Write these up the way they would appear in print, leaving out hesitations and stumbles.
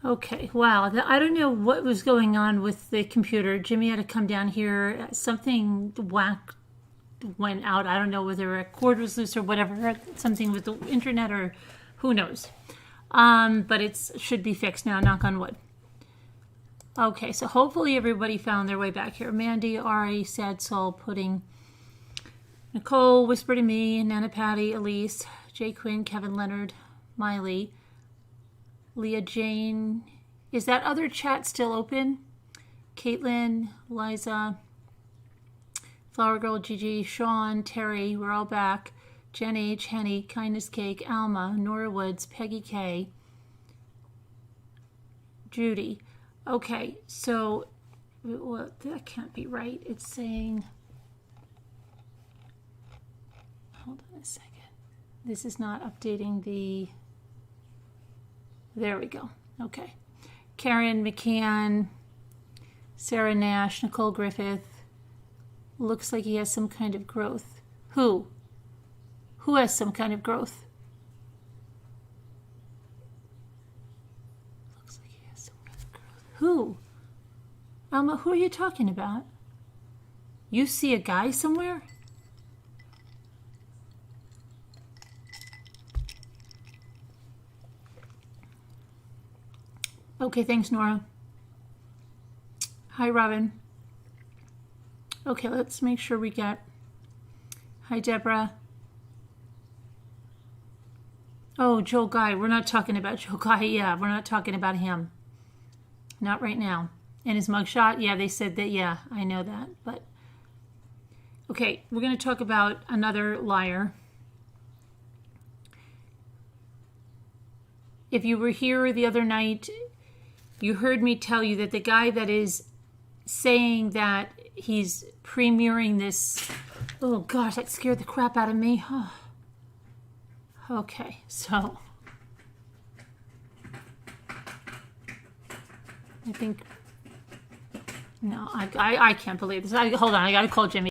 Okay, wow. I don't know what was going on with the computer. Jimmy had to come down here. Something whack went out. I don't know whether a cord was loose or whatever. Something with the internet or who knows. But it should be fixed now, knock on wood. Okay, so hopefully everybody found their way back here. Mandy, Ari, Sad Soul, Pudding, Nicole, Whisper to Me, Nana Patty, Elise, Jay Quinn, Kevin Leonard, Miley, Leah Jane. Is that other chat still open? Caitlin, Liza, Flower Girl, Gigi, Sean, Terry, we're all back. Jen H, Henny, Kindness Cake, Alma, Nora Woods, Peggy K, Judy. Okay, so well, that can't be right. It's saying, hold on a second. This is not updating the, there we go. Okay. Karen McCann, Sarah Nash, Nicole Griffith. Looks like he has some kind of growth. Who? Who has some kind of growth? Looks like he has some kind of growth. Who? Alma, who are you talking about? You see a guy somewhere? Okay, thanks, Nora. Hi, Robin. Okay, let's make sure we get... Hi, Deborah. Oh, Joe Guy. We're not talking about Joe Guy. Yeah, we're not talking about him. Not right now. And his mugshot? Yeah, they said that. Yeah, I know that. But okay, we're going to talk about another liar. If you were here the other night, you heard me tell you that the guy that is saying that he's premiering this... Oh, gosh, that scared the crap out of me. Oh. Okay, so... I think... No, I can't believe this. Hold on, I got to call Jimmy.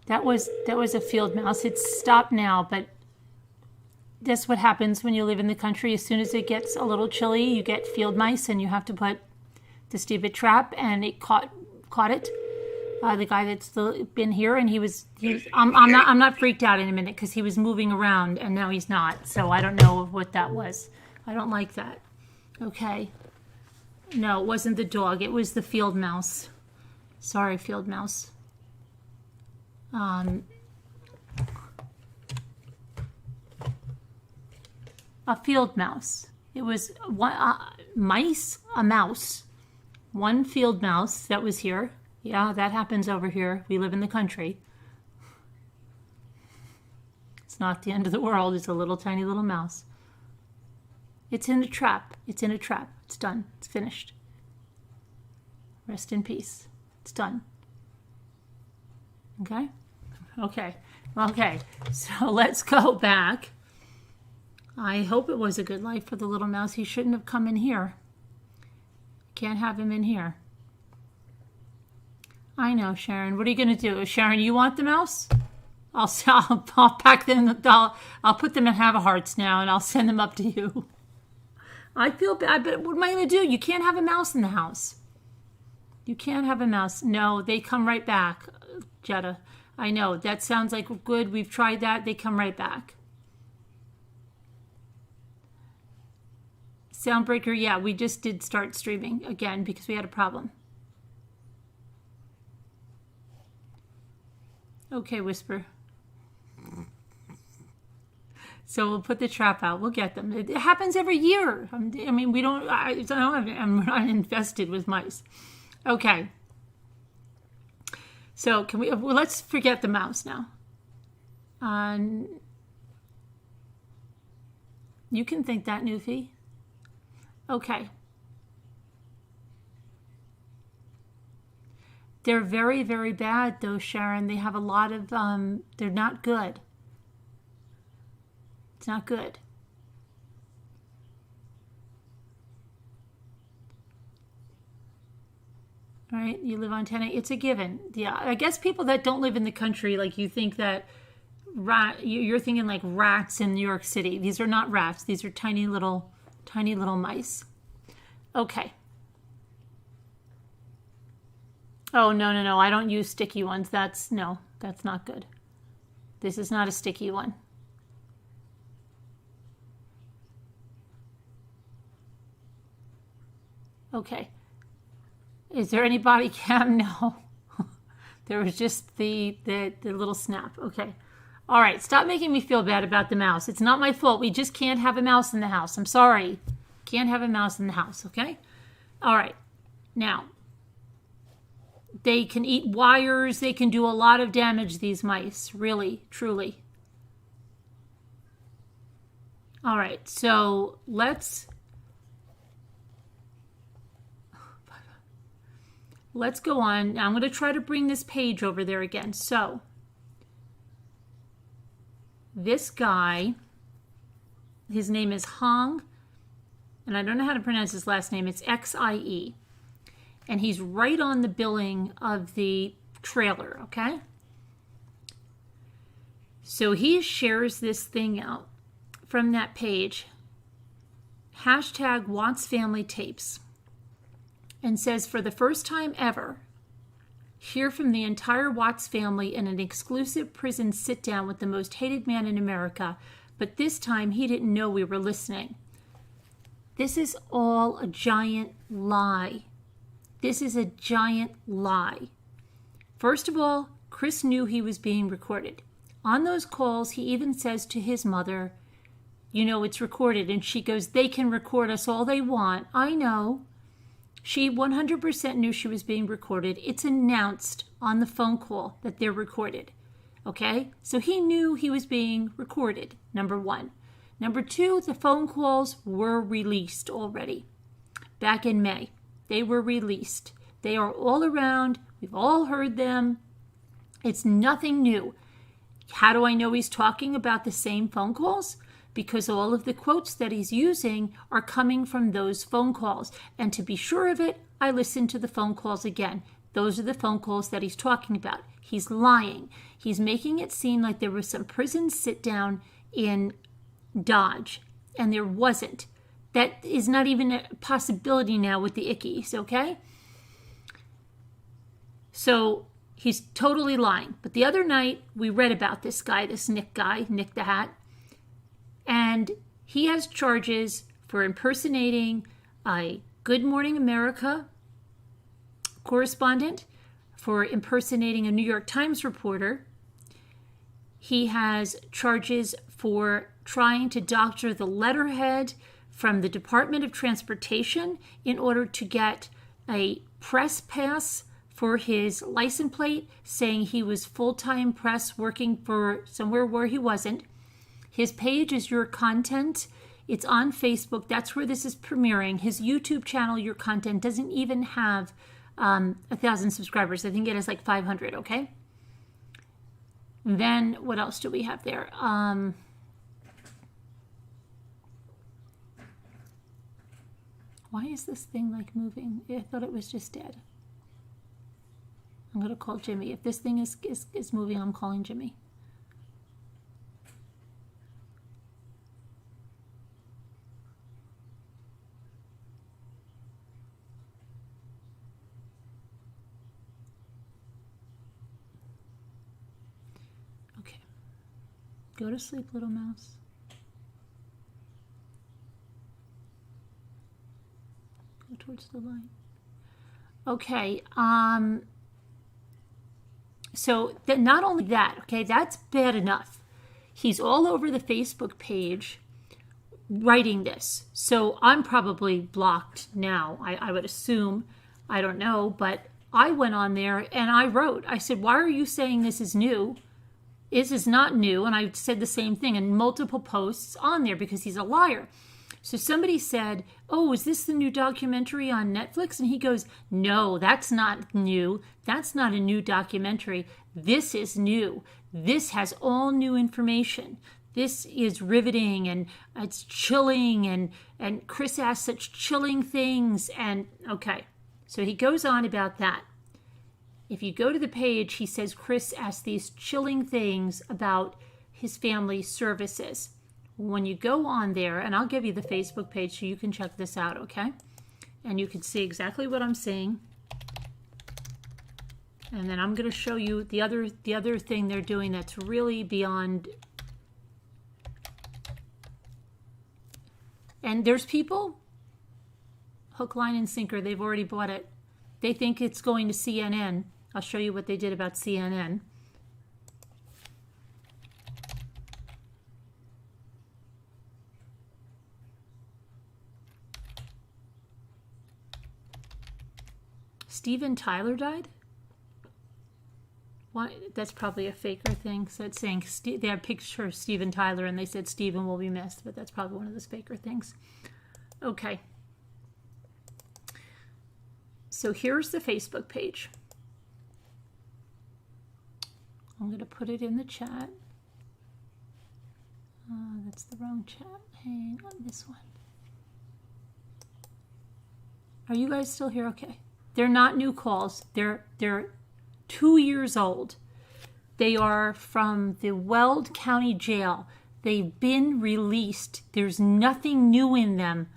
That was a field mouse. It's stopped now, but that's what happens when you live in the country. As soon as it gets a little chilly, you get field mice, and you have to put the stupid trap, and it caught it. The guy that's been here, and he was I'm not freaked out in a minute because he was moving around, and now he's not. So I don't know what that was. I don't like that. Okay. No, it wasn't the dog. It was the field mouse. Sorry, field mouse. A field mouse. It was a mouse. One field mouse that was here. Yeah, that happens over here. We live in the country. It's not the end of the world. It's a little tiny little mouse. It's in a trap. It's in a trap. It's done. It's finished. Rest in peace. It's done. Okay? Okay. So let's go back. I hope it was a good life for the little mouse. He shouldn't have come in here. Can't have him in here. I know, Sharon. What are you going to do? Sharon, you want the mouse? I'll pack them. I'll put them in have-a-hearts now, and I'll send them up to you. I feel bad, but what am I going to do? You can't have a mouse in the house. You can't have a mouse. No, they come right back, Jetta. I know. That sounds like good. We've tried that. They come right back. Soundbreaker, yeah, we just did start streaming again because we had a problem. Okay, Whisper. So we'll put the trap out. We'll get them. It happens every year. I mean, I'm not infested with mice. Okay. So let's forget the mouse now. You can think that, Newfie. Okay. They're very, very bad, though, Sharon. They have a lot of, they're not good. It's not good. All right, you live on 10A. It's a given. Yeah, I guess people that don't live in the country, like you think that you're thinking like rats in New York City. These are not rats. These are tiny little mice. Okay. Oh, no. I don't use sticky ones. That's not good. This is not a sticky one. Okay. Is there any body cam? No. There was just the little snap. Okay. All right. Stop making me feel bad about the mouse. It's not my fault. We just can't have a mouse in the house. I'm sorry. Can't have a mouse in the house. Okay. All right. Now, they can eat wires. They can do a lot of damage, these mice. Really, truly. All right. So let's go on. Now I'm going to try to bring this page over there again. So this guy, his name is Hong, and I don't know how to pronounce his last name. It's Xie. And he's right on the billing of the trailer, okay? So he shares this thing out from that page, hashtag Watts Family Tapes, and says, for the first time ever, hear from the entire Watts family in an exclusive prison sit-down with the most hated man in America, but this time he didn't know we were listening. This is all a giant lie. This is a giant lie. First of all, Chris knew he was being recorded. On those calls, he even says to his mother, you know, it's recorded. And she goes, they can record us all they want. I know. She 100% knew she was being recorded. It's announced on the phone call that they're recorded. Okay? So he knew he was being recorded, number one. Number two, the phone calls were released already. Back in May. They were released. They are all around. We've all heard them. It's nothing new. How do I know he's talking about the same phone calls? Because all of the quotes that he's using are coming from those phone calls. And to be sure of it, I listened to the phone calls again. Those are the phone calls that he's talking about. He's lying. He's making it seem like there was some prison sit-down in Dodge, and there wasn't. That is not even a possibility now with the Ickies, okay? So he's totally lying. But the other night, we read about this guy, this Nick guy, Nick the Hat, and he has charges for impersonating a Good Morning America correspondent, for impersonating a New York Times reporter. He has charges for trying to doctor the letterhead from the Department of Transportation in order to get a press pass for his license plate, saying he was full-time press working for somewhere where he wasn't. His page is Your Content. It's on Facebook. That's where this is premiering. His YouTube channel, Your Content, doesn't even have 1,000 subscribers. I think it has like 500, okay? Then what else do we have there? Why is this thing like moving? I thought it was just dead. I'm going to call Jimmy. If this thing is moving, I'm calling Jimmy. Okay. Go to sleep, little mouse. Go towards the light. Okay. So that not only that, okay, that's bad enough. He's all over the Facebook page writing this. So I'm probably blocked now, I would assume. I don't know, but I went on there and I wrote. I said, why are you saying this is new? is not new, and I said the same thing in multiple posts on there because he's a liar. So somebody said, oh, is this the new documentary on Netflix? And he goes, no, that's not new. That's not a new documentary. This is new. This has all new information. This is riveting, and it's chilling, and Chris asks such chilling things. And okay, so he goes on about that. If you go to the page, he says Chris asked these chilling things about his family services. When you go on there, and I'll give you the Facebook page so you can check this out, okay? And you can see exactly what I'm saying. And then I'm going to show you the other thing they're doing that's really beyond. And there's people, hook, line, and sinker, they've already bought it. They think it's going to CNN. I'll show you what they did about CNN. Steven Tyler died? Why? That's probably a faker thing. So it's saying they have a picture of Steven Tyler and they said Steven will be missed, but that's probably one of those faker things. Okay. So here's the Facebook page. I'm going to put it in the chat. That's the wrong chat. Hang on, this one. Are you guys still here? Okay. They're not new calls. They're 2 years old. They are from the Weld County Jail. They've been released. There's nothing new in them.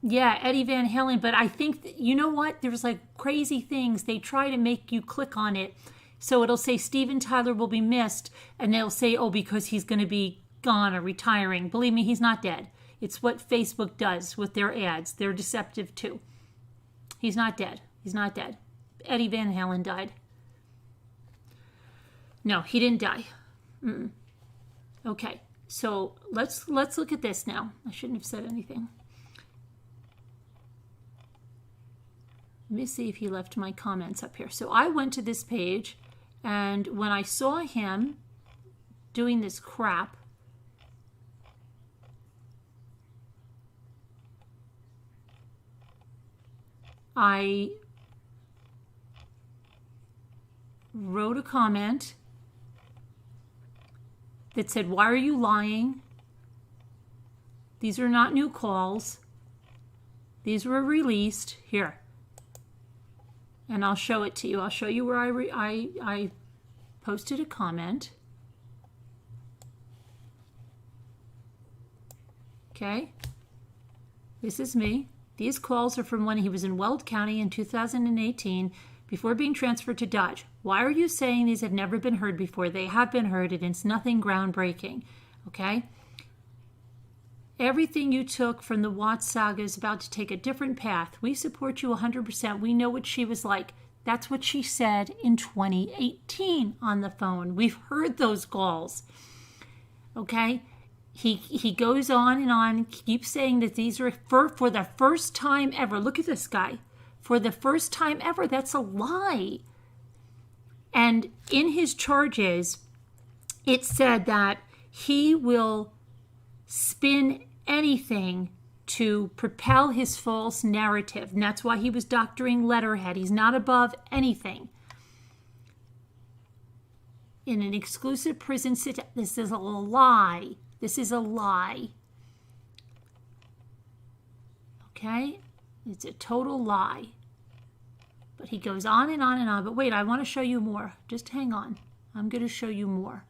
Yeah, Eddie Van Halen, but I think, you know what? There's like crazy things. They try to make you click on it. So it'll say Steven Tyler will be missed, and they'll say, oh, because he's going to be gone or retiring. Believe me, he's not dead. It's what Facebook does with their ads. They're deceptive too. He's not dead. He's not dead. Eddie Van Halen died. No, he didn't die. Okay, so let's look at this now. I shouldn't have said anything. Let me see if he left my comments up here. So I went to this page, and when I saw him doing this crap, I wrote a comment that said, why are you lying? These are not new calls. These were released. Here. And I'll show it to you. I'll show you where I posted a comment. Okay. This is me. These calls are from when he was in Weld County in 2018 before being transferred to Dodge. Why are you saying these have never been heard before? They have been heard, and it's nothing groundbreaking. Okay? Everything you took from the Watts saga is about to take a different path. We support you 100%. We know what she was like. That's what she said in 2018 on the phone. We've heard those calls. Okay? He goes on and on, keeps saying that these are for the first time ever. Look at this guy. For the first time ever. That's a lie. And in his charges, it said that he will spin anything to propel his false narrative. And that's why he was doctoring letterhead. He's not above anything. In an exclusive prison sit. This is a lie. This is a lie. Okay? It's a total lie. But he goes on and on and on. But wait, I want to show you more. Just hang on. I'm going to show you more.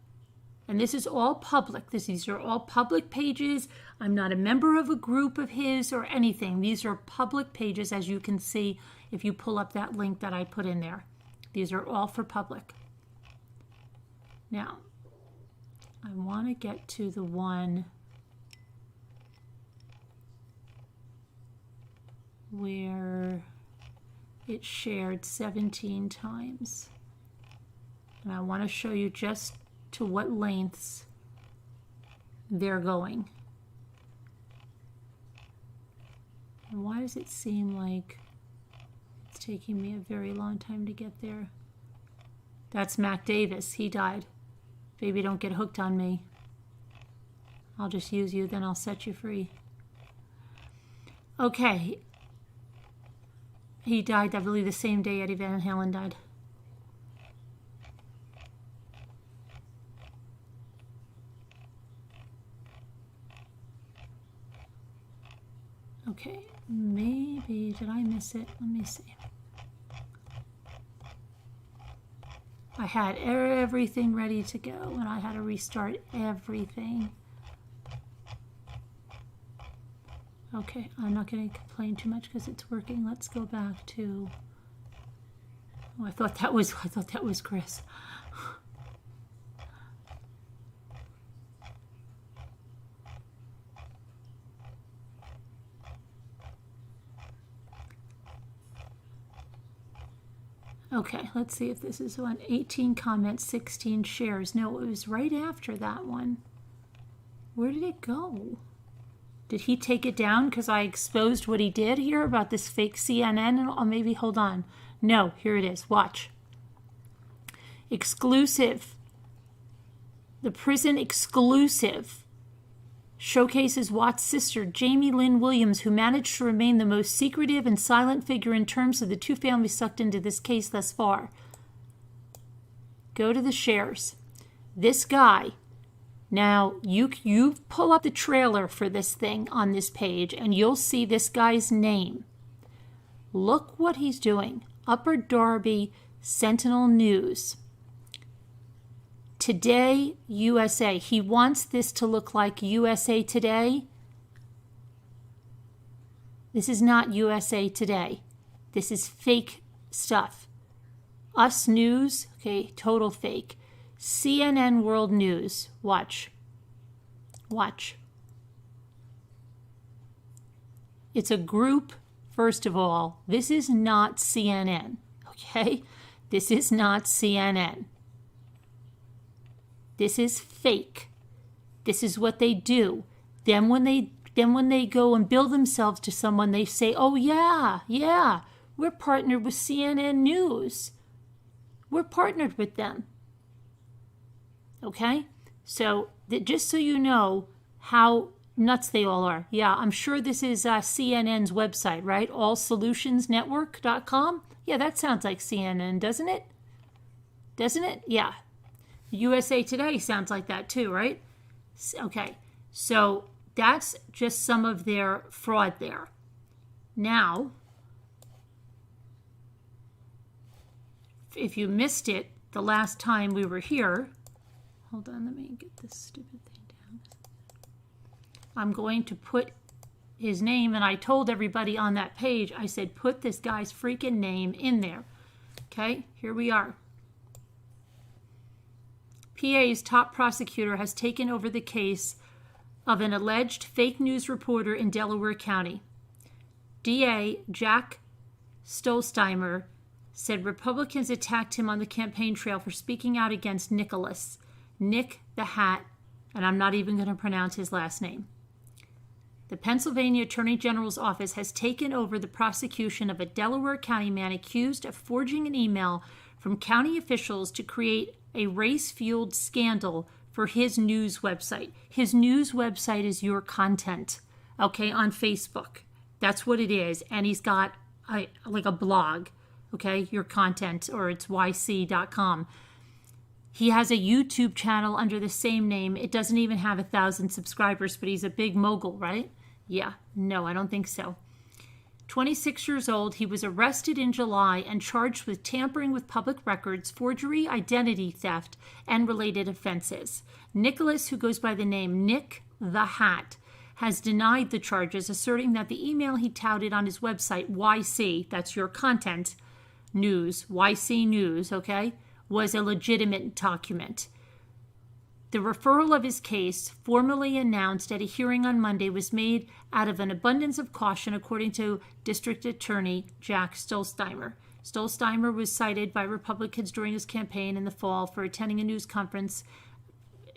And this is all public. These are all public pages. I'm not a member of a group of his or anything. These are public pages, as you can see if you pull up that link that I put in there. These are all for public. Now, I want to get to the one where it's shared 17 times. And I want to show you just to what lengths they're going. And why does it seem like it's taking me a very long time to get there. That's Mac Davis. He died. Baby, don't get hooked on me. I'll just use you, then I'll set you free. Okay. He died, I believe, the same day Eddie Van Halen died. Okay, maybe, did I miss it? Let me see. I had everything ready to go and I had to restart everything. Okay, I'm not going to complain too much because it's working. Let's go back to, oh, I thought that was Chris. Okay, let's see if this is one. 18 comments, 16 shares. No, it was right after that one. Where did it go? Did he take it down because I exposed what he did here about this fake CNN? Or maybe, hold on. No, here it is. Watch. Exclusive. The prison exclusive showcases Watt's sister, Jamie Lynn Williams, who managed to remain the most secretive and silent figure in terms of the two families sucked into this case thus far. Go to the shares. This guy. Now, you pull up the trailer for this thing on this page, and you'll see this guy's name. Look what he's doing. Upper Darby Sentinel News. Today, USA. He wants this to look like USA Today. This is not USA Today. This is fake stuff. Us News, okay, total fake. CNN World News. Watch. Watch. It's a group, first of all. This is not CNN, okay? This is not CNN. This is fake. This is what they do. Then when they go and bill themselves to someone, they say, oh yeah, we're partnered with CNN News. We're partnered with them. Okay? So just so you know how nuts they all are. Yeah, I'm sure this is CNN's website, right? allsolutionsnetwork.com. Yeah, that sounds like CNN, doesn't it? Doesn't it? Yeah. USA Today sounds like that too, right? Okay, so that's just some of their fraud there. Now, if you missed it the last time we were here, hold on, let me get this stupid thing down. I'm going to put his name, and I told everybody on that page, I said, put this guy's freaking name in there. Okay, here we are. PA's top prosecutor has taken over the case of an alleged fake news reporter in Delaware County. DA Jack Stolzheimer said Republicans attacked him on the campaign trail for speaking out against Nicholas, Nick the Hat, and I'm not even going to pronounce his last name. The Pennsylvania Attorney General's office has taken over the prosecution of a Delaware County man accused of forging an email from county officials to create a race-fueled scandal for his news website. His news website is Your Content, okay, on Facebook. That's what it is. And he's got like a blog, okay, Your Content, or it's yc.com. He has a YouTube channel under the same name. It doesn't even have 1,000 subscribers, but he's a big mogul, right? Yeah, no, I don't think so. 26 years old, he was arrested in July and charged with tampering with public records, forgery, identity theft, and related offenses. Nicholas, who goes by the name Nick the Hat, has denied the charges, asserting that the email he touted on his website, YC, that's Your Content News, YC News, okay, was a legitimate document. The referral of his case, formally announced at a hearing on Monday, was made out of an abundance of caution, according to District Attorney Jack Stolzheimer. Stolzheimer was cited by Republicans during his campaign in the fall for attending a news conference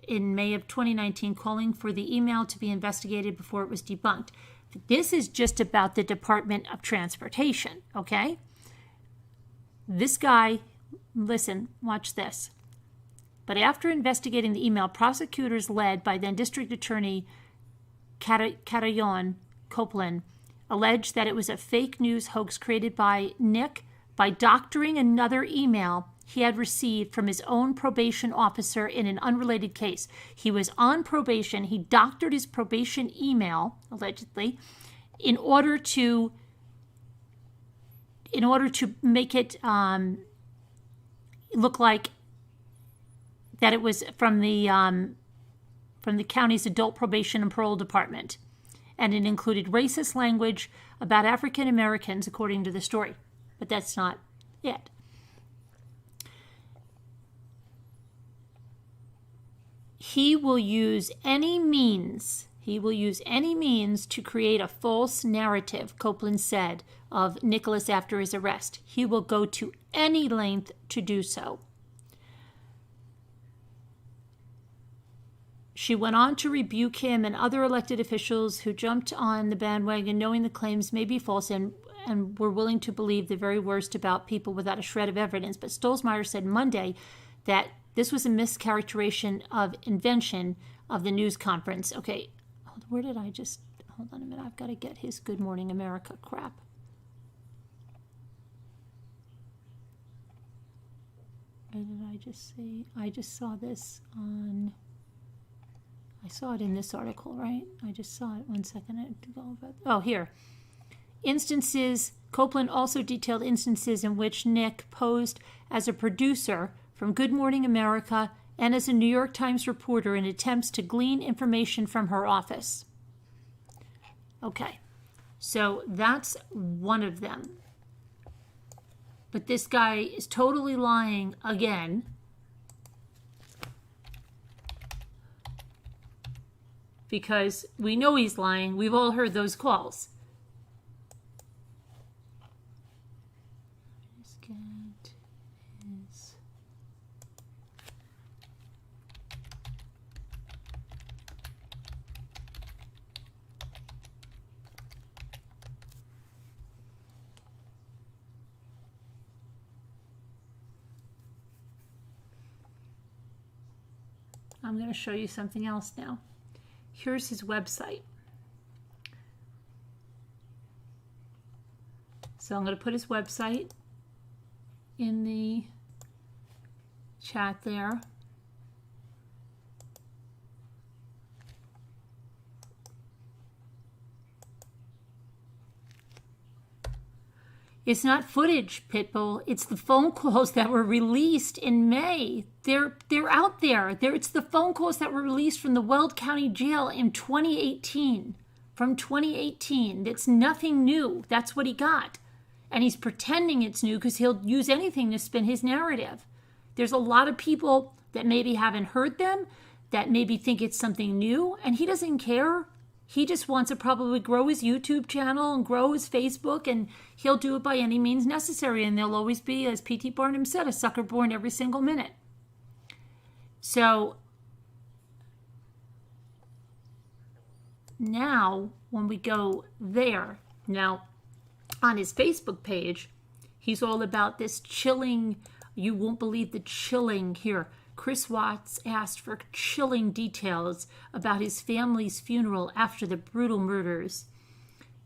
in May of 2019, calling for the email to be investigated before it was debunked. This is just about the Department of Transportation, okay? This guy, listen, watch this. But after investigating the email, prosecutors led by then District Attorney Carayon Copeland alleged that it was a fake news hoax created by Nick by doctoring another email he had received from his own probation officer in an unrelated case. He was on probation. He doctored his probation email, allegedly, in order to make it look like that it was from the county's adult probation and parole department. And it included racist language about African Americans, according to the story. But that's not it. He will use any means to create a false narrative, Copeland said, of Nicholas after his arrest. He will go to any length to do so. She went on to rebuke him and other elected officials who jumped on the bandwagon knowing the claims may be false and were willing to believe the very worst about people without a shred of evidence. But Stolzmeyer said Monday that this was a mischaracterization of invention of the news conference. Okay, hold on a minute. I've got to get his Good Morning America crap. What did I just see? I just saw this on... I saw it in this article, right? I just saw it. 1 second. I have to go over. Oh, here. Instances. Copeland also detailed instances in which Nick posed as a producer from Good Morning America and as a New York Times reporter in attempts to glean information from her office. Okay. So that's one of them. But this guy is totally lying again. Because we know he's lying. We've all heard those calls. Just get his... I'm going to show you something else now. Here's his website. So I'm going to put his website in the chat there. It's not footage, Pitbull. It's the phone calls that were released in May. They're out there. It's the phone calls that were released from the Weld County Jail in 2018. From 2018. It's nothing new. That's what he got. And he's pretending it's new because he'll use anything to spin his narrative. There's a lot of people that maybe haven't heard them, that maybe think it's something new, and he doesn't care. He just wants to probably grow his YouTube channel and grow his Facebook, and he'll do it by any means necessary. And there'll always be, as P.T. Barnum said, a sucker born every single minute. So now when we go there, now on his Facebook page, he's all about this chilling, you won't believe the chilling here. Chris Watts asked for chilling details about his family's funeral after the brutal murders.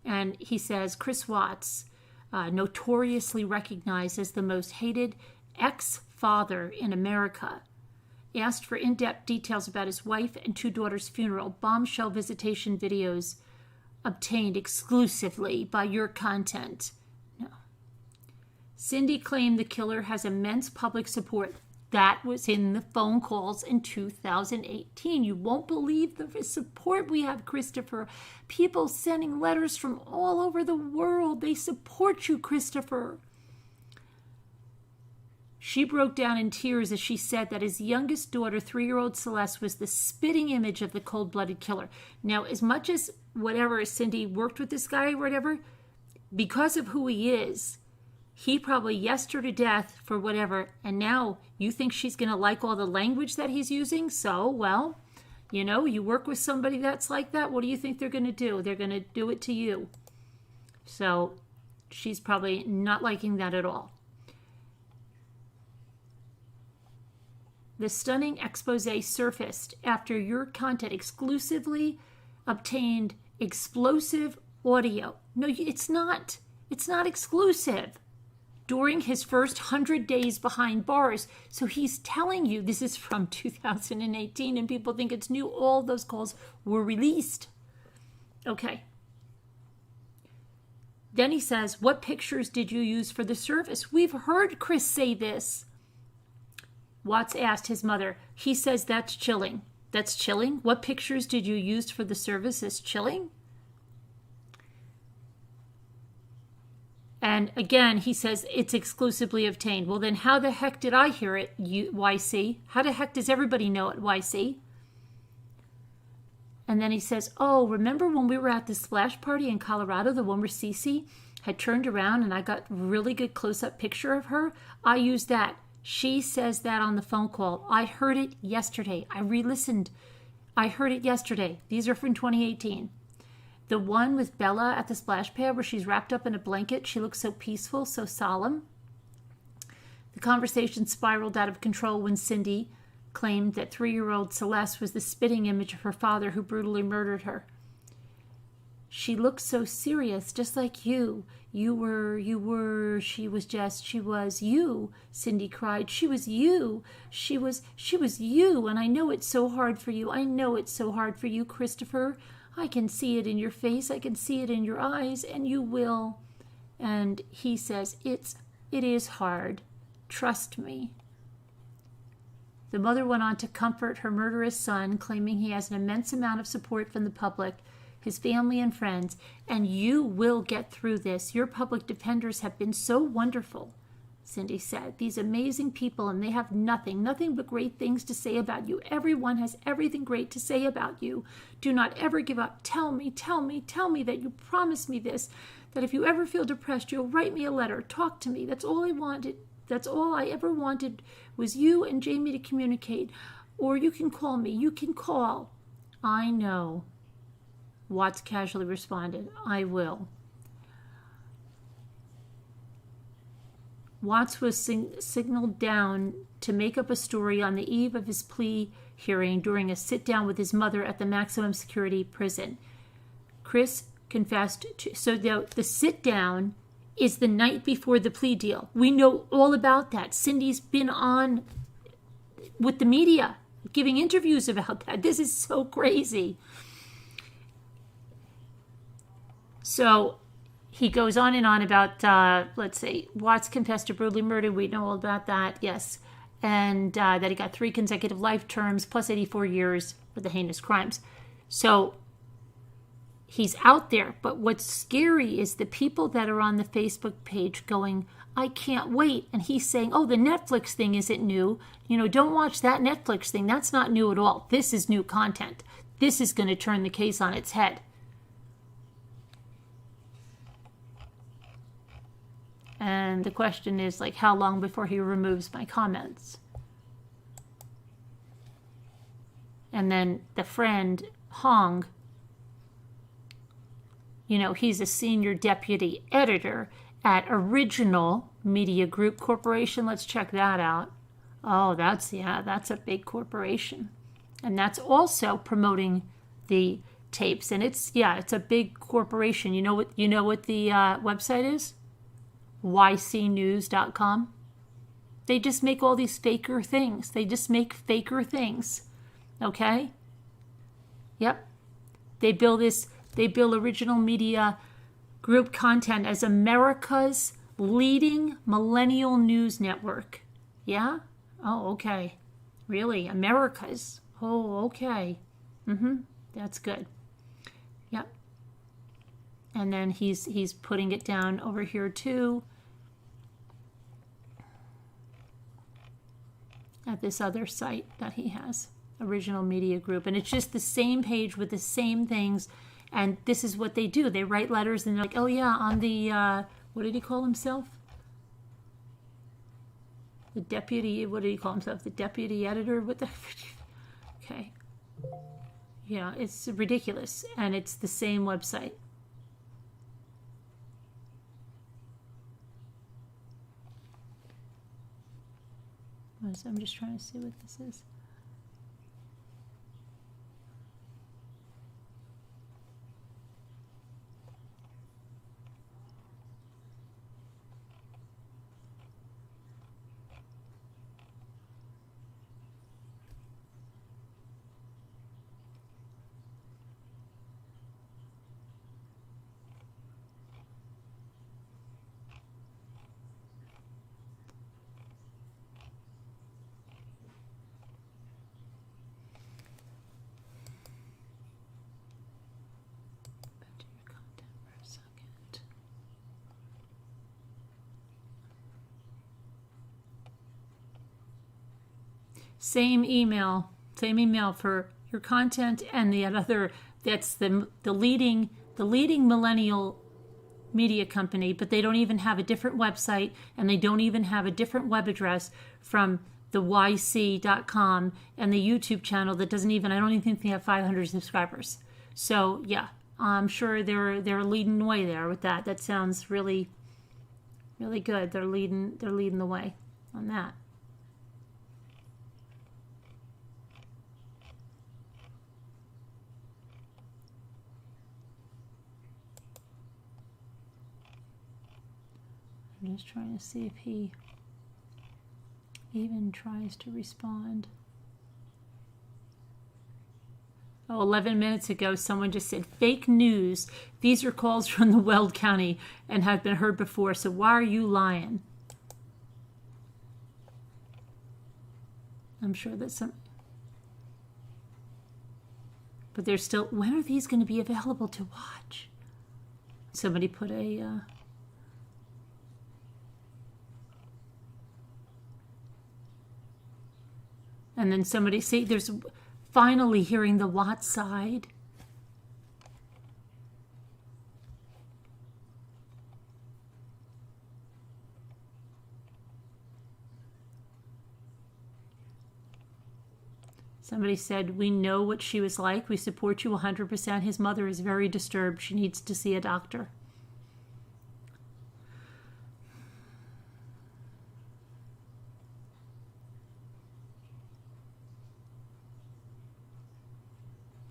And he says, Chris Watts, notoriously recognized as the most hated ex-father in America, asked for in-depth details about his wife and 2 daughters' funeral. Bombshell visitation videos obtained exclusively by your content. No. Cindy claimed the killer has immense public support. That was in the phone calls in 2018. You won't believe the support we have, Christopher. People sending letters from all over the world. They support you, Christopher. She broke down in tears as she said that his youngest daughter, 3-year-old Celeste, was the spitting image of the cold-blooded killer. Now, as much as whatever Cindy worked with this guy or whatever, because of who he is, he probably yesed her to death for whatever, and now you think she's going to like all the language that he's using? So, well, you know, you work with somebody that's like that, what do you think they're going to do? They're going to do it to you. So, she's probably not liking that at all. The stunning expose surfaced after your content exclusively obtained explosive audio. No, it's not. It's not exclusive. During his first 100 days behind bars. So he's telling you, this is from 2018 and people think it's new. All those calls were released. Okay. Then he says, what pictures did you use for the service? We've heard Chris say this. Watts asked his mother. He says that's chilling. That's chilling? What pictures did you use for the service is chilling? And again, he says it's exclusively obtained. Well, then how the heck did I hear it, YC? How the heck does everybody know it, YC? And then he says, oh, remember when we were at the splash party in Colorado, the one where Cece had turned around and I got a really good close-up picture of her? I used that. She says that on the phone call. I heard it yesterday. I re-listened. I heard it yesterday. These are from 2018. The one with Bella at the splash pad where she's wrapped up in a blanket. She looks so peaceful, so solemn. The conversation spiraled out of control when Cindy claimed that 3-year-old Celeste was the spitting image of her father who brutally murdered her. She looked so serious, just like you. You were, she was you, Cindy cried. She was you. She was you. And I know it's so hard for you. I know it's so hard for you, Christopher. I can see it in your face. I can see it in your eyes, and you will. And he says, it is hard. Trust me. The mother went on to comfort her murderous son, claiming he has an immense amount of support from the public, his family and friends, and you will get through this. Your public defenders have been so wonderful, Cindy said. These amazing people, and they have nothing but great things to say about you. Everyone has everything great to say about you. Do not ever give up. Tell me that you promised me this, that if you ever feel depressed, you'll write me a letter. Talk to me. That's all I wanted. That's all I ever wanted was you and Jamie to communicate. Or you can call me. You can call. I know. Watts casually responded, I will. Watts was signaled down to make up a story on the eve of his plea hearing during a sit-down with his mother at the maximum security prison. Chris confessed to... So the sit-down is the night before the plea deal. We know all about that. Cindy's been on with the media, giving interviews about that. This is so crazy. So he goes on and on about, let's see, Watts confessed to brutally murder. We know all about that, yes. And that he got 3 consecutive life terms plus 84 years for the heinous crimes. So he's out there. But what's scary is the people that are on the Facebook page going, I can't wait. And he's saying, oh, the Netflix thing isn't new. You know, don't watch that Netflix thing. That's not new at all. This is new content. This is going to turn the case on its head. And the question is, like, how long before he removes my comments? And then the friend, Hong, you know, he's a senior deputy editor at Original Media Group Corporation. Let's check that out. Oh, that's a big corporation. And that's also promoting the tapes. And it's a big corporation. You know what the website is? ycnews.com. They just make all these faker things. Okay? Yep. They bill Original Media Group content as America's leading millennial news network. Yeah? Oh, okay. Really? America's? Oh, okay. That's good. Yep. And then he's putting it down over here too. At this other site that he has, Original Media Group. And it's just the same page with the same things. And this is what they do. They write letters and they're like, oh yeah, on the, what did he call himself? The deputy, what did he call himself? The deputy editor? What the, okay. Yeah, it's ridiculous. And it's the same website. I'm just trying to see what this is. Back to your content for a second. Same email for your content, and the other, that's the leading millennial media company, but they don't even have a different website, and they don't even have a different web address from the yc.com and the YouTube channel that doesn't even, I don't even think they have 500 subscribers. So yeah, I'm sure they're leading the way there with that. That sounds really, really good. They're leading the way on that. I'm just trying to see if he even tries to respond. Oh, 11 minutes ago, someone just said, fake news. These are calls from the Weld County and have been heard before, so why are you lying? I'm sure that some... But there's still... When are these going to be available to watch? Somebody put a... And then somebody say, there's finally hearing the Watt side. Somebody said, we know what she was like. We support you 100%. His mother is very disturbed. She needs to see a doctor.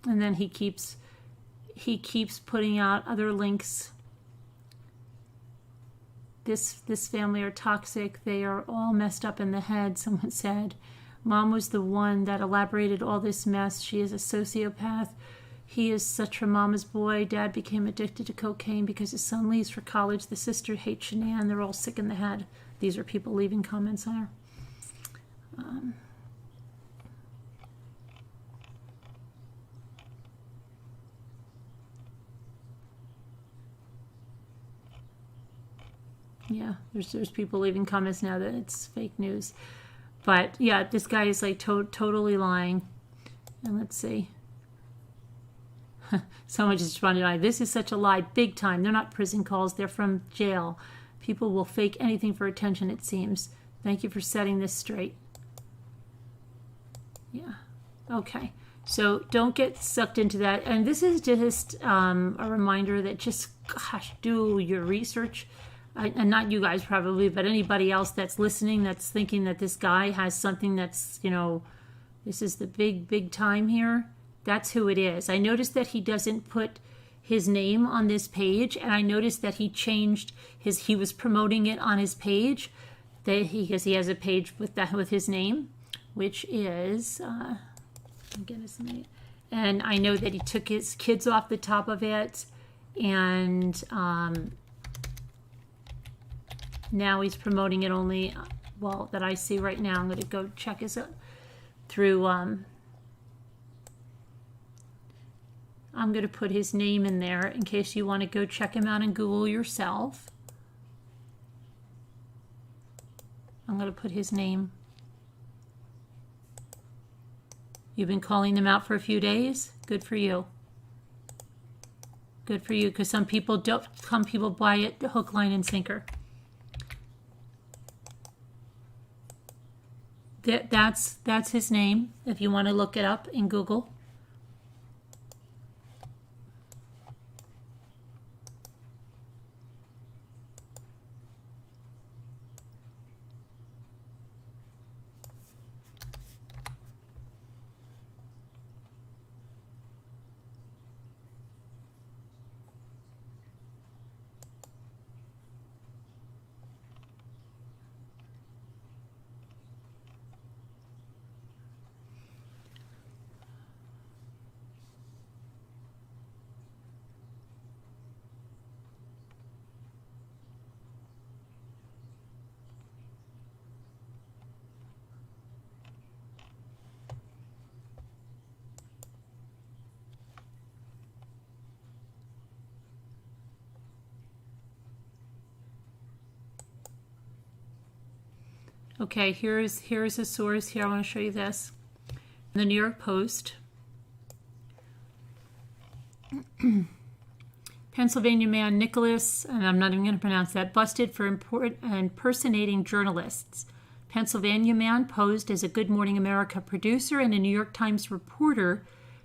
And then he keeps putting out other links. This family are toxic. They are all messed up in the head. Someone said, Mom was the one that elaborated all this mess. She is a sociopath. He is such her mama's boy. Dad became addicted to cocaine because his son leaves for college. The sister hates Shanann. They're all sick in the head. These are people leaving comments on her. Yeah, there's people leaving comments now that it's fake news. But yeah, this guy is like totally lying. And let's see. Someone just responded, this is such a lie, big time. They're not prison calls, they're from jail. People will fake anything for attention, it seems. Thank you for setting this straight. Yeah, okay. So don't get sucked into that. And this is just a reminder that just, gosh, do your research. And not you guys probably, but anybody else that's listening that's thinking that this guy has something that's, this is the big time here. That's who it is. I noticed that he doesn't put his name on this page, and I noticed that he changed he was promoting it on his page, because he has a page with his name, which is, and I know that he took his kids off the top of it, and, now he's promoting it only, well, that I see right now. I'm going to go check his through, I'm going to put his name in there in case you want to go check him out in Google yourself. I'm going to put his name. You've been calling them out for a few days? Good for you. Good for you, because some people buy it hook, line, and sinker. That's his name, if you want to look it up in Google. Okay, here's a source here. I want to show you this. The New York Post. Pennsylvania man Nicholas, and I'm not even going to pronounce that, busted for impersonating journalists. Pennsylvania man posed as a Good Morning America producer and a New York Times reporter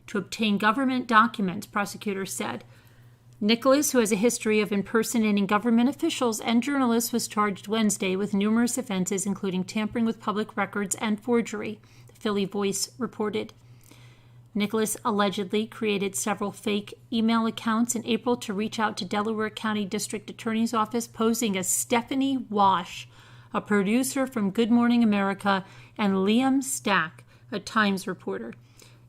to obtain government documents, prosecutors said. Nicholas, who has a history of impersonating government officials and journalists, was charged Wednesday with numerous offenses, including tampering with public records and forgery, the Philly Voice reported. Nicholas allegedly created several fake email accounts in April to reach out to Delaware County District Attorney's Office, posing as Stephanie Wash, a producer from Good Morning America, and Liam Stack, a Times reporter.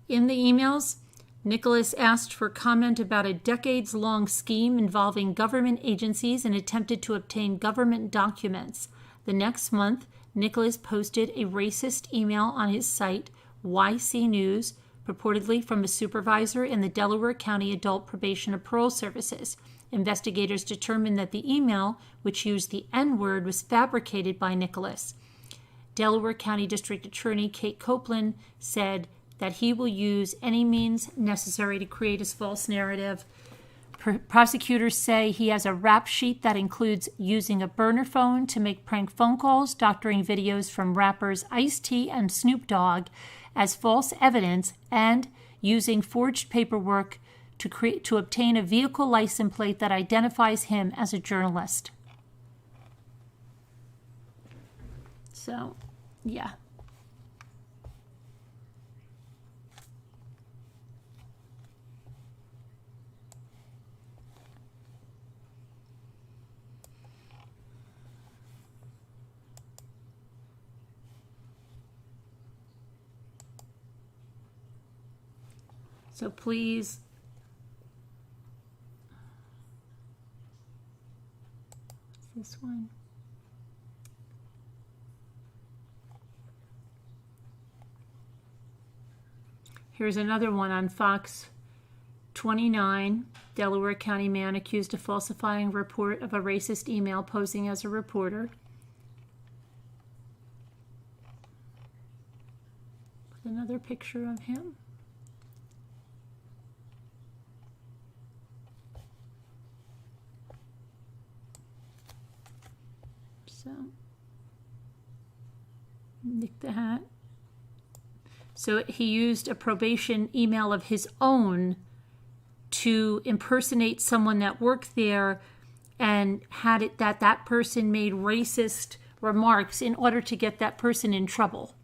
In the emails, Nicholas asked for comment about a decades-long scheme involving government agencies and attempted to obtain government documents. The next month, Nicholas posted a racist email on his site, YC News, purportedly from a supervisor in the Delaware County Adult Probation and Parole Services. Investigators determined that the email, which used the N-word, was fabricated by Nicholas. Delaware County District Attorney Kate Copeland said that he will use any means necessary to create his false narrative. Prosecutors say he has a rap sheet that includes using a burner phone to make prank phone calls, doctoring videos from rappers Ice-T and Snoop Dogg as false evidence, and using forged paperwork to obtain a vehicle license plate that identifies him as a journalist. So, yeah. So please, what's this one? Here's another one on Fox 29. Delaware County man accused of falsifying a report of a racist email posing as a reporter. With another picture of him. So, nick the hat. So he used a probation email of his own to impersonate someone that worked there and had it that that person made racist remarks in order to get that person in trouble.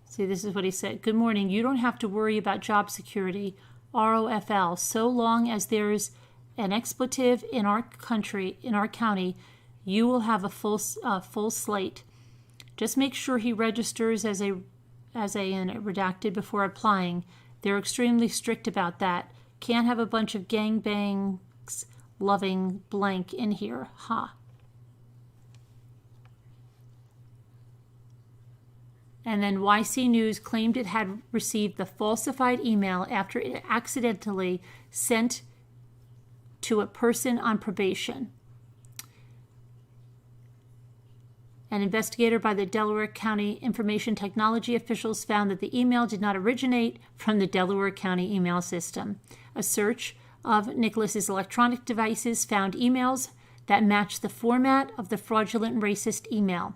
See, this is what he said. Good morning. You don't have to worry about job security. ROFL, so long as there's an expletive in our country, in our county, you will have a full slate. Just make sure he registers as a redacted before applying. They're extremely strict about that. Can't have a bunch of gangbangs loving blank in here. Ha. And then YC News claimed it had received the falsified email after it accidentally sent to a person on probation. An investigator by the Delaware County Information Technology officials found that the email did not originate from the Delaware County email system. A search of Nicholas's electronic devices found emails that matched the format of the fraudulent racist email.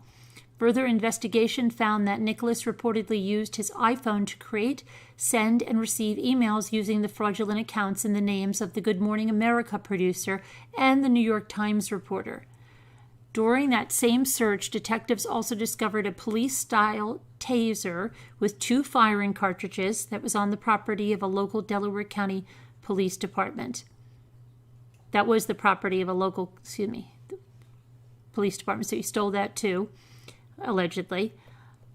Further investigation found that Nicholas reportedly used his iPhone to create, send, and receive emails using the fraudulent accounts in the names of the Good Morning America producer and the New York Times reporter. During that same search, detectives also discovered a police-style taser with 2 firing cartridges that was on the property of a local Delaware County Police Department. That was the property of a local, police department, so he stole that too. Allegedly.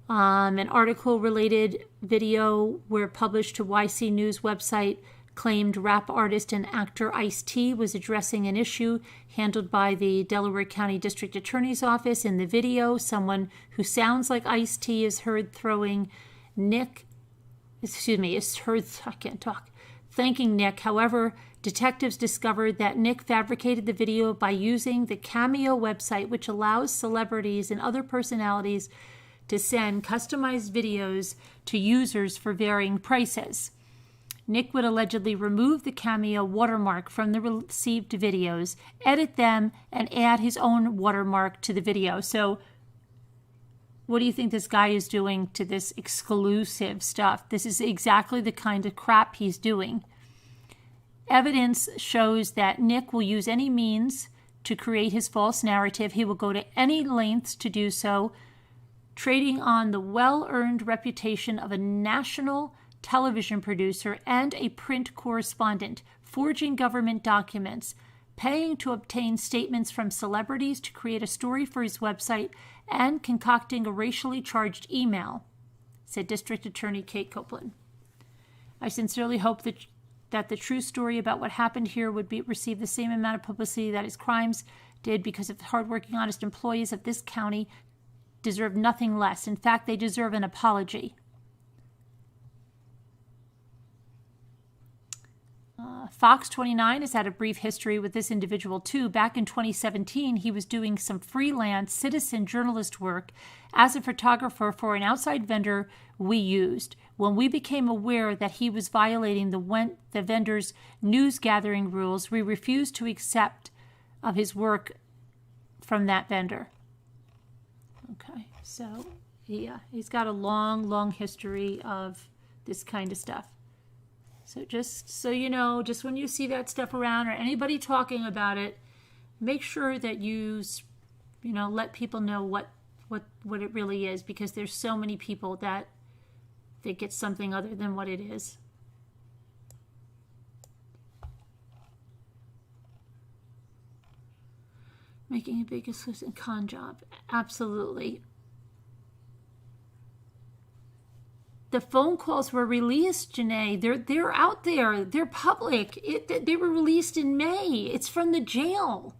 An article-related video were published to YC News website claimed rap artist and actor Ice-T was addressing an issue handled by the Delaware County District Attorney's Office. In the video, someone who sounds like Ice-T is heard thanking Nick. However, detectives discovered that Nick fabricated the video by using the Cameo website, which allows celebrities and other personalities to send customized videos to users for varying prices. Nick would allegedly remove the Cameo watermark from the received videos, edit them, and add his own watermark to the video. So what do you think this guy is doing to this exclusive stuff? This is exactly the kind of crap he's doing. Evidence shows that Nick will use any means to create his false narrative. He will go to any lengths to do so, trading on the well-earned reputation of a national television producer and a print correspondent, forging government documents, paying to obtain statements from celebrities to create a story for his website, and concocting a racially charged email, said District Attorney Kate Copeland. I sincerely hope that the true story about what happened here would receive the same amount of publicity that his crimes did, because of hardworking, honest employees of this county deserve nothing less. In fact, they deserve an apology. Fox 29 has had a brief history with this individual too. Back in 2017, he was doing some freelance citizen journalist work as a photographer for an outside vendor we used. When we became aware that he was violating the vendor's news gathering rules, we refused to accept of his work from that vendor. Okay, so yeah, he's got a long history of this kind of stuff. So just so you know, just when you see that stuff around or anybody talking about it, make sure that you let people know what it really is, because there's so many people that think it's something other than what it is. Making a big assistant con job. Absolutely. The phone calls were released, Janae. They're out there. They're public. They were released in May. It's from the jail.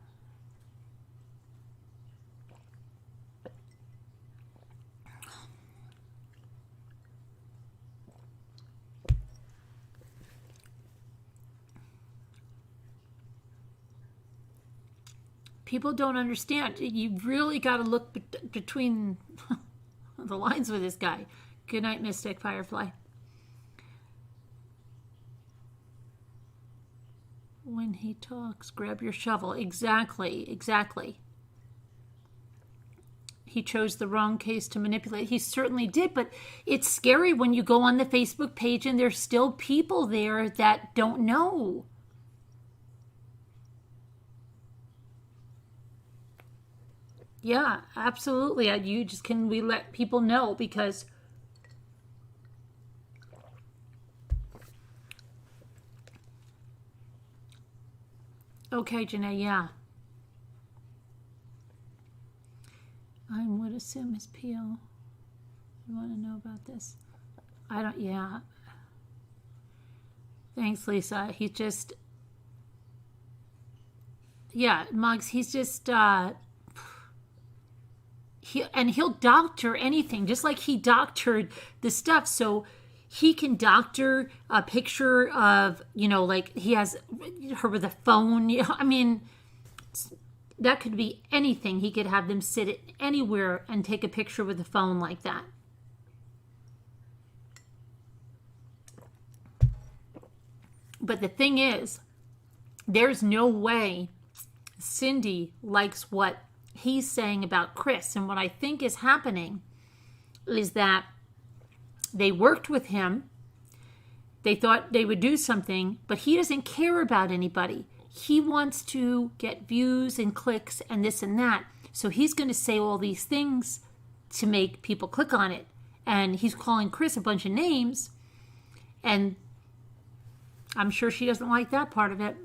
People don't understand. You really got to look between the lines with this guy. Good night, Mystic Firefly. When he talks, grab your shovel. Exactly. He chose the wrong case to manipulate. He certainly did, but it's scary when you go on the Facebook page and there's still people there that don't know. Yeah, absolutely. We let people know, because okay, Janae, yeah. I would assume his PO. You want to know about this? Yeah. Thanks, Lisa. He just, yeah, Muggs, he's just, he'll doctor anything, just like he doctored the stuff. So he can doctor a picture of, like he has her with a phone. I mean, that could be anything. He could have them sit anywhere and take a picture with a phone like that. But the thing is, there's no way Cindy likes what he's saying about Chris. And what I think is happening is that they worked with him. They thought they would do something, but he doesn't care about anybody. He wants to get views and clicks and this and that. So he's going to say all these things to make people click on it. And he's calling Chris a bunch of names. And I'm sure she doesn't like that part of it.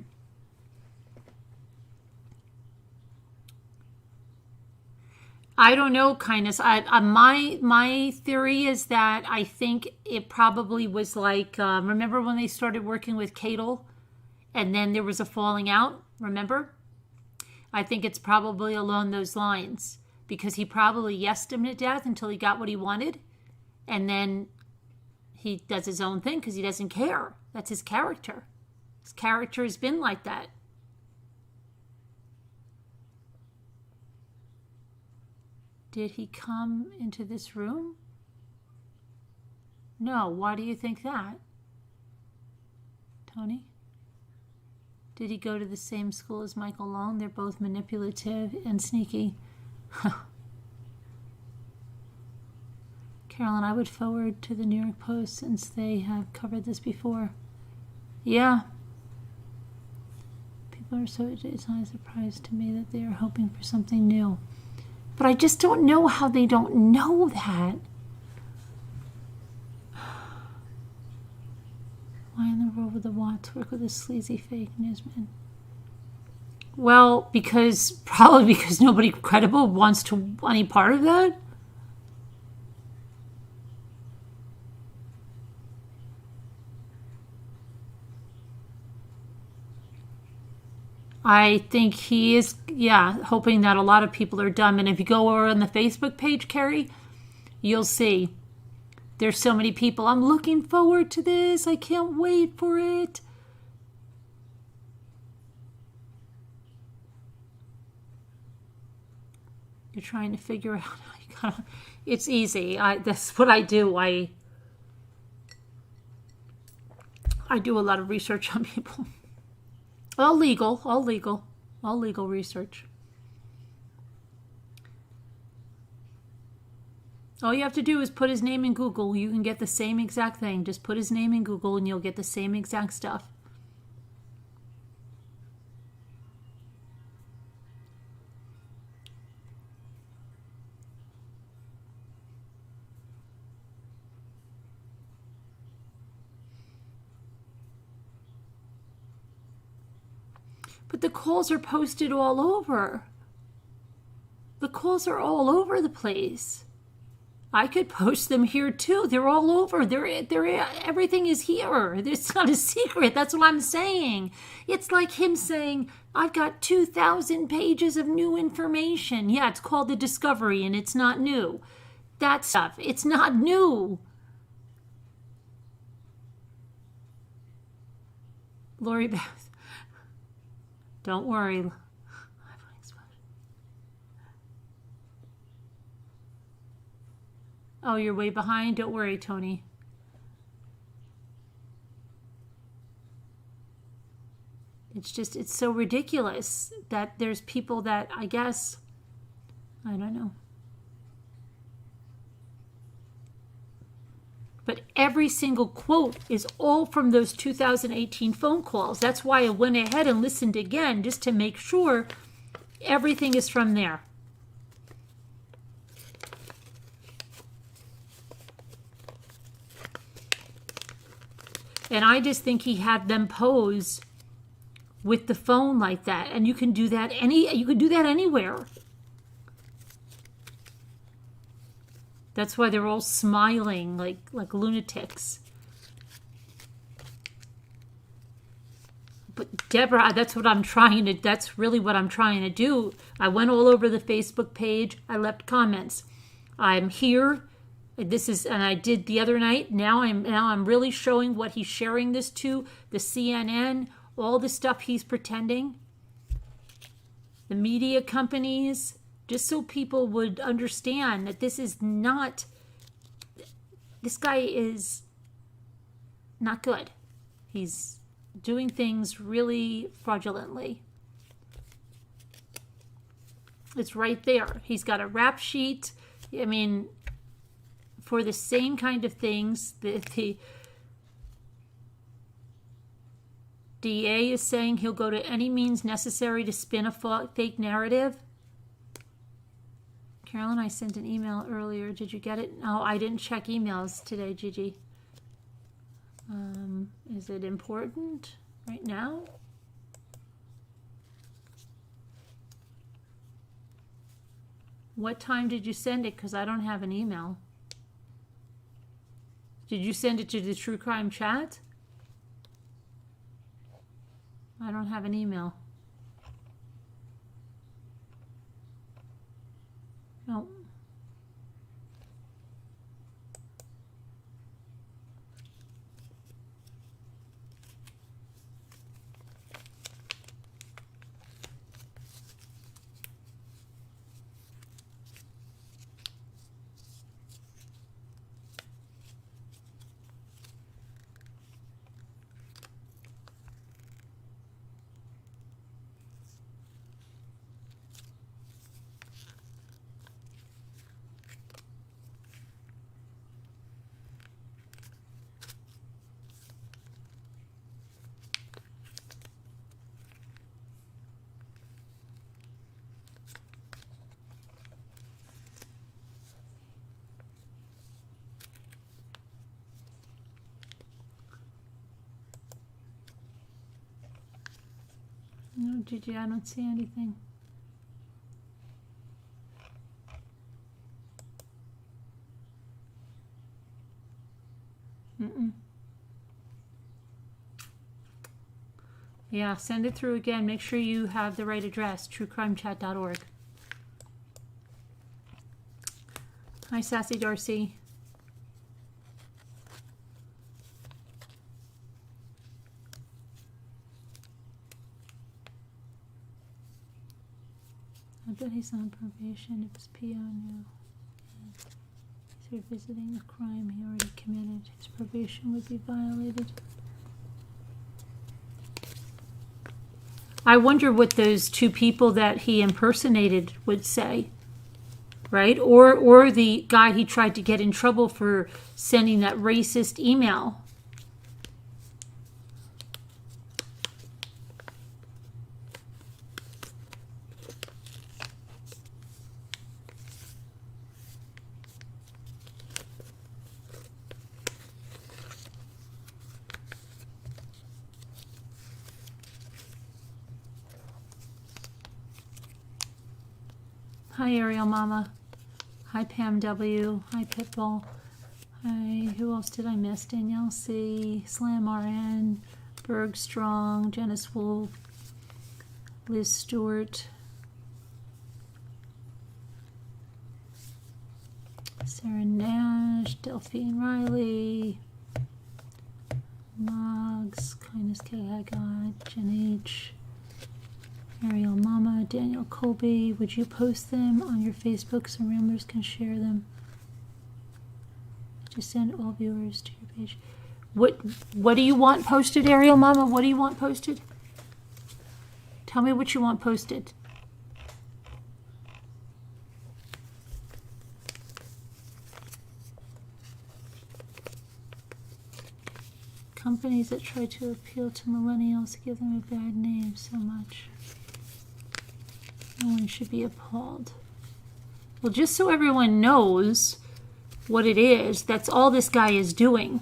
I don't know, Kindness. My theory is that I think it probably was like, remember when they started working with Cadle and then there was a falling out? Remember? I think it's probably along those lines, because he probably yesed him to death until he got what he wanted, and then He does his own thing because he doesn't care. That's his character. His character has been like that. Did he come into this room? No. Why do you think that? Tony? Did he go to the same school as Michael Long? They're both manipulative and sneaky. Carolyn, I would forward to the New York Post since they have covered this before. Yeah. People are so, it's not a surprise to me that they are hoping for something new. But I just don't know how they don't know that. Why in the world would the Watts work with a sleazy fake newsman? Well, probably because nobody credible wants to any part of that. I think he is, hoping that a lot of people are dumb. And if you go over on the Facebook page, Carrie, you'll see there's so many people. I'm looking forward to this. I can't wait for it. You're trying to figure out how you gotta. It's easy. That's what I do. I do a lot of research on people. All legal research. All you have to do is put his name in Google. You can get the same exact thing. Just put his name in Google and you'll get the same exact stuff. But the calls are posted all over. The calls are all over the place. I could post them here too. They're all over. Everything is here. It's not a secret. That's what I'm saying. It's like him saying, I've got 2,000 pages of new information. Yeah, it's called the Discovery and it's not new. That stuff, it's not new. Lori Beth. Don't worry. Oh, you're way behind? Don't worry, Tony. It's so ridiculous that there's people that, I guess, I don't know. But every single quote is all from those 2018 phone calls. That's why I went ahead and listened again, just to make sure everything is from there. And I just think he had them pose with the phone like that. And you can do that anywhere. That's why they're all smiling like lunatics. But Deborah, that's really what I'm trying to do. I went all over the Facebook page. I left comments. I'm here. And I did the other night. Now I'm really showing what he's sharing this to, the CNN, all the stuff he's pretending, the media companies, just so people would understand that this guy is not good. He's doing things really fraudulently. It's right there. He's got a rap sheet. I mean, for the same kind of things, the DA is saying he'll go to any means necessary to spin a fake narrative. Carolyn, I sent an email earlier. Did you get it? No, I didn't check emails today, Gigi. Is it important right now? What time did you send it? Because I don't have an email. Did you send it to the True Crime chat? I don't have an email. No. Gigi, I don't see anything. Yeah, send it through again. Make sure you have the right address, truecrimechat.org. Hi, Sassy Darcy. I bet he's on probation if his PO knew. If you're visiting a crime he already committed, his probation would be violated. I wonder what those two people that he impersonated would say, right? Or the guy he tried to get in trouble for sending that racist email. Hi, Ariel Mama. Hi, Pam W. Hi, Pitbull. Hi, who else did I miss? Danielle C. Slam RN. Berg Strong. Janice Wolf. Liz Stewart. Sarah Nash. Delphine Riley. Moggs. Kindness K. Haggard. Jen H. Ariel Mama, Daniel Colby, would you post them on your Facebook so rumors can share them? Just send all viewers to your page. What do you want posted, Ariel Mama? What do you want posted? Tell me what you want posted. Companies that try to appeal to millennials give them a bad name so much. No one should be appalled. Well, just so everyone knows what it is, that's all this guy is doing.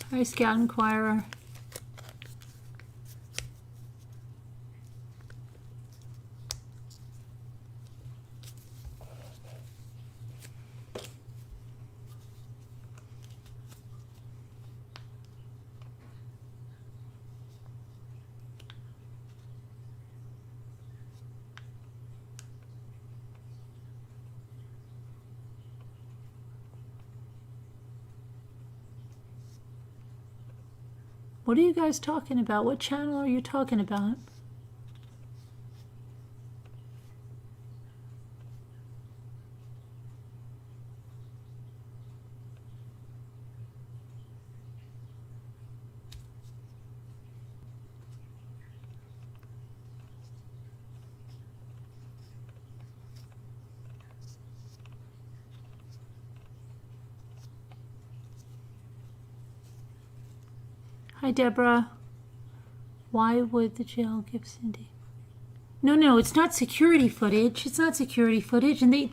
Hi, Scout Inquirer. What are you guys talking about? What channel are you talking about? Hi, Deborah. Why would the jail give Cindy? No, it's not security footage. It's not security footage. And they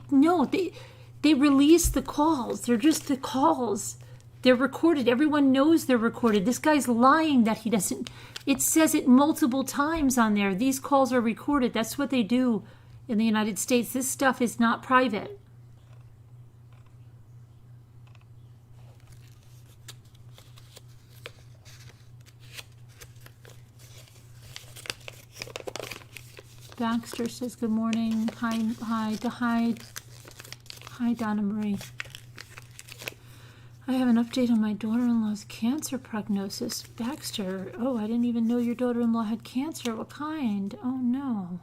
release the calls. They're just the calls. They're recorded. Everyone knows they're recorded. This guy's lying that he doesn't. It says it multiple times on there. These calls are recorded. That's what they do in the United States. This stuff is not private. Baxter says good morning. Hi, Donna Marie. I have an update on my daughter-in-law's cancer prognosis. Baxter, oh, I didn't even know your daughter-in-law had cancer. What kind? Oh no.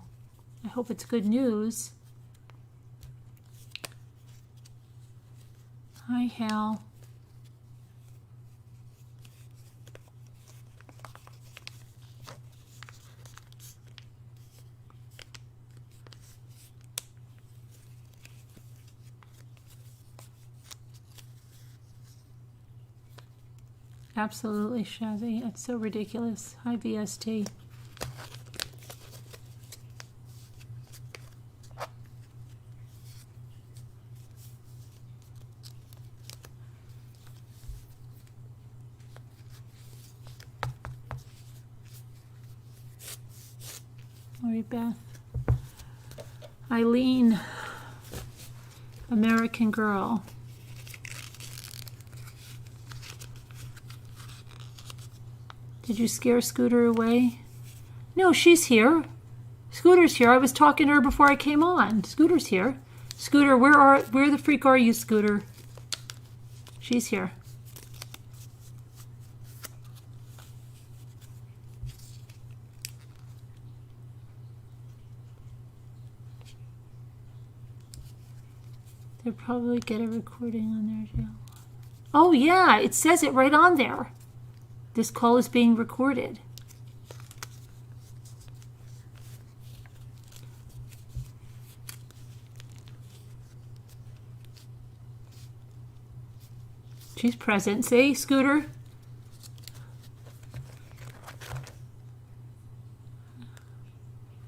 I hope it's good news. Hi, Hal. Absolutely, Shazzy. It's so ridiculous. Hi, VST. Lori Beth. Eileen. American Girl. Did you scare Scooter away? No, she's here. Scooter's here. I was talking to her before I came on. Scooter's here. Scooter, where the freak are you, Scooter? She's here. They'll probably get a recording on there too. Oh yeah, it says it right on there. This call is being recorded. She's present. See, Scooter?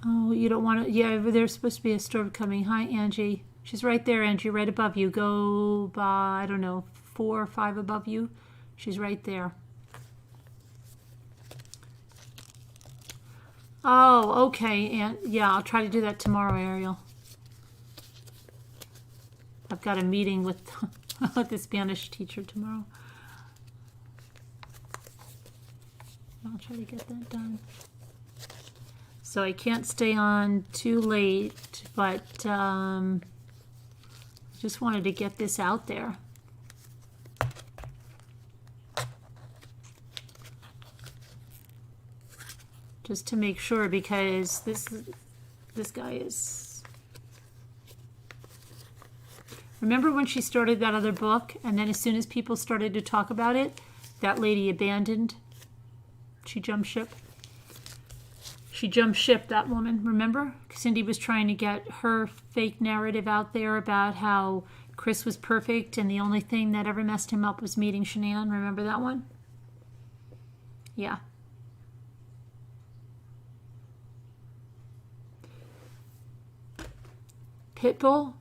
Oh, you don't want to... Yeah, there's supposed to be a storm coming. Hi, Angie. She's right there, Angie, right above you. Go by, I don't know, 4 or 5 above you. She's right there. Oh, okay. And yeah, I'll try to do that tomorrow, Ariel. I've got a meeting with the Spanish teacher tomorrow. I'll try to get that done. So I can't stay on too late, but just wanted to get this out there. Just to make sure, because this guy is... Remember when she started that other book, and then as soon as people started to talk about it, that lady abandoned? She jumped ship. She jumped ship, that woman, remember? Cindy was trying to get her fake narrative out there about how Chris was perfect and the only thing that ever messed him up was meeting Shanann. Remember that one? Yeah. Pitbull,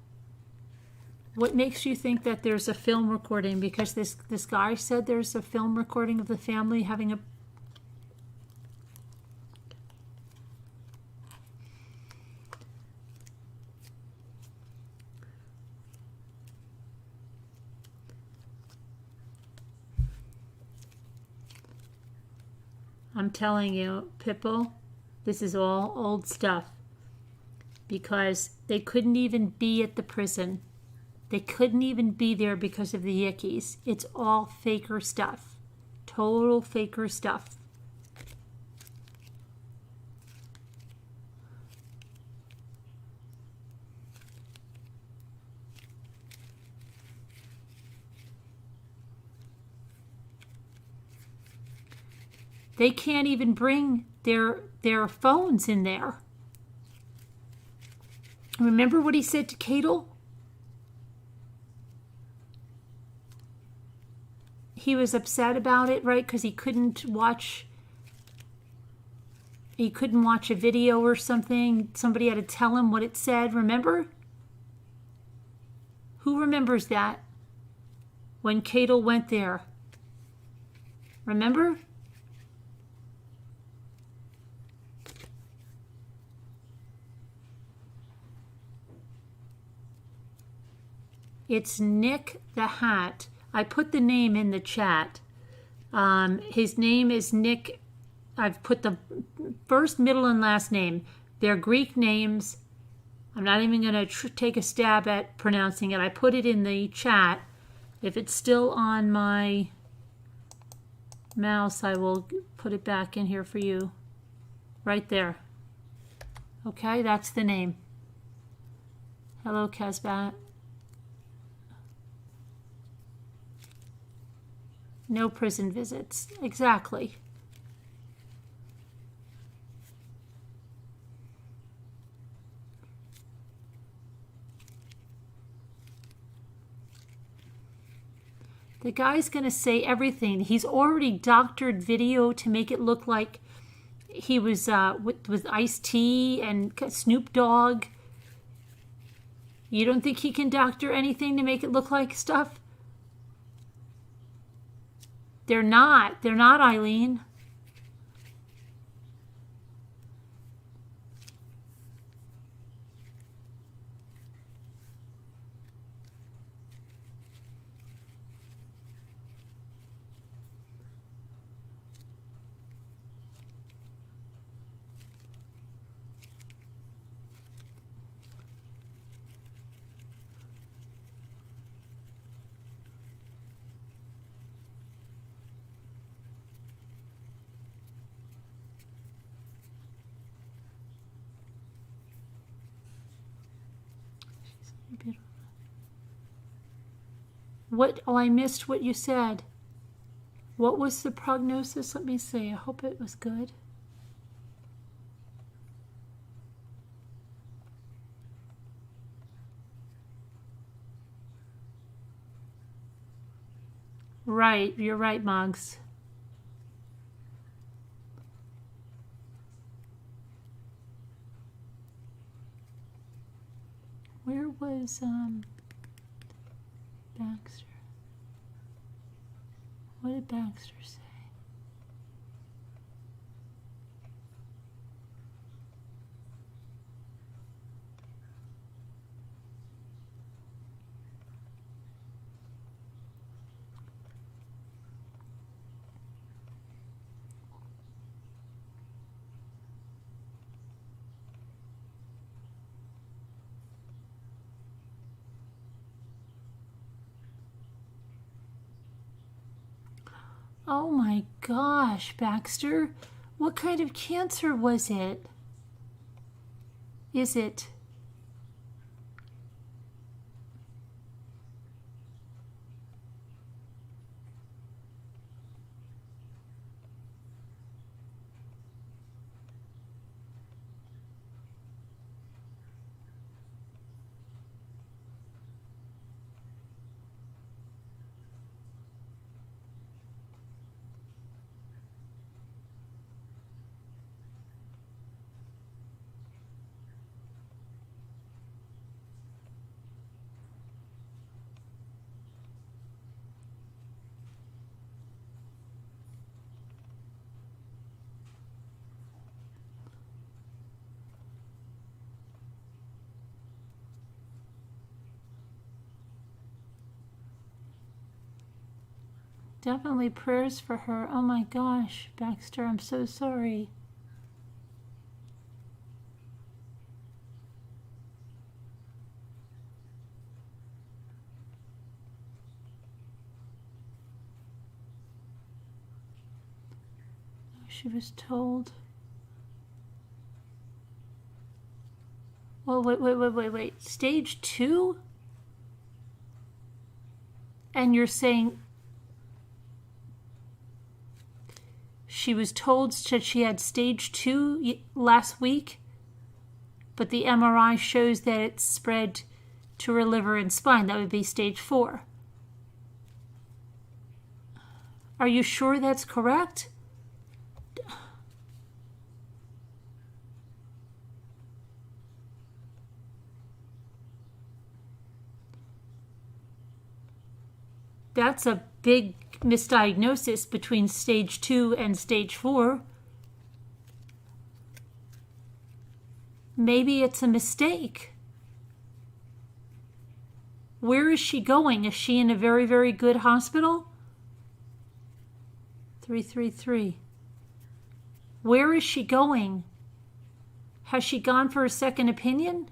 what makes you think that there's a film recording? Because this guy said there's a film recording of the family having a... I'm telling you, Pitbull, this is all old stuff. Because they couldn't even be at the prison. They couldn't even be there because of the Yickies. It's all faker stuff. Total faker stuff. They can't even bring their phones in there. Remember what he said to Cadel? He was upset about it, right? Because he couldn't watch a video or something. Somebody had to tell him what it said. Remember? Who remembers that? When Cadel went there. Remember? It's Nick the Hat. I put the name in the chat. His name is Nick. I've put the first, middle, and last name. They're Greek names. I'm not even going to take a stab at pronouncing it. I put it in the chat. If it's still on my mouse, I will put it back in here for you. Right there. Okay, that's the name. Hello, Casbat. No prison visits. Exactly. The guy's going to say everything. He's already doctored video to make it look like he was with Ice-T and Snoop Dogg. You don't think he can doctor anything to make it look like stuff? They're not. They're not, Eileen. What? Oh, I missed what you said. What was the prognosis? Let me see. I hope it was good. Right. You're right, Moggs. Where was Baxter? What did Baxter say? Oh my gosh, Baxter. What kind of cancer was it? Is it? Definitely prayers for her. Oh my gosh, Baxter, I'm so sorry. She was told. Oh, wait. Stage 2? And you're saying she was told that she had stage 2 last week, but the MRI shows that it's spread to her liver and spine. That would be stage 4. Are you sure that's correct? That's a big misdiagnosis between stage 2 and stage 4. Maybe it's a mistake. Where is she going? Is she in a very, very good hospital? 333. Where is she going? Has she gone for a second opinion?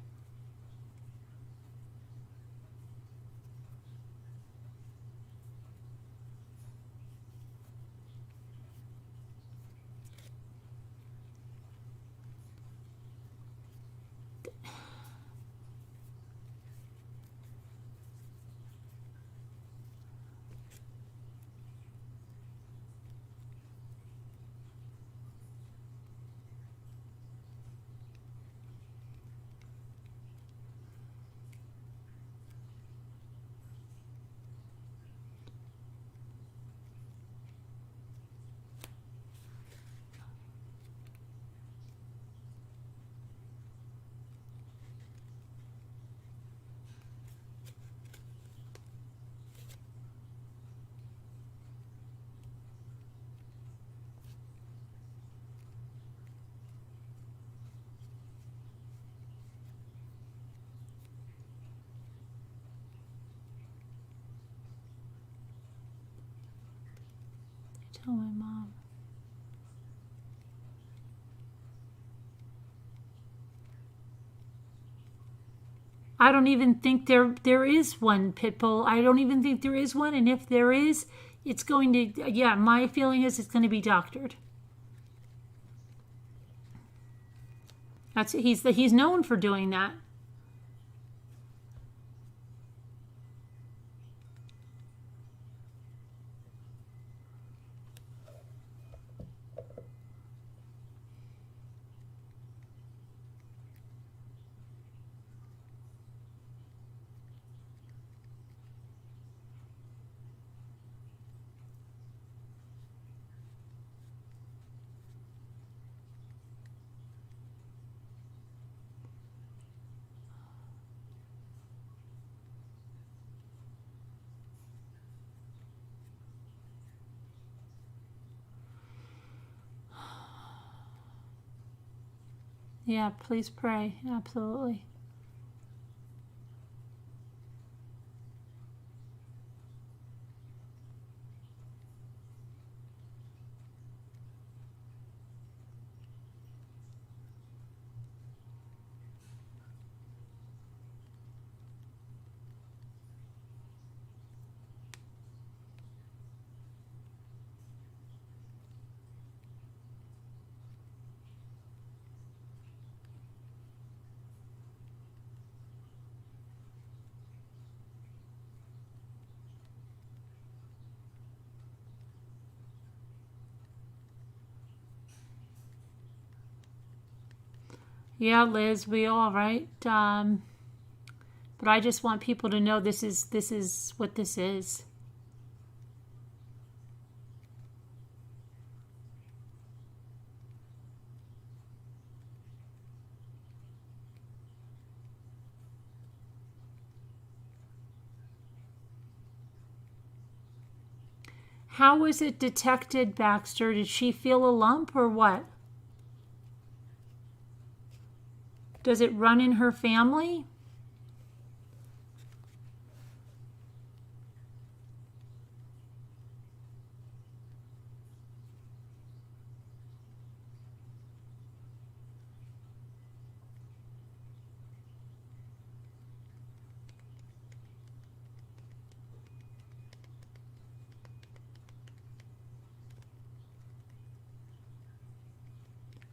Tell my mom. I don't even think there is one pit bull. I don't even think there is one, and if there is, it's going to, yeah, my feeling is it's going to be doctored. He's known for doing that. Yeah, please pray. Absolutely. Yeah, Liz, we all right. But I just want people to know this is what this is. How was it detected, Baxter? Did she feel a lump or what? Does it run in her family?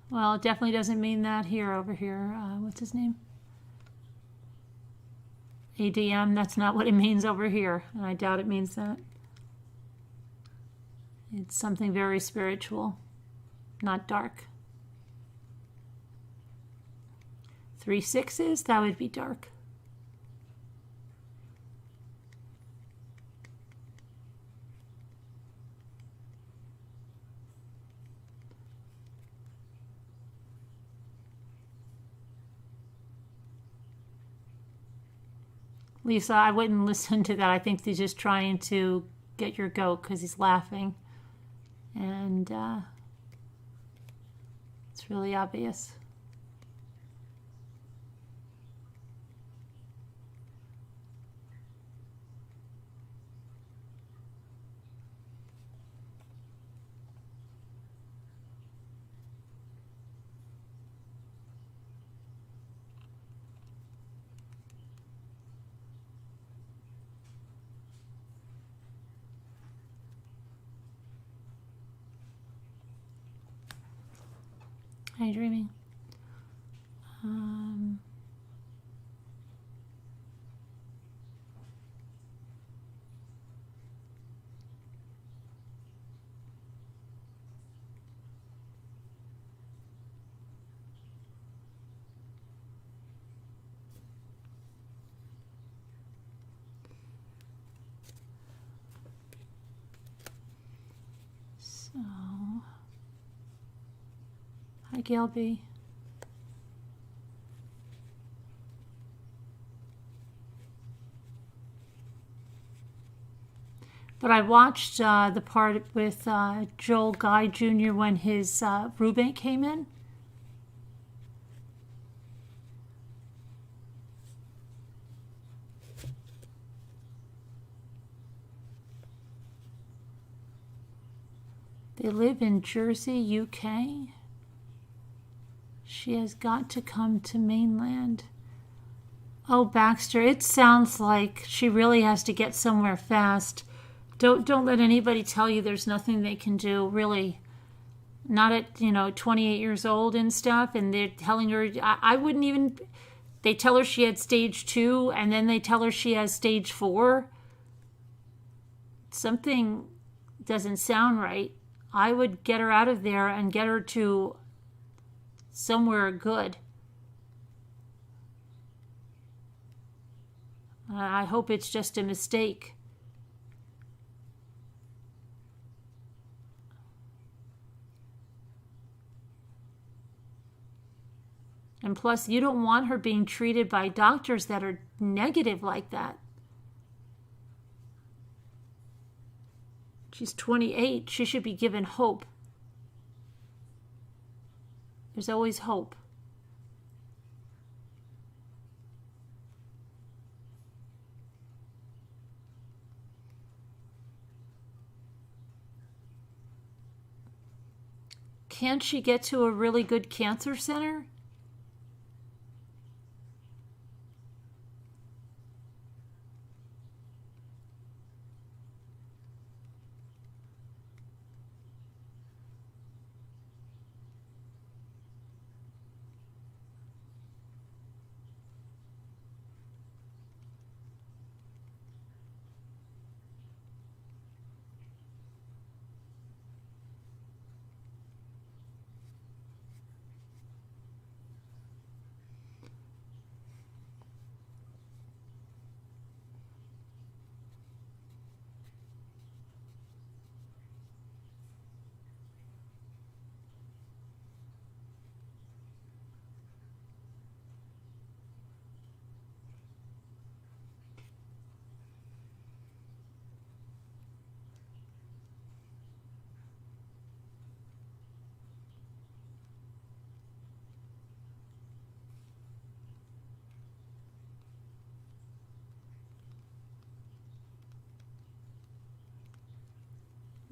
Well, it definitely doesn't mean that over here. What's his name? ADM, that's not what it means over here. And I doubt it means that. It's something very spiritual, not dark. 3 6s, that would be dark. Lisa, I wouldn't listen to that. I think he's just trying to get your goat because he's laughing. And it's really obvious. Are you dreaming? So, hi Gail B. But I watched the part with Joel Guy Jr. when his roommate came in. They live in Jersey, UK. She has got to come to mainland. Oh, Baxter, it sounds like she really has to get somewhere fast. Don't let anybody tell you there's nothing they can do, really. Not at, 28 years old and stuff, and they're telling her, I wouldn't even, they tell her she had stage 2, and then they tell her she has stage 4. Something doesn't sound right. I would get her out of there and get her to somewhere good. I hope it's just a mistake. And plus, you don't want her being treated by doctors that are negative like that. She's 28. She should be given hope. There's always hope. Can't she get to a really good cancer center?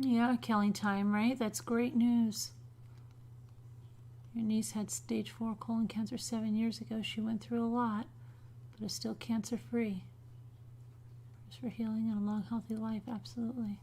Yeah, killing time, right? That's great news. Your niece had stage 4 colon cancer 7 years ago. She went through a lot, but is still cancer-free. Prayers for healing and a long, healthy life, absolutely.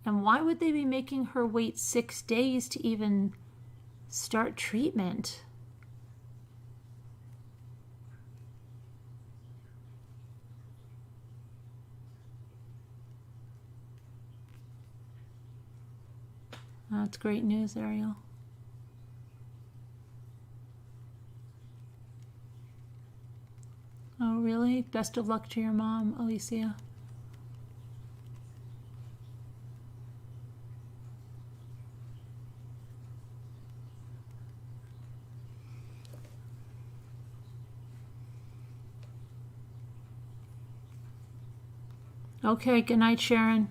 And why would they be making her wait 6 days to even start treatment? That's great news, Ariel. Oh, really? Best of luck to your mom, Alicia. Okay, good night, Sharon.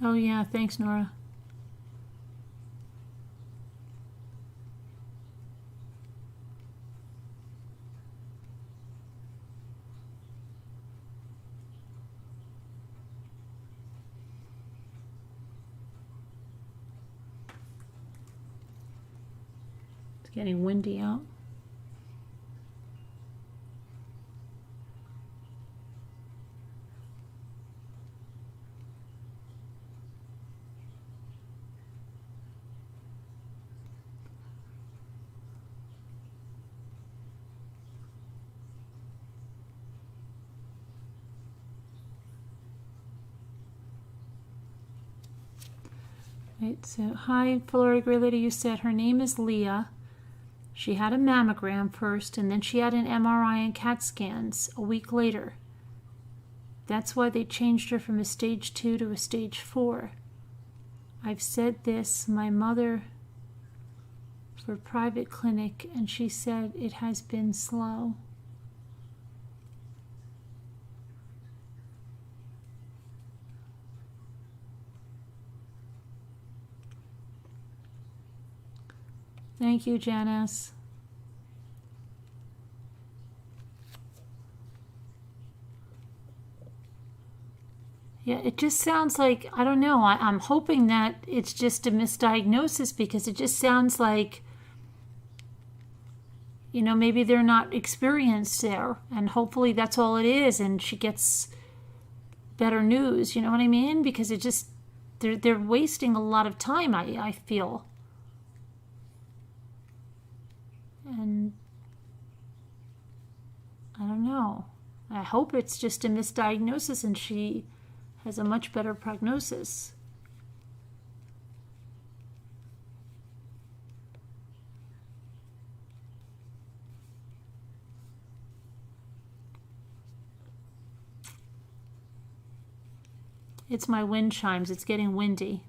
Oh, yeah, thanks, Nora. It's getting windy out. Right, so, hi, Florida Gray Lady. You said her name is Leah. She had a mammogram first, and then she had an MRI and CAT scans a week later. That's why they changed her from a stage 2 to a stage 4. I've said this, my mother, for private clinic, and she said it has been slow. Thank you, Janice. Yeah, it just sounds like, I don't know, I'm hoping that it's just a misdiagnosis, because it just sounds like, you know, maybe they're not experienced there, and hopefully that's all it is, and she gets better news, you know what I mean? Because it just, they're wasting a lot of time, I feel. And I don't know. I hope it's just a misdiagnosis and she has a much better prognosis. It's my wind chimes. It's getting windy.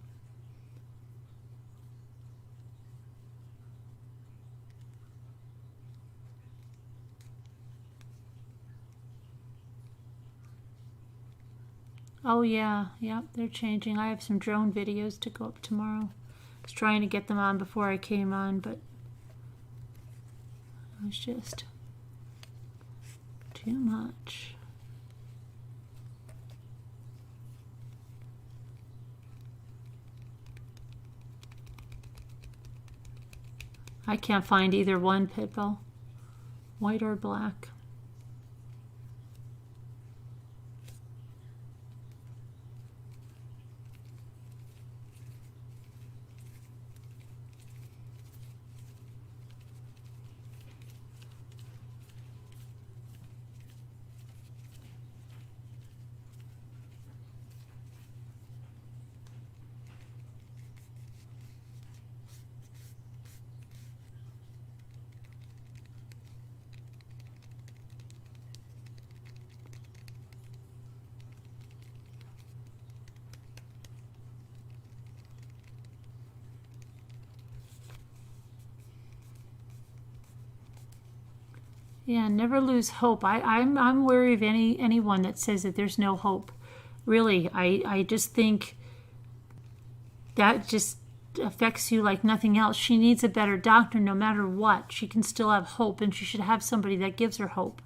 Oh yeah, they're changing. I have some drone videos to go up tomorrow. I was trying to get them on before I came on, but it was just too much. I can't find either one, Pitbull, white or black. Yeah, never lose hope. I'm wary of anyone that says that there's no hope. Really, I just think that just affects you like nothing else. She needs a better doctor no matter what. She can still have hope, and she should have somebody that gives her hope.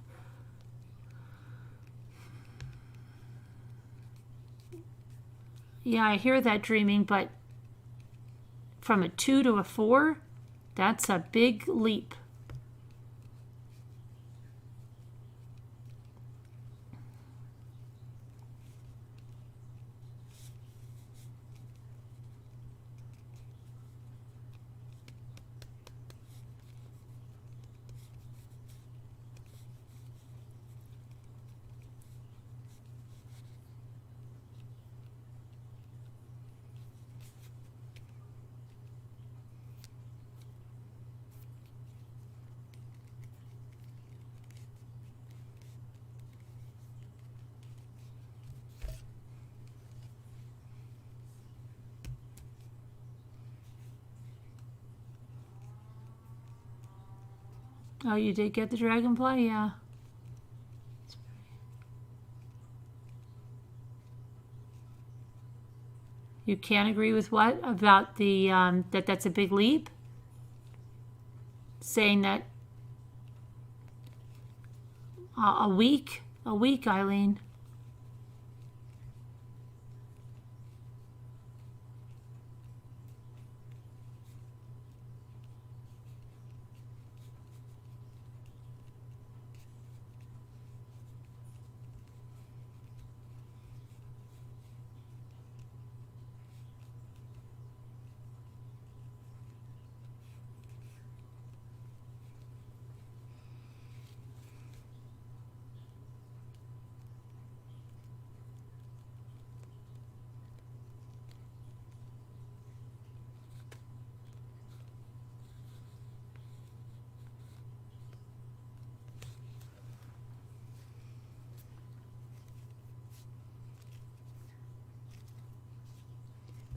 Yeah, I hear that, dreaming, but from a 2 to a 4, that's a big leap. Oh, you did get the dragonfly? Yeah. You can't agree with what? About the, that's a big leap? Saying that a week? A week, Eileen.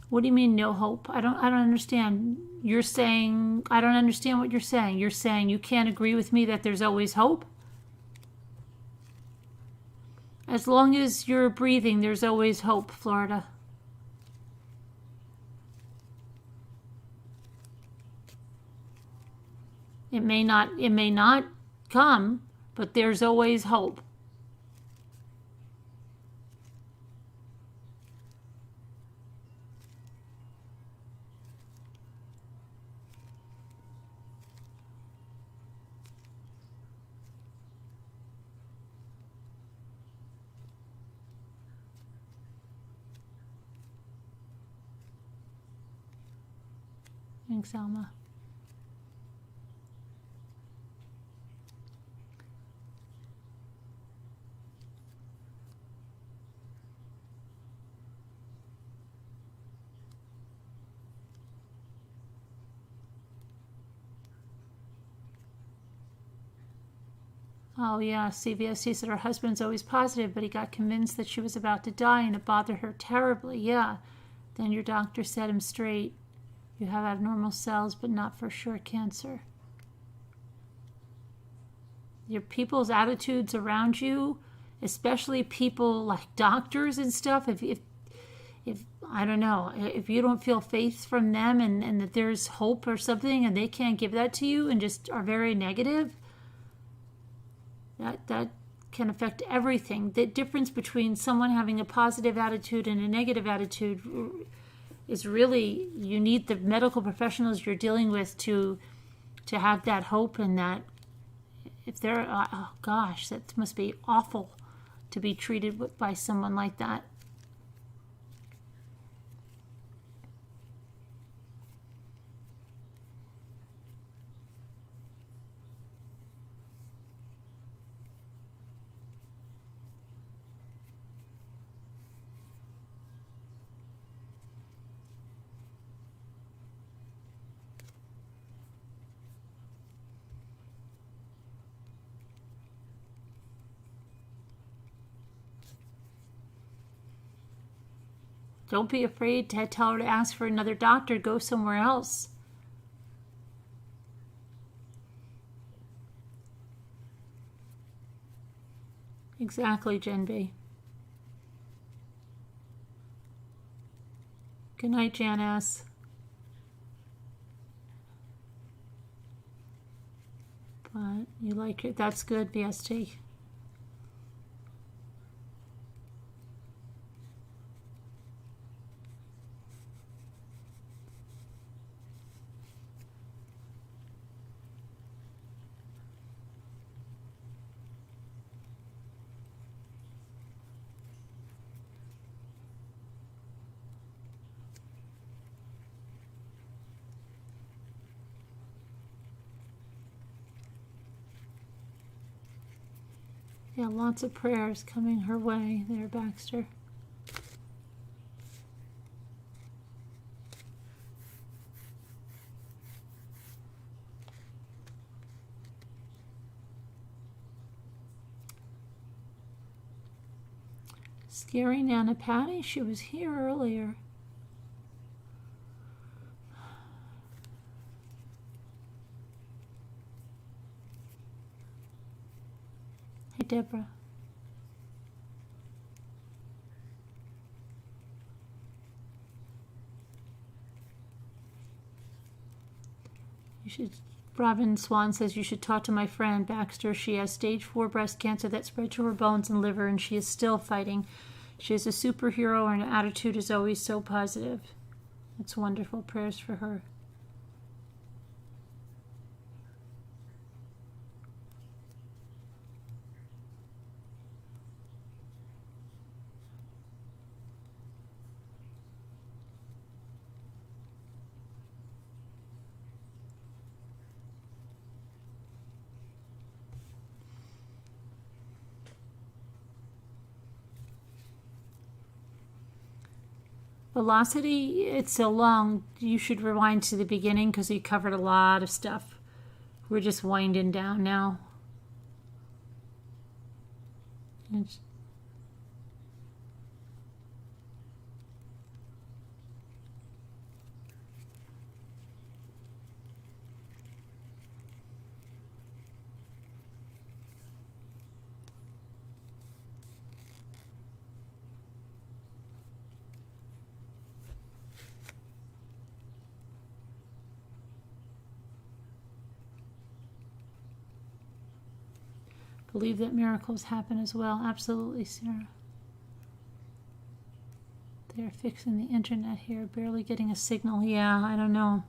What do you mean no hope? I don't understand. You're saying I don't understand what you're saying. You're saying you can't agree with me that there's always hope? As long as you're breathing, there's always hope, Florida. It may not come, but there's always hope. Thanks, Alma. Oh, yeah, CVSC said her husband's always positive, but he got convinced that she was about to die and it bothered her terribly. Yeah. Then your doctor set him straight. You have abnormal cells, but not for sure cancer. Your people's attitudes around you, especially people like doctors and stuff, if I don't know, if you don't feel faith from them and that there's hope or something and they can't give that to you and just are very negative, that can affect everything. The difference between someone having a positive attitude and a negative attitude is really, you need the medical professionals you're dealing with to have that hope, and that if they're, oh gosh, that must be awful to be treated by someone like that. Don't be afraid to tell her to ask for another doctor. Go somewhere else. Exactly, Jen B. Good night, Jan S. But you like it. That's good, BST. Yeah, lots of prayers coming her way there, Baxter. Scary Nana Patty, she was here earlier. Hey, Deborah. You should. Robin Swan says you should talk to my friend Baxter. She has stage 4 breast cancer that spread to her bones and liver, and she is still fighting. She is a superhero, and her attitude is always so positive. It's wonderful. Prayers for her. Velocity, it's so long, you should rewind to the beginning because you covered a lot of stuff. We're just winding down now. Believe that miracles happen as well. Absolutely, Sarah. They're fixing the internet here, barely getting a signal. Yeah, I don't know.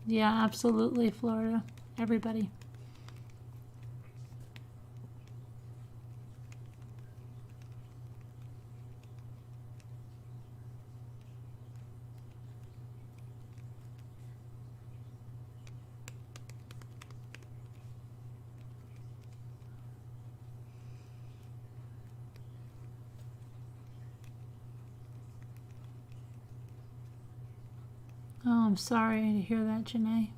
Yeah, absolutely, Florida. Everybody. Oh, I'm sorry to hear that, Janae.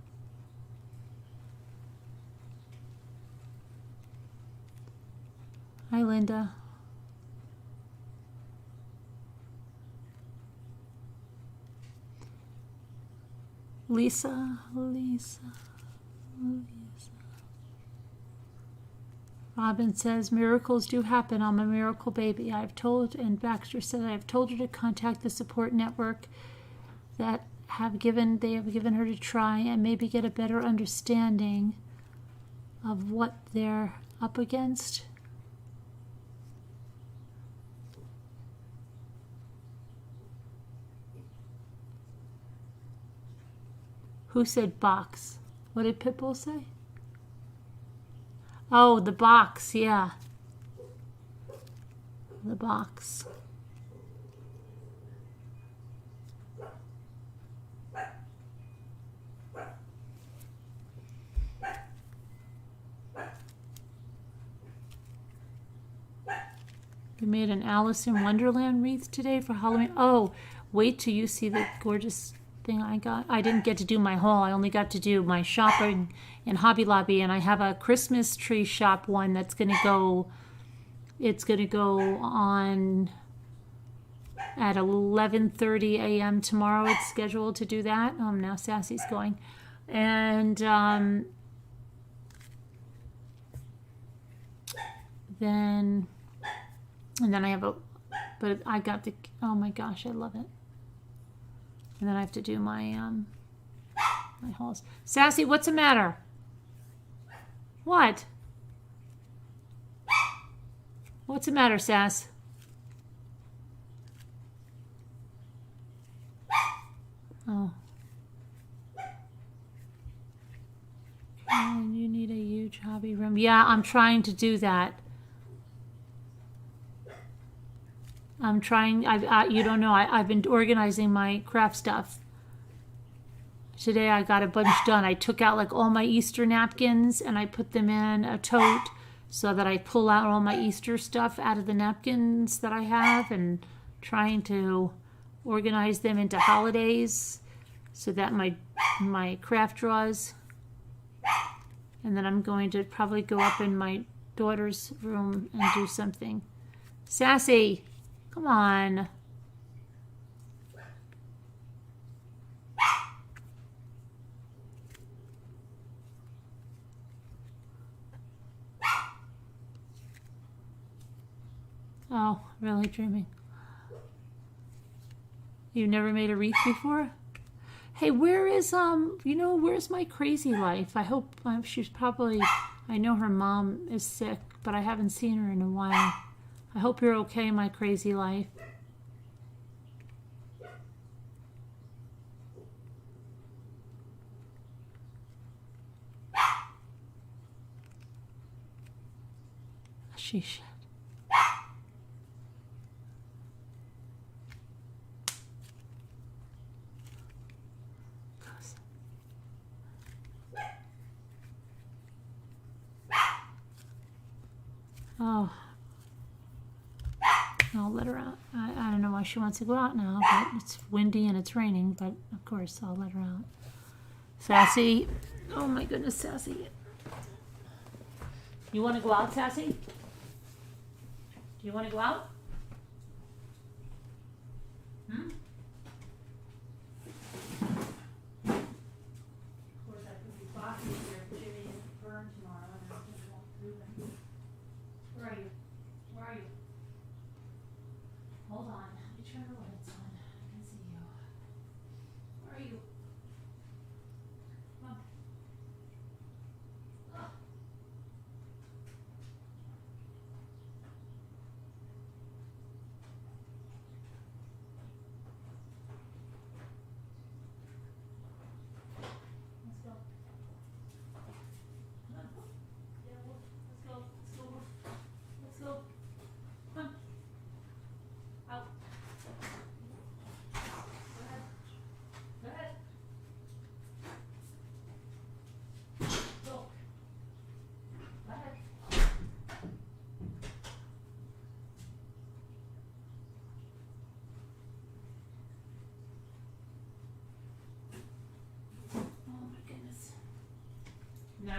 Hi, Linda. Lisa. Robin says, miracles do happen. I'm a miracle baby. I've told, and Baxter said, I've told her to contact the support network that they have given her to try and maybe get a better understanding of what they're up against. Who said box? What did Pitbull say? Oh, the box, yeah. The box. We made an Alice in Wonderland wreath today for Halloween. Oh, wait till you see the gorgeous thing I got. I didn't get to do my haul. I only got to do my shopping in Hobby Lobby, and I have a Christmas tree shop one that's going to go. It's going to go on at 11:30 a.m. tomorrow. It's scheduled to do that. Now Sassy's going, and then I have a. But I got the. Oh my gosh, I love it. And then I have to do my my hauls. Sassy, what's the matter? What? What's the matter, Sass? Oh. And you need a huge hobby room. Yeah, I'm trying to do that. I'm trying. You don't know. I've been organizing my craft stuff. Today I got a bunch done. I took out like all my Easter napkins and I put them in a tote so that I pull out all my Easter stuff out of the napkins that I have, and trying to organize them into holidays so that my craft draws. And then I'm going to probably go up in my daughter's room and do something. Sassy, come on. Oh, really dreaming. You've never made a wreath before? Hey, where's my crazy life? I hope she's probably, I know her mom is sick, but I haven't seen her in a while. I hope you're okay, my crazy life. She should. Oh, I'll let her out. I don't know why she wants to go out now, but it's windy and it's raining, but of course I'll let her out. Sassy. Oh my goodness, Sassy. You want to go out, Sassy? Do you want to go out? Hmm? Of course, I could be boxing here if Jimmy is burned tomorrow and I just won't do them. Where are you? Where are you? Hold on. Let me turn the lights on. I can see you.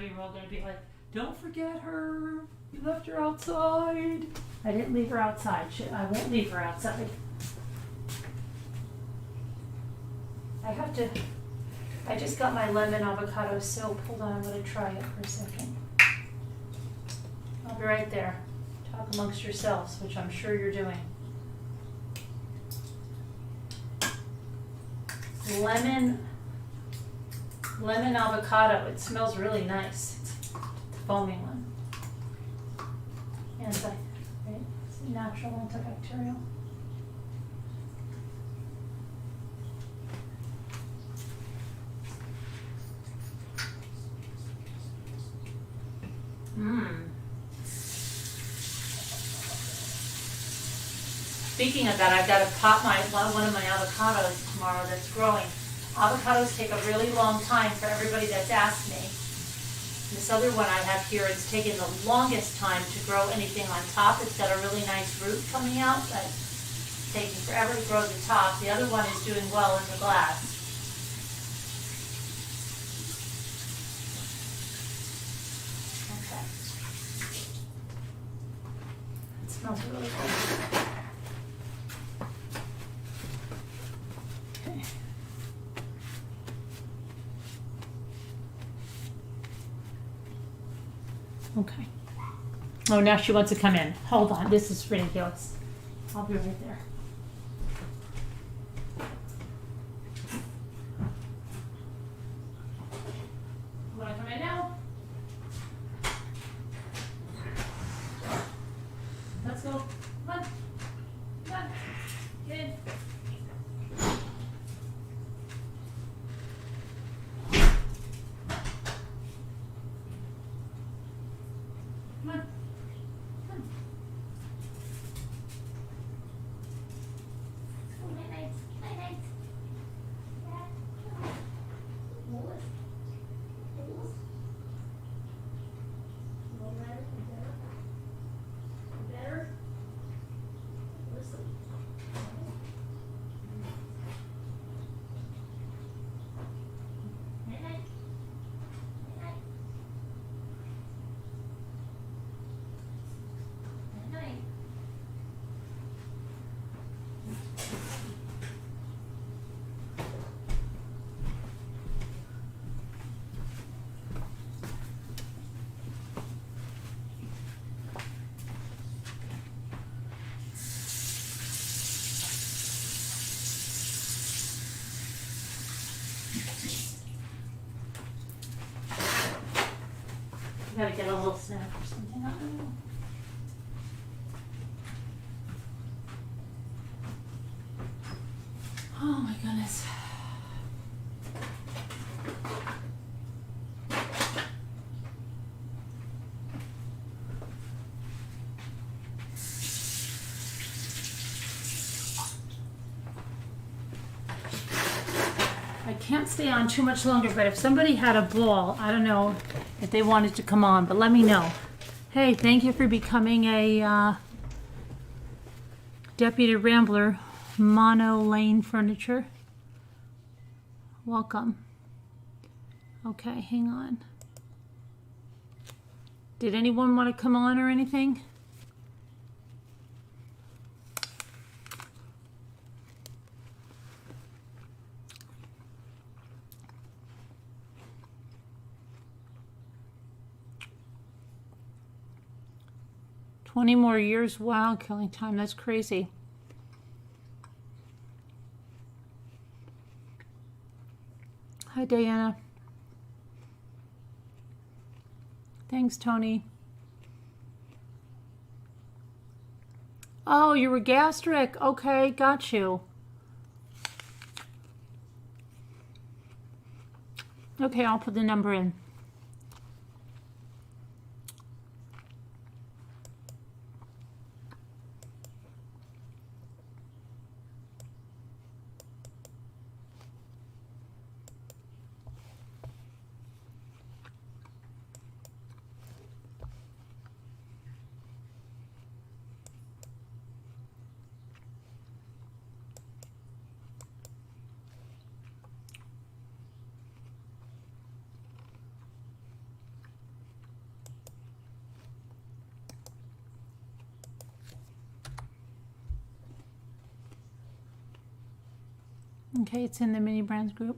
3-year-old going to be like, don't forget her. You left her outside. I didn't leave her outside. I won't leave her outside. I just got my lemon avocado soap. Hold on, I'm going to try it for a second. I'll be right there. Talk amongst yourselves, which I'm sure you're doing. Lemon avocado. It smells really nice. It's the foaming one. It's natural antibacterial. Speaking of that, I've got to pop one of my avocados tomorrow that's growing. Avocados take a really long time for everybody that's asked me. This other one I have here, it's taken the longest time to grow anything on top. It's got a really nice root coming out, but it's taking forever to grow the top. The other one is doing well in the glass. Okay. It smells really good. Okay. Oh, now she wants to come in. Hold on. This is ridiculous. I'll be right there. Want to come in now? Let's go. Come on. Come on. Get in. Gotta get a little snack or something. I don't know. Oh my goodness. I can't stay on too much longer, but if somebody had a ball, I don't know if they wanted to come on, but let me know. Hey, thank you for becoming a Deputy Rambler, Mono Lane Furniture. Welcome. Okay, hang on. Did anyone want to come on or anything? $20 more years. Wow, killing time. That's crazy. Hi, Diana. Thanks, Tony. Oh, you were gastric. Okay, got you. Okay, I'll put the number in. Okay, it's in the mini brands group.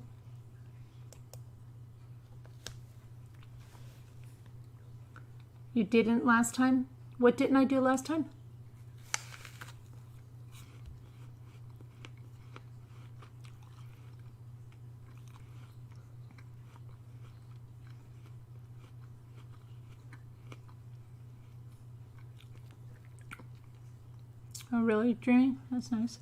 You didn't last time? What didn't I do last time? Oh, really, Dreamy? That's nice.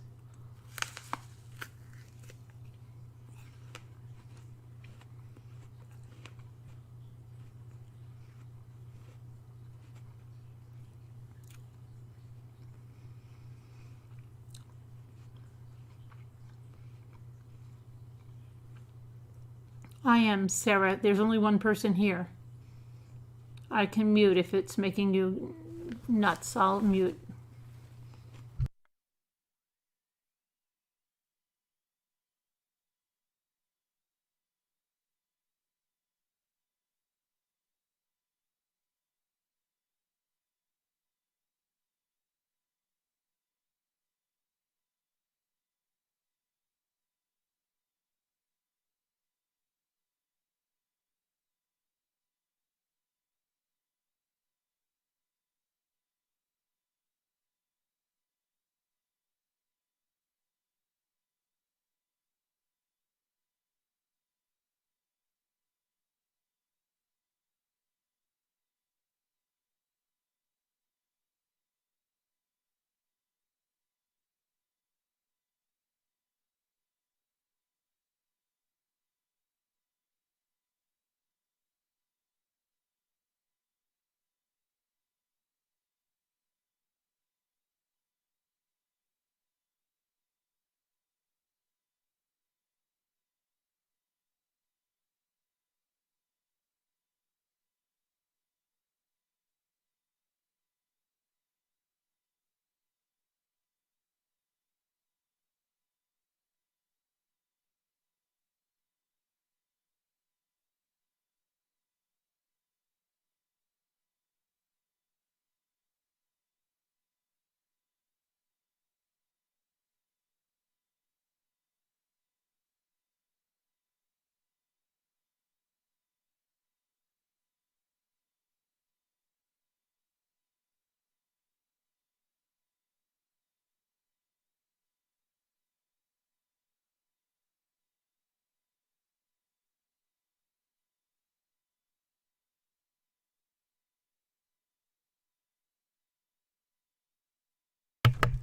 I am, Sarah. There's only one person here. I can mute if it's making you nuts. I'll mute.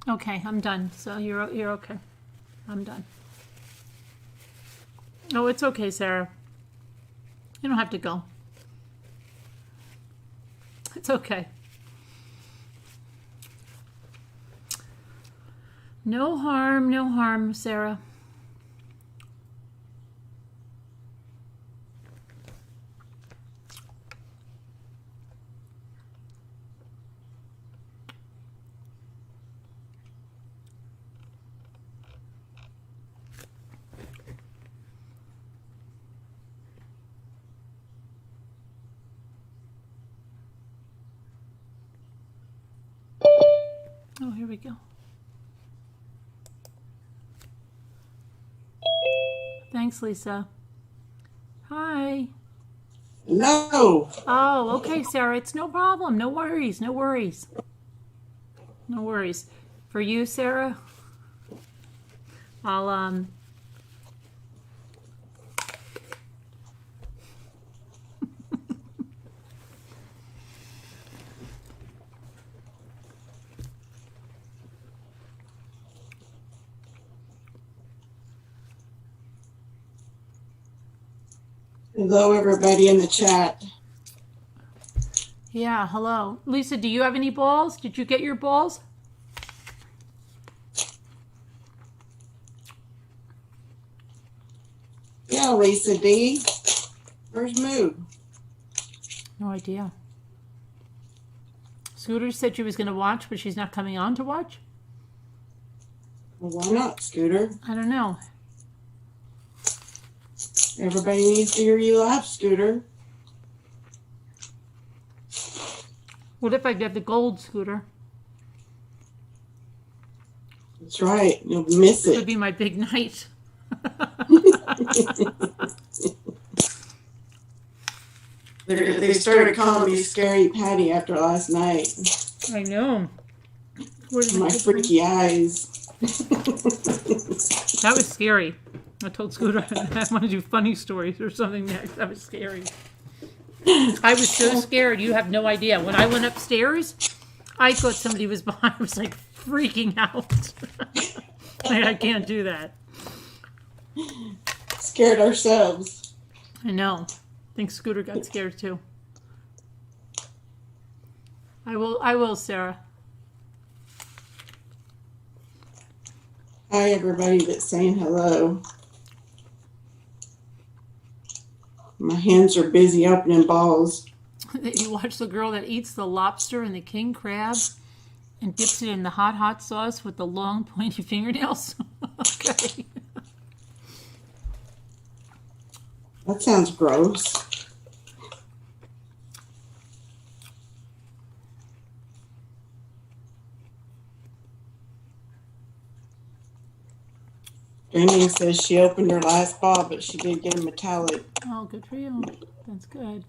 Okay, I'm done. So you're okay. I'm done. Oh, it's okay, Sarah. You don't have to go. It's okay. No harm, Sarah. Oh, here we go. Thanks, Lisa. Hi. No. Oh, okay, Sarah. It's no problem. No worries. No worries. No worries. For you, Sarah, I'll Hello, everybody in the chat. Yeah, hello. Lisa, do you have any balls? Did you get your balls? Yeah, Lisa D. Where's Mood? No idea. Scooter said she was going to watch, but she's not coming on to watch. Well, why not, Scooter? I don't know. Everybody needs to hear you laugh, Scooter. What if I get the gold, Scooter? That's right. You'll miss It would it. be my big night. They started calling me Scary Patty after last night. I know. My freaky eyes. That was scary. I told Scooter I want to do funny stories or something next. That was scary. I was so scared. You have no idea. When I went upstairs, I thought somebody was behind. I was like freaking out. Like, I can't do that. Scared ourselves. I know. I think Scooter got scared too. I will, Sarah. Hi, everybody that's saying hello. My hands are busy opening balls. You watch the girl that eats the lobster and the king crab and dips it in the hot sauce with the long pointy fingernails. Okay. That sounds gross. Jamie says she opened her last ball, but she did get a metallic. Oh, good for you. That's good.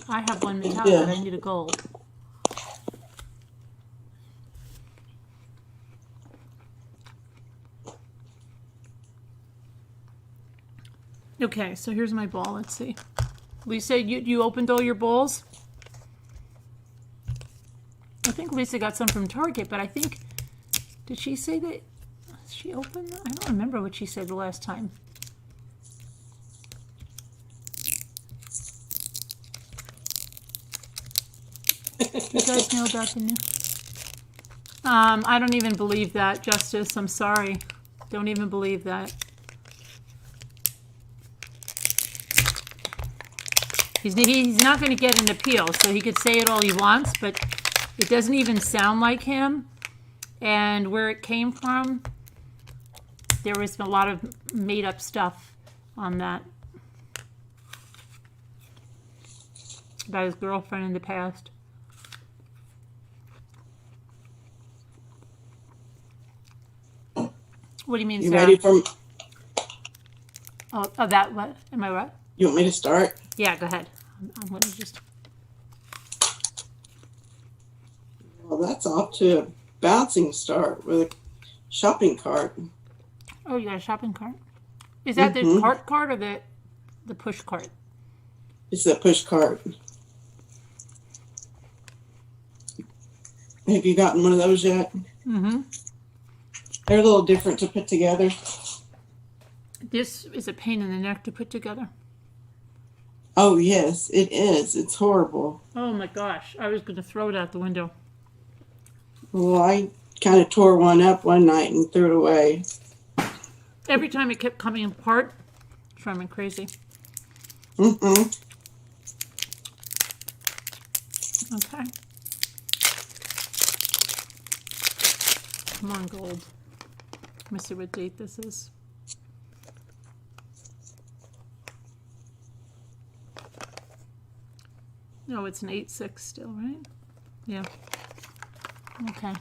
I have one metallic, but I need a gold. Okay, so here's my ball. Let's see. Lisa, you opened all your balls? I think Lisa got some from Target, but I think, did she say that she opened? I don't remember what she said the last time. You guys know about the new? I don't even believe that, Justice. I'm sorry. Don't even believe that. He's not going to get an appeal, so he could say it all he wants, but it doesn't even sound like him. And where it came from, there was a lot of made-up stuff on that about his girlfriend in the past. What do you mean, You Sarah? ready for? Oh, that what? Am I right? You want me to start? Yeah, go ahead. I'm going to just... Well, that's off to a bouncing start with a shopping cart. Oh, you got a shopping cart? Is that the cart or the push cart? It's a push cart. Have you gotten one of those yet? Mm-hmm. They're a little different to put together. This is a pain in the neck to put together. Oh, yes, it is. It's horrible. Oh, my gosh. I was going to throw it out the window. Well, I kind of tore one up one night and threw it away. Every time it kept coming apart, it's driving me crazy. Mm-mm. Okay. Come on, gold. Let me see what date this is. No, it's an 8-6 still, right? Yeah. Okay.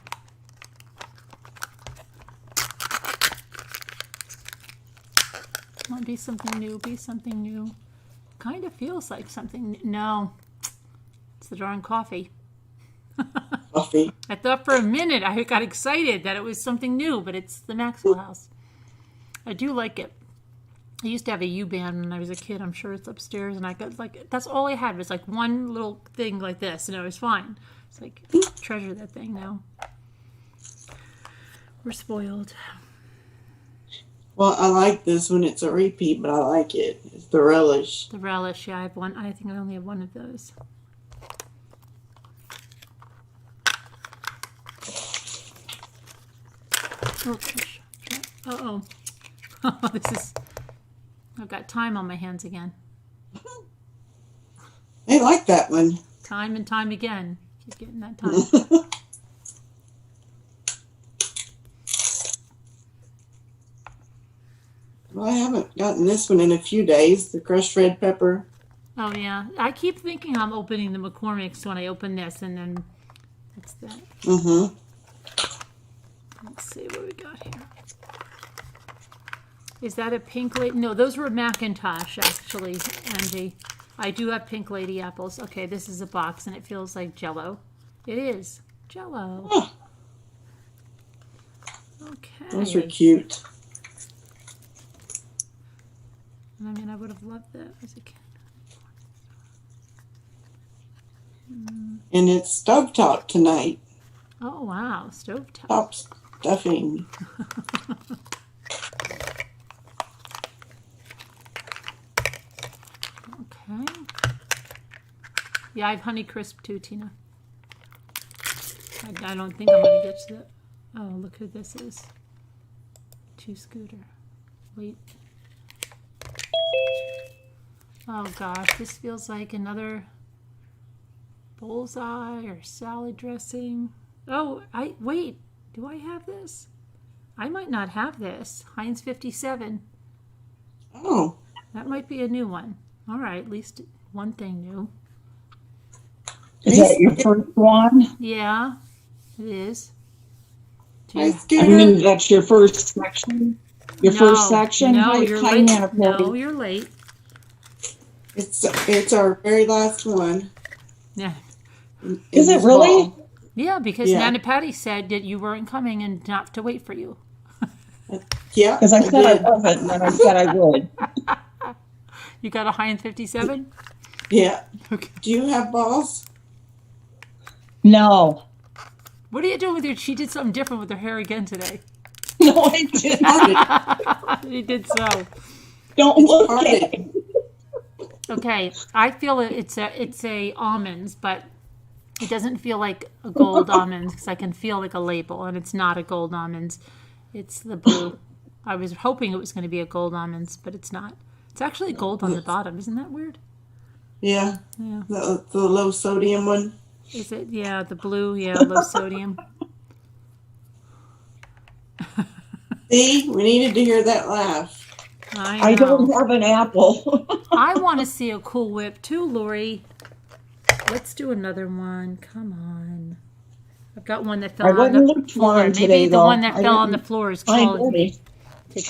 Come on, be something new. Be something new. Kind of feels like something. No. It's the darn coffee. Coffee. I thought for a minute, I got excited that it was something new, but it's the Maxwell House. I do like it. I used to have a U-band when I was a kid. I'm sure it's upstairs, and I got like, that's all I had was like one little thing like this, and it was fine. It's like, treasure that thing now. We're spoiled. Well, I like this when it's a repeat, but I like it. It's the relish. The relish, yeah, I have one. I think I only have one of those. Oh, uh-oh. This is... I've got time on my hands again. I like that one. Time and time again. Keep getting that time. Well, I haven't gotten this one in a few days, the crushed red pepper. Oh, yeah. I keep thinking I'm opening the McCormick's when I open this, and then it's that. Mm-hmm. Let's see what we got here. Is that a pink lady? No, those were Macintosh, actually, Angie. I do have pink lady apples. Okay, this is a box, and it feels like Jell-O. It is Jell-O. Oh, Okay. those are cute. I mean, I would have loved that as a kid. And it's stovetop tonight. Oh, wow. Stovetop. Top stuffing. Okay. Yeah, I have Honeycrisp too, Tina. I don't think I'm going to get to that. Oh, look who this is. Scooter. Wait. Oh gosh, this feels like another bullseye or salad dressing. Oh, wait. Do I have this? I might not have this. Heinz 57. Oh. That might be a new one. All right, at least one thing new. Is that your first one? Yeah, it is. Hi, I Scooter. mean, that's your first section? Your first section? No, Hi, you're hi, late. Nana No, Patty. you're late. It's our very last one. Yeah. Is it really? Yeah, because Yeah. Nana Patty said that you weren't coming and not to wait for you. Yeah. Because I said I did. wasn't, and then I said I would. You got a Heinz 57? Yeah. Okay. Do you have balls? No. What are you doing with your... She did something different with her hair again today. No, I didn't. She did so. Don't It's look at parted. it. Okay, I feel it's a almonds, but it doesn't feel like a gold almonds because I can feel like a label, and it's not a gold almonds. It's the blue. I was hoping it was going to be a gold almonds, but it's not. It's actually gold on the bottom. Isn't that weird? Yeah. Yeah. The low sodium one. Is it? Yeah, the blue. Yeah, low sodium. See, we needed to hear that laugh. I I don't know. have an apple. I want to see a Cool Whip too, Lori. Let's do another one. Come on. I've got one that I fell on wouldn't the look for floor. one Maybe today, the though. one that I fell on the didn't floor is find calling me.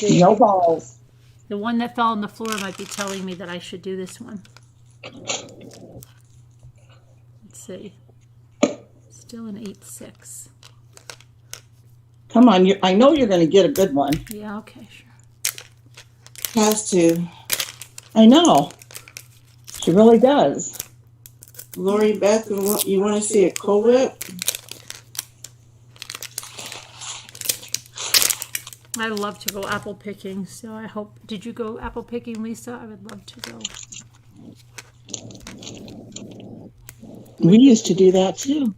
any. No balls. The one that fell on the floor might be telling me that I should do this one. Let's see. Still an 8-6. Come on, I know you're going to get a good one. Yeah, okay, sure. Has to. I know. She really does. Lori Beth, you want to see a Cool Whip? I love to go apple picking, so I hope. Did you go apple picking, Lisa? I would love to go. We used to do that too.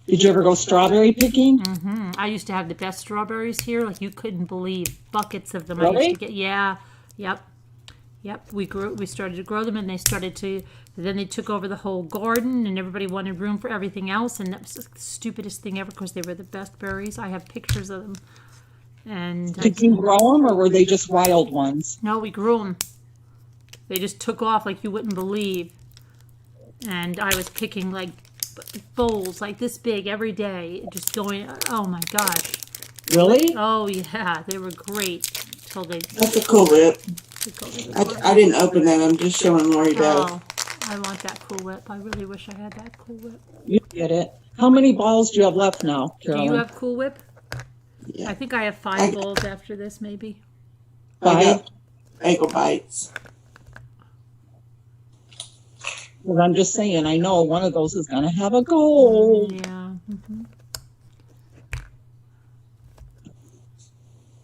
Did you ever go strawberry picking? I used to have the best strawberries here, like you couldn't believe. Buckets of them I Really? used to get. Yeah, yep. We started to grow them, and then they took over the whole garden, and everybody wanted room for everything else, and that was the stupidest thing ever because they were the best berries. I have pictures of them. And Did you grow them, or were they just wild ones? no, we grew them. They just took off like you wouldn't believe. And I was picking like bowls like this big every day, just going, oh my gosh. Really? Oh yeah, they were great till they That's a Cool Whip. took over the I garden. didn't open that. I'm just showing Lori Beth. Oh, I want that Cool Whip. I really wish I had that Cool Whip. You get it. How many balls do you have left now, Do you Carolyn? have Cool Whip? Yeah. I think I have 5 bowls after this, maybe. I got bagel bites. Well, I'm just saying, I know one of those is going to have a gold. Yeah.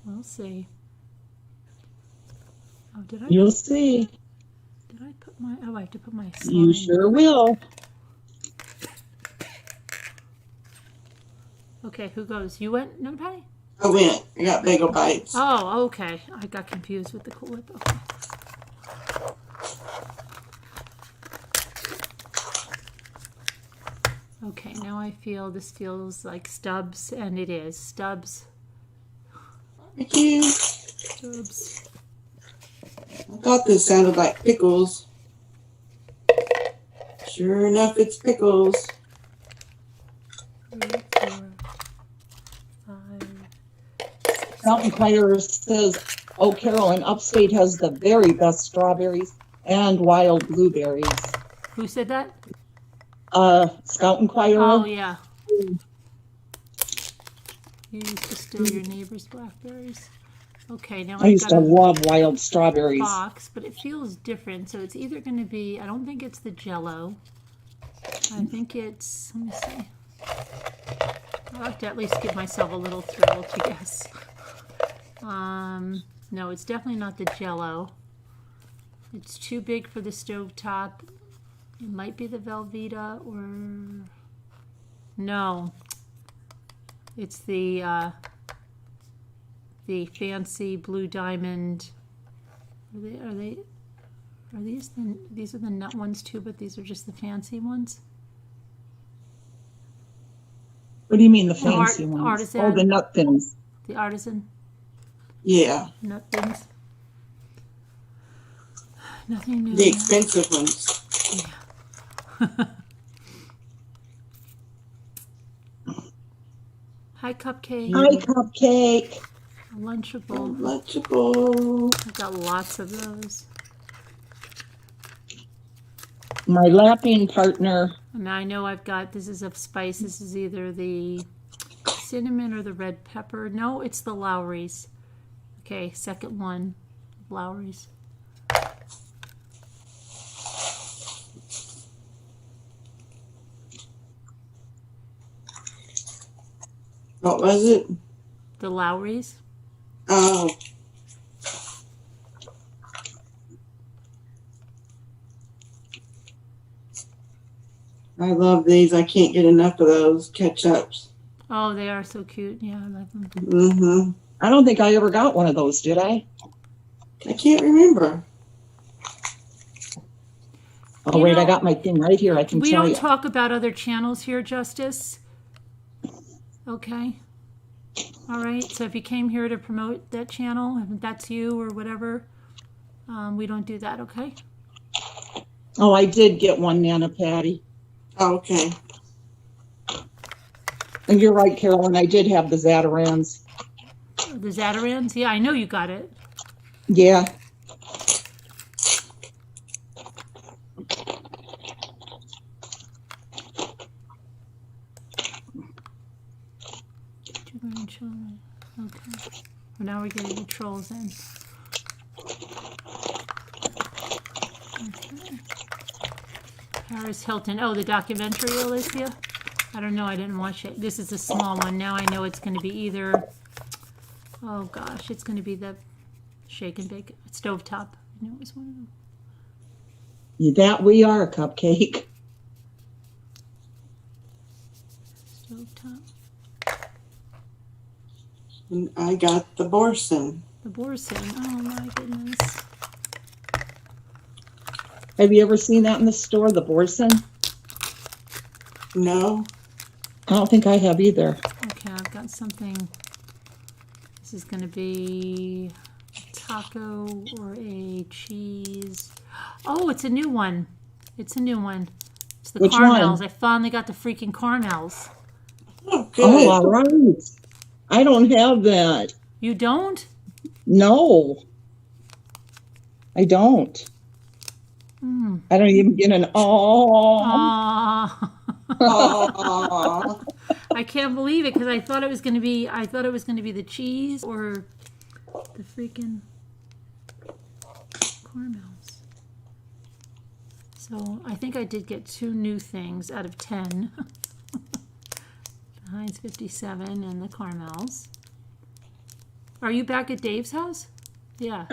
We'll see. Oh, You'll see. Did I put my? Oh, I have to put my slime. You sure will. Okay, who goes? You went, no, Patty? I went. I got bagel bites. Oh, okay. I got confused with the Cool Whip. Okay. Okay, now I feel this feels like Stubbs, and it is Stubbs. Thank you. Stubbs. I thought this sounded like pickles. Sure enough, it's pickles. 3, 4, 5, Scout Inquirer says, oh, Carolyn, Upstate has the very best strawberries and wild blueberries. Who said that? Scout Inquirer. Oh, yeah. You used to steal your neighbor's blackberries. Okay, now I I've used got to a love wild strawberries. box, but it feels different. So it's either going to be, I don't think it's the Jell-O. I think it's, let me see. I like to at least give myself a little thrill to guess. No, it's definitely not the Jell-O. It's too big for the stovetop. It might be the Velveeta or no. It's the fancy blue diamond. Are these are the nut ones too, but these are just the fancy ones? What do you mean the fancy ones? Artisan. Oh, the nut thins. The artisan Yeah, nut things. Nothing new. the expensive ones. Yeah. Hi, Cupcake. Hi, Cupcake. Lunchable. Lunchable. I've got lots of those. My lapping partner. And I know I've got, this is of spice. This is either the cinnamon or the red pepper. No, it's the Lowry's. Okay, second one. Lowry's. What was it? The Lowry's. Oh. I love these. I can't get enough of those ketchups. Oh, they are so cute. Yeah, I like them. Mm-hmm. I don't think I ever got one of those, did I? I can't remember. Oh, You wait, know, I got my thing right here. I can We tell don't you. talk about other channels here, Justice. Okay. All right. So if you came here to promote that channel, if that's you or whatever, we don't do that. Okay. Oh, I did get one, Nana Patty. Oh, okay. And you're right, Carolyn. I did have the Zatarans. The Zatarans. Yeah, I know you got it. Yeah. Two grandchildren. Okay. Well, now we're getting the trolls in. Okay. Paris Hilton. Oh, the documentary, Alicia? I don't know. I didn't watch it. This is a small one. Now I know it's going to be either, oh gosh, it's going to be the shake and bake stovetop. I knew it was one of them. That we are, Cupcake. Stovetop. And I got the Borson. The Borson. Oh my goodness. Have you ever seen that in the store, the Borson? No. I don't think I have either. Okay, I've got something. This is going to be a taco or a cheese. Oh, it's a new one. It's a new one. It's the Which caramels. one? I finally got the freaking caramels. Oh, good. Oh, all right. I don't have that. You don't? No. I don't. Mm. I don't even get an Aww. Aw. I can't believe it because I thought it was going to be. I thought it was going to be the cheese or the freaking caramels. So I think I did get 2 new things out of 10. The Heinz 57 and the caramels. Are you back at Dave's house? Yeah.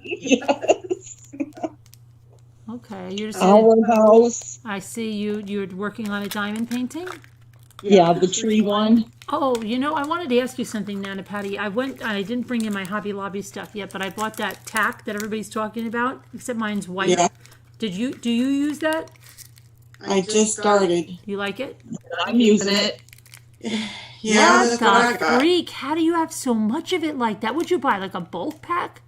Yes. Okay. You're just. Our house. I see you. You're working on a diamond painting. Yeah, the tree one. Oh, you know, I wanted to ask you something, Nana Patty. I didn't bring in my Hobby Lobby stuff yet, but I bought that tack that everybody's talking about, except mine's white. Yeah. Do you use that? I just started. You like it? I'm using it. Yeah, What that's what I the got. freak? How do you have so much of it like that? Would you buy like a bulk pack?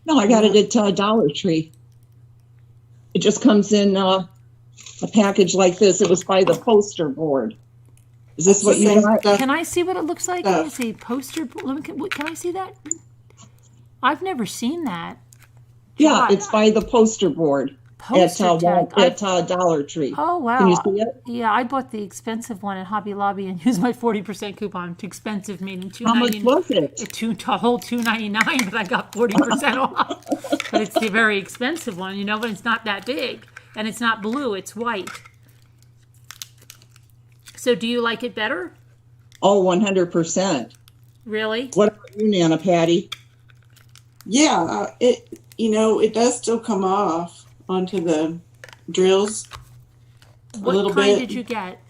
No, I got it at Dollar Tree. It just comes in a package like this. It was by the poster board. Is this what you got? Can I see what it looks like? Stuff. It's a poster. Can I see that? I've never seen that. Yeah, God. it's by the poster board Poster tag. at Dollar Tree. Oh, wow. Can you see it? Yeah, I bought the expensive one at Hobby Lobby and used my 40% coupon. It's expensive, meaning How much was it? A whole $2.99, but I got 40% off. But it's the very expensive one, but it's not that big. And it's not blue, it's white. So do you like it better? Oh, 100%. Really? What about you, Nana Patty? Yeah, it does still come off onto the drills a little What kind bit. did you get?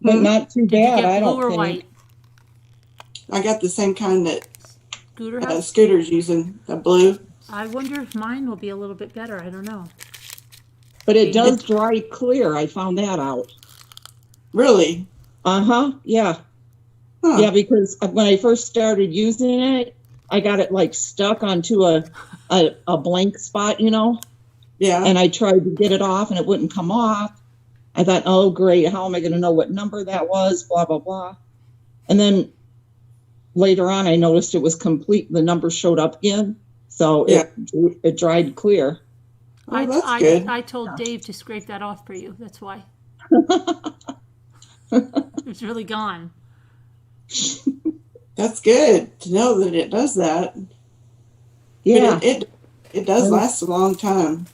But not too Did you bad, get I blue don't or think. white? I got the same kind that Scooter has? Scooter's using, the blue. I wonder if mine will be a little bit better. I don't know. But it does dry clear. I found that out. Really? Uh-huh, yeah. Huh. Yeah, because when I first started using it, I got it like stuck onto a blank spot, Yeah. and I tried to get it off and it wouldn't come off. I thought, oh, great, how am I going to know what number that was, blah, blah, blah. And then later on, I noticed it was complete. The number showed up again, so it dried clear. Oh, that's good. I told Dave to scrape that off for you. That's why. It's really gone. That's good to know that it does that. Yeah, But it does last a long time.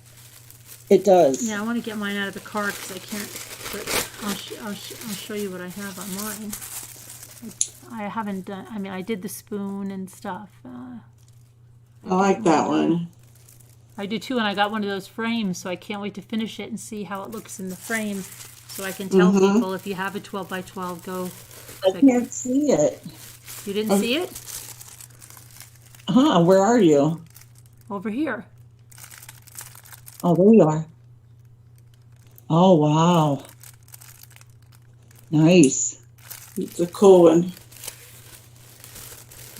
it does. Yeah, I want to get mine out of the car because I can't. But I'll show you what I have on mine. I haven't done. I mean, I did the spoon and stuff. I like that one. I do too, and I got one of those frames, so I can't wait to finish it and see how it looks in the frame, so I can tell people if you have a 12 by 12, go. I can't see it. You didn't see it? Huh, where are you? Over here. Oh, there you are. Oh, wow. Nice. It's a cool one.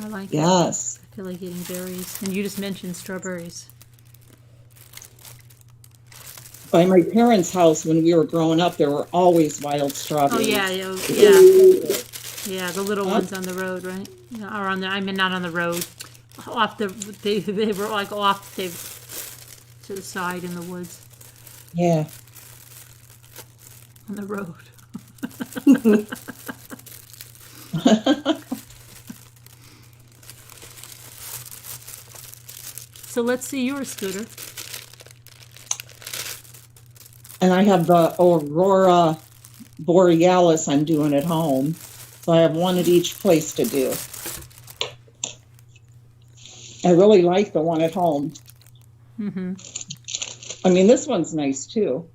I like it. Yes. I feel like eating berries. And you just mentioned strawberries. By my parents' house, when we were growing up, there were always wild Oh, strawberries. yeah. Yeah, the little ones on the road, right? Or on the, I mean, not on the road. Off the, they were like off, to the side in the woods, Yeah. on the road. So let's see your Scooter. And I have the Aurora Borealis I'm doing at home. So I have one at each place to do. I really like the one at home. Mm-hmm. I mean, this one's nice too.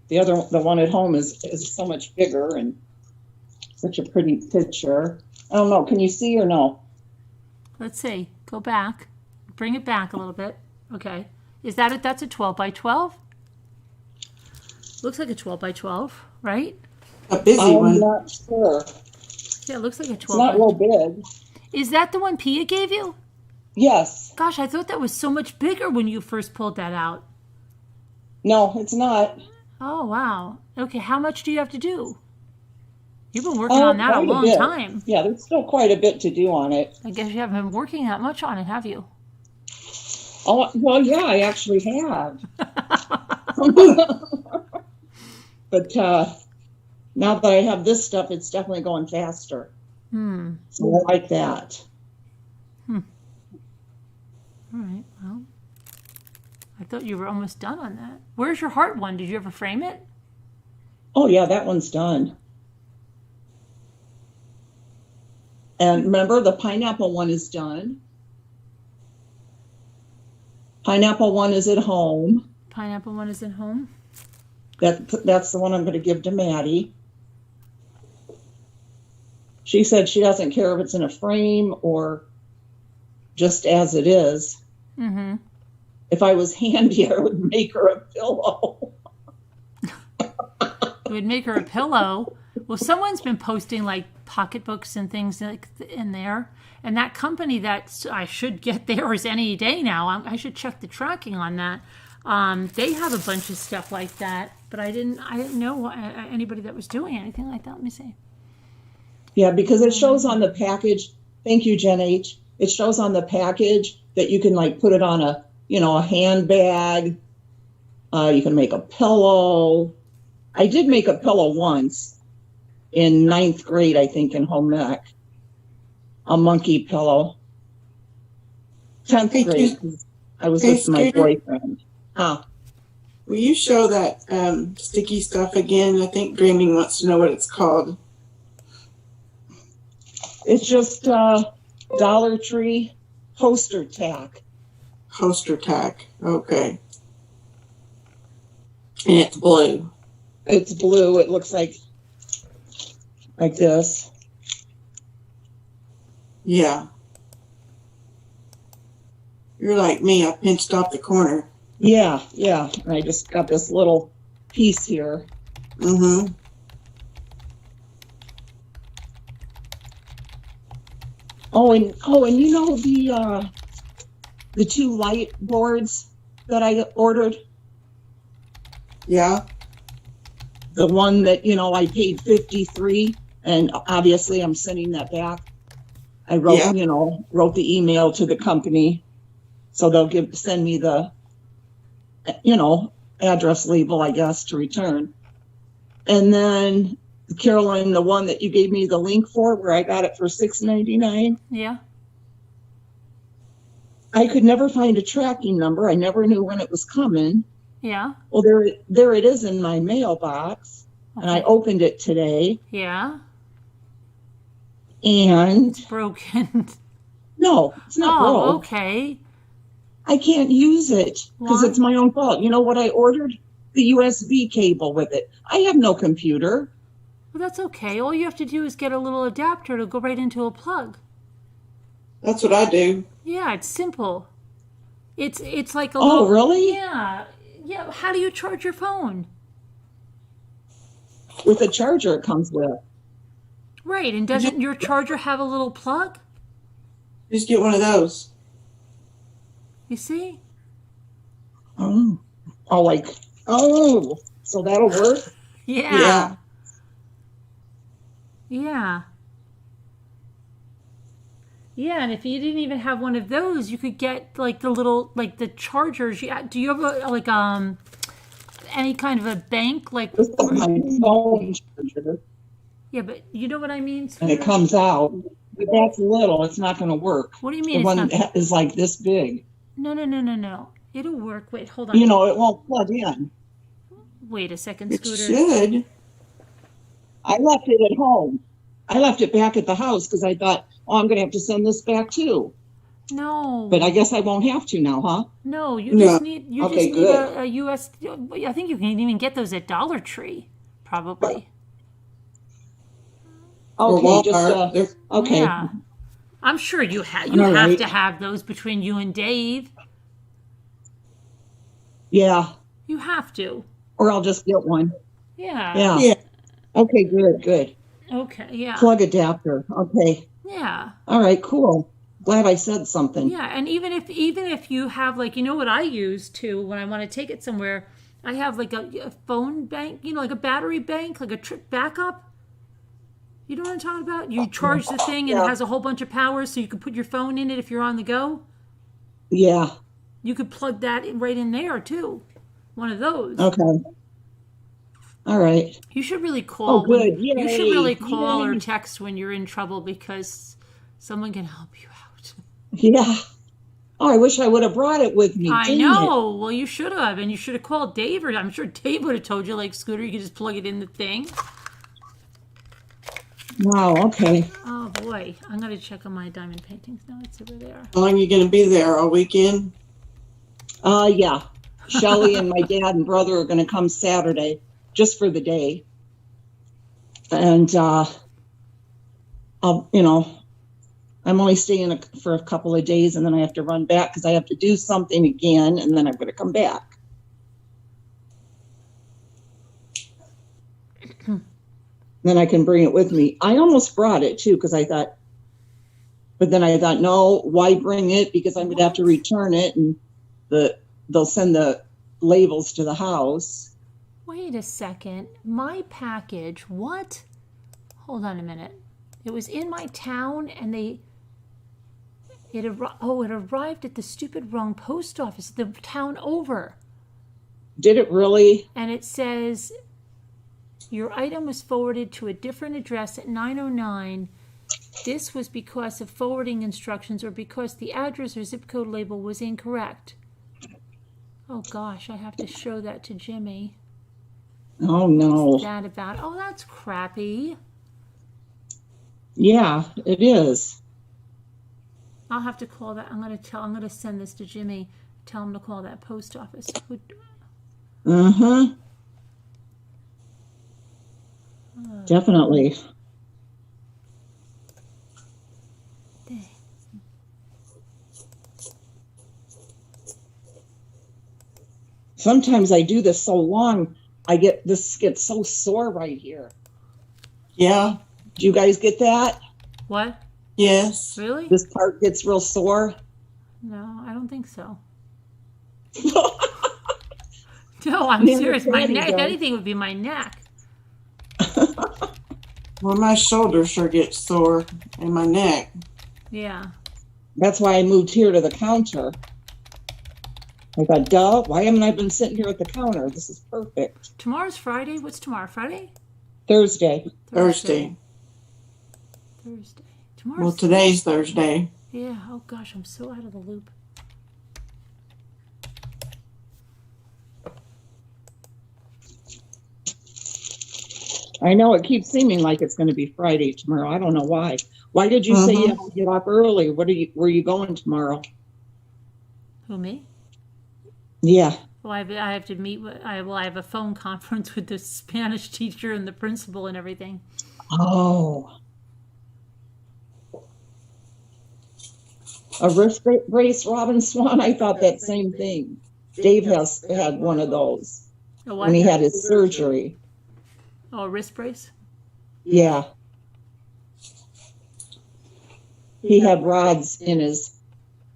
The one at home is so much bigger and such a pretty picture. I don't know. Can you see or no? Let's see. Go back. Bring it back a little bit. Okay. Is that it? That's a 12 by 12? Looks like a 12 by 12, right? A busy I'm one. not sure. Yeah, it looks like a 12 It's not by real big. Is that the one Pia gave you? Yes. Gosh, I thought that was so much bigger when you first pulled that out. No, it's not. Oh, wow. Okay, how much do you have to do? You've been working on that a quite long bit. time. Yeah, there's still quite a bit to do on it. I guess you haven't been working that much on it, have you? Oh, well, yeah, I actually have. But now that I have this stuff, it's definitely going faster. So I like that. All right, well, I thought you were almost done on that. Where's your heart one? Did you ever frame it? Oh, yeah, that one's done. And remember, the pineapple one is done. Pineapple one is at home. Pineapple one is at home. That's the one I'm going to give to Maddie. She said she doesn't care if it's in a frame or just as it is. Mm-hmm. If I was handy, I would make her a pillow. It would make her a pillow. Well, someone's been posting like pocketbooks and things like in there. And that company that I should get theirs any day now. I should check the tracking on that. They have a bunch of stuff like that, but I didn't know anybody that was doing anything like that. Let me see. Yeah, because it shows on the package. Thank you, Jen H. It shows on the package that you can like put it on a, a handbag. You can make a pillow. I did make a pillow once in 9th grade, I think, in home ec. A monkey pillow. 10th Hey, grade. I was hey, with my Scooter. boyfriend. Will you show that sticky stuff again? I think Dreaming wants to know what it's called. It's just Dollar Tree poster tack. Poster tack. Okay. And it's blue. It's blue. It looks like this. Yeah. You're like me. I pinched off the corner. Yeah. And I just got this little piece here. Mm-hmm. Oh, and the 2 light boards that I ordered. Yeah. The one that, I paid $53, and obviously I'm sending that back. I wrote, wrote the email to the company, so they'll send me the, address label, I guess, to return. And then Caroline, the one that you gave me the link for, where I got it for $6.99. Yeah. I could never find a tracking number. I never knew when it was coming. Yeah. Well, there it is in my mailbox, and I opened it today. Yeah. And it's broken. No, it's not broke. Okay. I can't use it because Why? it's my own fault. You know what I ordered? The USB cable with it. I have no computer. Well, that's okay. All you have to do is get a little adapter to go right into a plug. That's what I do. Yeah, it's simple. It's like a Oh, little, really? Yeah. Yeah. How do you charge your phone? With the charger it comes with. Right, and doesn't your charger have a little plug? Just get one of those. You see? Oh, so that'll work? Yeah. Yeah. Yeah, and if you didn't even have one of those, you could get like the little, like the chargers. Do you have any kind of a bank? Like, This is my phone charger, yeah, but you know what I mean? and it comes out. But that's little. It's not going to work. What do you mean The it's one not? is like this big. No. It'll work. Wait, hold on. It won't plug in. Wait a second, It Scooter. should. I left it at home. I left it back at the house because I thought, I'm going to have to send this back too. No. But I guess I won't have to now, huh? No, you No. just need a US. I think you can even get those at Dollar Tree, probably. Or Okay, Walmart. They're- okay. Yeah. I'm sure you have All right. to have those between you and Dave. Yeah. You have to. Or I'll just get one. Yeah. Yeah. Yeah. Okay, good. Okay. Yeah. Plug adapter. Okay. Yeah. All right, cool. Glad I said something. Yeah. And even if you have like, you know what I use too when I want to take it somewhere, I have like a phone bank, like a battery bank, like a trip backup. You know what I'm talking about? You charge the thing and it has a whole bunch of power so you can put your phone in it if you're on the go. Yeah. You could plug that right in there too. One of those. Okay. All right. You should really call. Oh, good. You should Yay. really call or Yay. text when you're in trouble because someone can help you out. Yeah. Oh, I wish I would have brought it with me. I Dang know. Well, you should have, and you should have called Dave. Or I'm sure Dave would have told you, like Scooter, you could just plug it in the thing. it. Wow. Okay. Oh boy, I'm gonna check on my diamond paintings now. Let's see where they are. How long are you going to be there? All weekend? Yeah. Shelly and my dad and brother are going to come Saturday just for the day. And, I'm only staying for a couple of days and then I have to run back because I have to do something again and then I'm going to come back. Then I can bring it with me. I almost brought it too because I thought, no, why bring it? Because I'm going to have to return it and they'll send the labels to the house. Wait a second. My package. What? Hold on a minute. It was in my town, and it arrived at the stupid wrong post office, the town over. Did it really? And it says, your item was forwarded to a different address at 909. This was because of forwarding instructions or because the address or zip code label was incorrect. Oh gosh, I have to show that to Jimmy. Oh no. What's that about? Oh, that's crappy. Yeah, it is. I'll have to call that. I'm going to send this to Jimmy. Tell him to call that post office. Definitely. Sometimes I do this so long, this gets so sore right here. Yeah. Do you guys get that? What? Yes. Really? This part gets real sore. No, I don't think so. No, I'm serious. My neck. If anything, would be my neck. Well, my shoulders sure get sore and my neck. Yeah. That's why I moved here to the counter. I thought, duh, why haven't I been sitting here at the counter? This is perfect. Tomorrow's Friday. What's tomorrow? Friday? Thursday. Thursday. Tomorrow's. Well, today's Thursday. Yeah. Oh gosh, I'm so out of the loop. I know it keeps seeming like it's going to be Friday tomorrow. I don't know why. Why did you say you have to get up early? Where are you going tomorrow? Who, me? Yeah. Well, I have to meet. I have a phone conference with the Spanish teacher and the principal and everything. Oh. A wrist brace, Robin Swan? I thought that same thing. Dave had one of those when he had his surgery. Oh, a wrist brace? Yeah. He had rods in his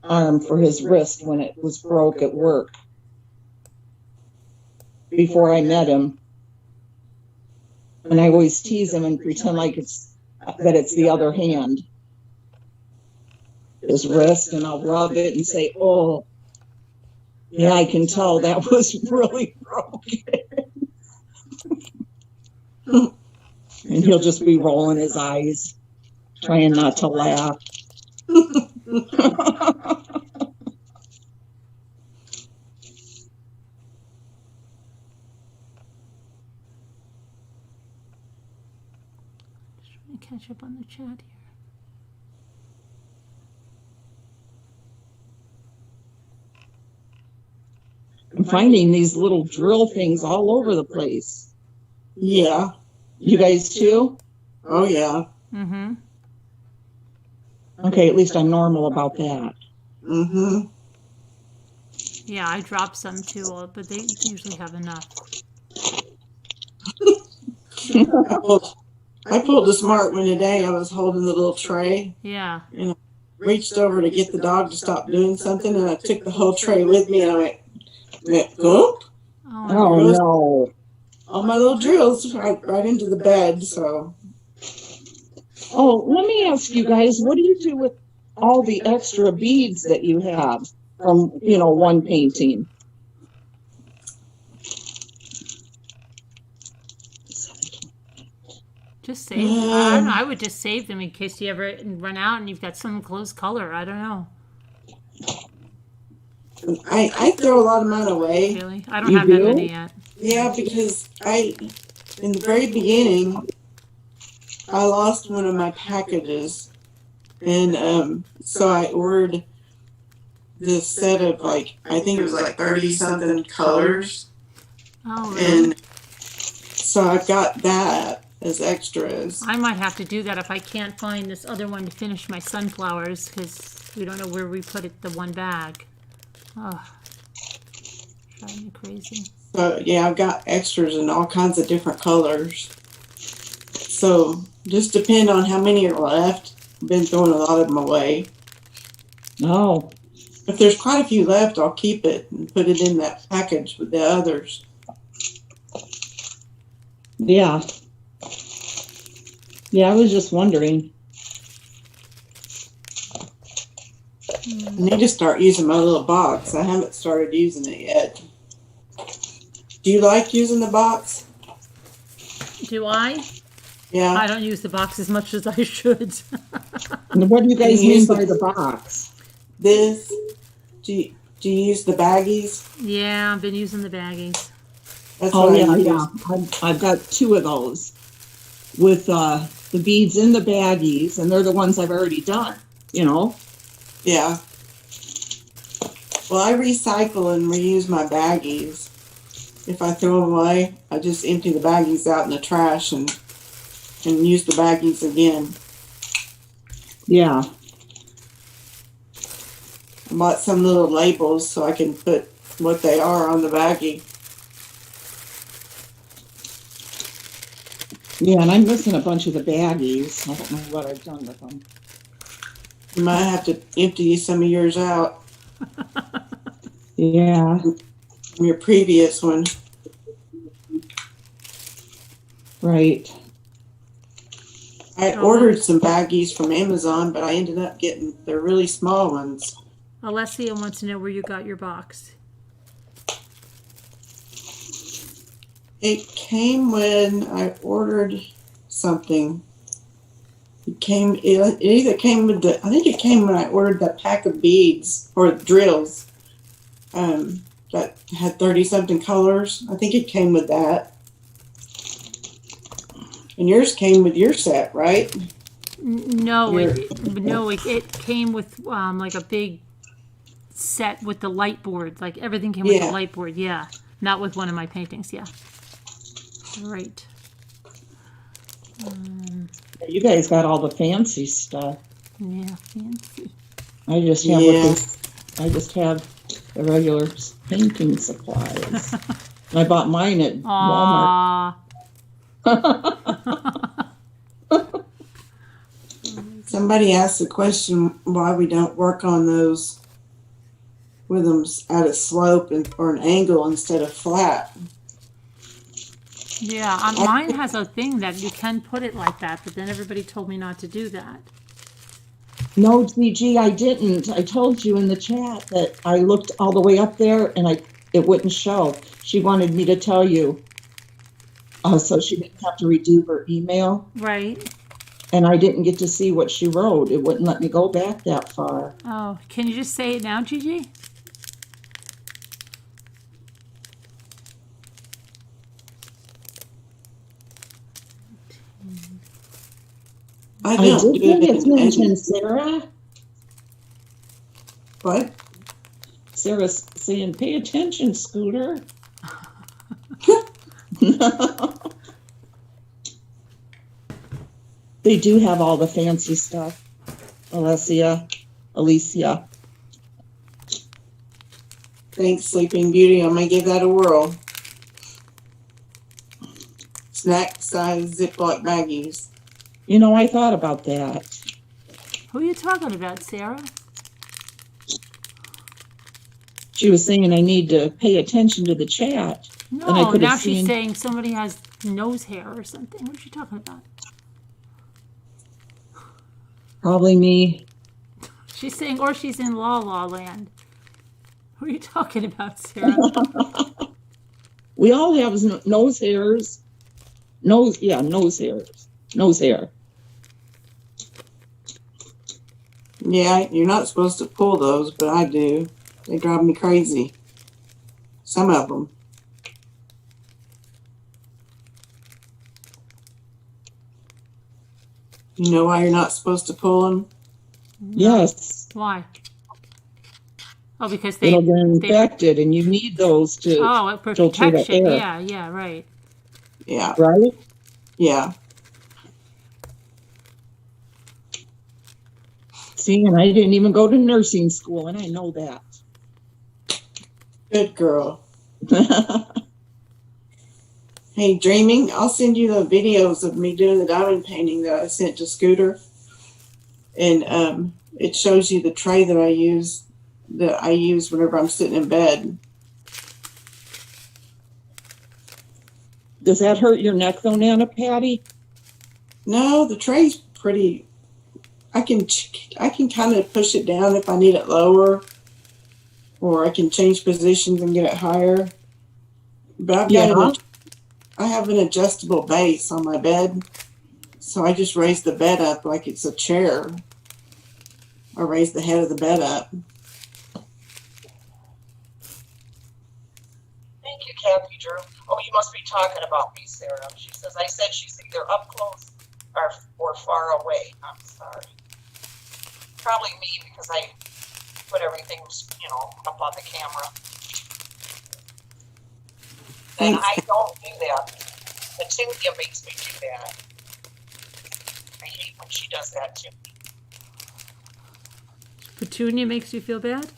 arm for his wrist when it was broke at work. Before I met him. And I always tease him and pretend like it's the other hand. His wrist, and I'll rub it and say, oh, yeah, I can tell that was really broken. And he'll just be rolling his eyes, trying not to laugh. Just trying to catch up on the chat here. I'm finding these little drill things all over the place. Yeah. You guys too? Oh, yeah. Mm-hmm. Okay, at least I'm normal about that. Mm-hmm. Yeah, I dropped some too, but they usually have enough. I pulled a smart one today. I was holding the little tray. Yeah. And I reached over to get the dog to stop doing something, and I took the whole tray with me, and I went whoop. Oh, no. All my little drills right into the bed, so. Oh, let me ask you guys, what do you do with all the extra beads that you have from, one painting? Just save them. I don't know. I would just save them in case you ever run out and you've got some close color. I don't know. I throw a lot of mine away. Really? I don't have that many yet. Yeah, because in the very beginning, I lost one of my packages. And so I ordered this set of I think it was 30-something colors. Oh, really? And so I've got that as extras. I might have to do that if I can't find this other one to finish my sunflowers because we don't know where we put it, the one bag. Oh, driving me crazy. So yeah, I've got extras in all kinds of different colors. So just depend on how many are left. I've been throwing a lot of them away. No. If there's quite a few left, I'll keep it and put it in that package with the others. Yeah. Yeah, I was just wondering. I need to start using my little box. I haven't started using it yet. Do you like using the box? Do I? Yeah. I don't use the box as much as I should. And what do you guys You mean use by the- the box? This. Do you use the baggies? Yeah, I've been using the baggies. That's Oh what yeah, I use. yeah. I've got 2 of those with the beads in the baggies, and they're the ones I've already done. You know. Yeah. Well, I recycle and reuse my baggies. If I throw them away, I just empty the baggies out in the trash and use the baggies again. Yeah. I bought some little labels so I can put what they are on the baggie. Yeah, and I'm missing a bunch of the baggies. I don't know what I've done with them. You might have to empty some of yours out Yeah. from your previous one. Right. I ordered some baggies from Amazon, but I ended up getting, they're really small ones. Alessia wants to know where you got your box. It came when I ordered something. It either came with I think it came when I ordered that pack of beads or drills that had 30-something colors. I think it came with that. And yours came with your set, right? No, it came with like a big set with the light board. Like everything came with the Yeah. light board. Yeah, not with one of my paintings. Yeah, right. You guys got all the fancy stuff. Yeah, fancy. I just have Yeah. I just have the regular painting supplies. And I bought mine at Walmart. Aww. Somebody asked the question why we don't work on those with them at a slope or an angle instead of flat. Yeah, mine has a thing that you can put it like that, but then everybody told me not to do that. No, GG, I didn't. I told you in the chat that I looked all the way up there and it wouldn't show. She wanted me to tell you. So she didn't have to redo her email. Right. And I didn't get to see what she wrote. It wouldn't let me go back that far. Oh, can you just say it now, Gigi? I I don't did do pay it in attention, Sarah. what? Sarah's saying, pay attention, Scooter. They do have all the fancy stuff. Alicia. Thanks, Sleeping Beauty. I'm gonna give that a whirl. Snack size Ziploc baggies. You know, I thought about that. Who are you talking about, Sarah? She was saying I need to pay attention to the chat. And I No, could have now she's seen- saying somebody has nose hair or something. What is she talking about? Probably me. She's saying, or she's in La La Land. Who are you talking about, Sarah? We all have nose hairs. Nose hairs. Nose hair. Yeah, you're not supposed to pull those, but I do. They drive me crazy. Some of them. You know why you're not supposed to pull them? Yes. Why? Oh, because they. It'll get they infected, and you need those to oh, for filter the protection. air. Yeah, right. Yeah, Right? yeah. See, and I didn't even go to nursing school, and I know that. Good girl. Hey, Dreaming, I'll send you the videos of me doing the diamond painting that I sent to Scooter. And it shows you the tray that I use whenever I'm sitting in bed. Does that hurt your neck though, Nana Patty? No, the tray's pretty. I can kind of push it down if I need it lower, or I can change positions and get it higher. But Yeah. I have an adjustable base on my bed, so I just raise the bed up like it's a chair. I raise the head of the bed up. Thank you, Kathy Drew. Oh, you must be talking about me, Sarah. She says, I said she's either up close or far away. I'm sorry. Probably me because I put everything, up on the camera. And Thanks. I don't do that. Petunia makes me do that. I hate when she does that to me. Petunia makes you feel bad?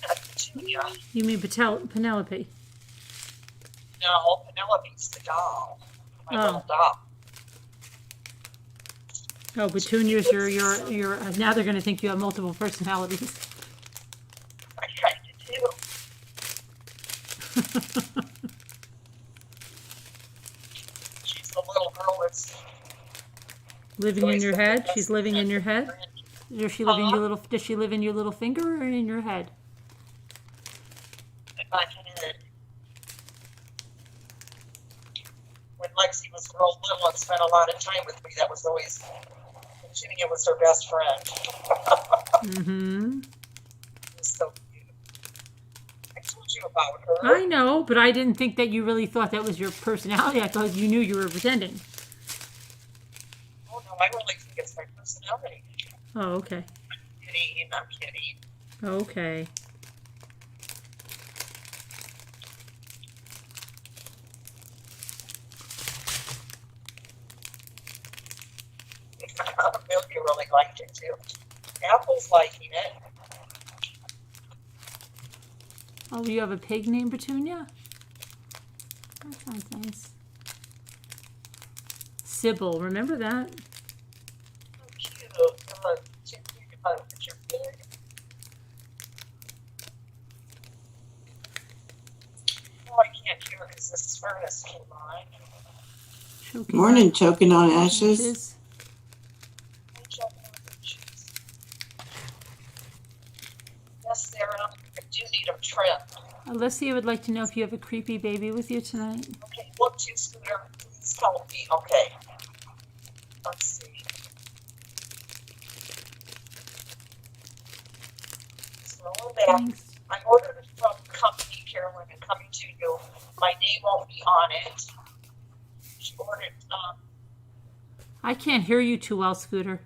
Petunia. You mean Penelope? No, Penelope's the doll. My Oh. little doll. Oh, Petunia's your. Now they're going to think you have multiple personalities. I kind of do. She's the little girl that's Living in your head? She's living in your head? Does she live in your little? Does she live in your little finger or in your head? in my head. When Lexi was real little and spent a lot of time with me, that was always, Virginia was her best friend. Mm-hmm. It was so cute. I told you about her. I know, but I didn't think that you really thought that was your personality. I thought you knew you were pretending. Oh no, I really think it's my personality. Oh, okay. I'm kidding. Okay. Milky really liked it too. Apple's liking it. Oh, you have a pig named Petunia? That sounds nice. Sybil, remember that? So cute. It's your pig. Oh, I can't hear because this furnace came on. Choking Morning, on choking on ashes. ashes. Yes, Sarah, I do need them trimmed. Alessia would like to know if you have a creepy baby with you tonight. Okay, look to Scooter. Please help me. Okay. Let's see. Scroll back. Thanks. I ordered it from company, Carolyn, and coming to you. My name won't be on it. She ordered, I can't hear you too well, Scooter.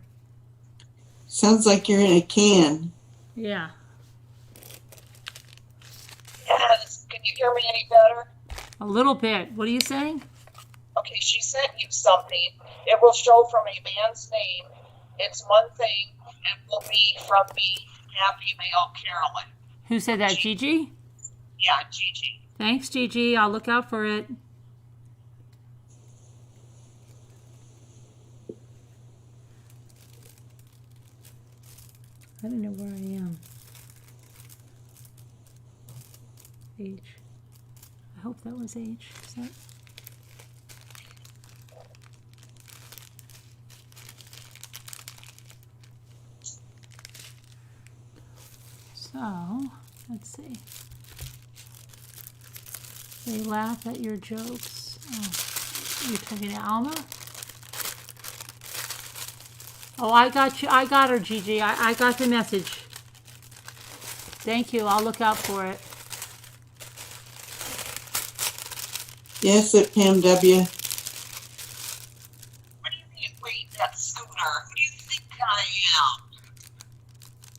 Sounds like you're in a can. Yeah. yes. Can you hear me any better? A little bit. What are you saying? Okay, she sent you something. It will show from a man's name. It's one thing and will be from me, happy mail, Carolyn. Who said that, Gigi? Yeah, Gigi. Thanks, Gigi. I'll look out for it. I don't know where I am. H. I hope that was H. Is that? So, let's see. They laugh at your jokes. Oh, you're talking to Alma? Oh, I got you. I got her, Gigi. I got the message. Thank you. I'll look out for it. Yes, at Pam W. What do you mean? Wait, that's Scooter. Who do you think I am?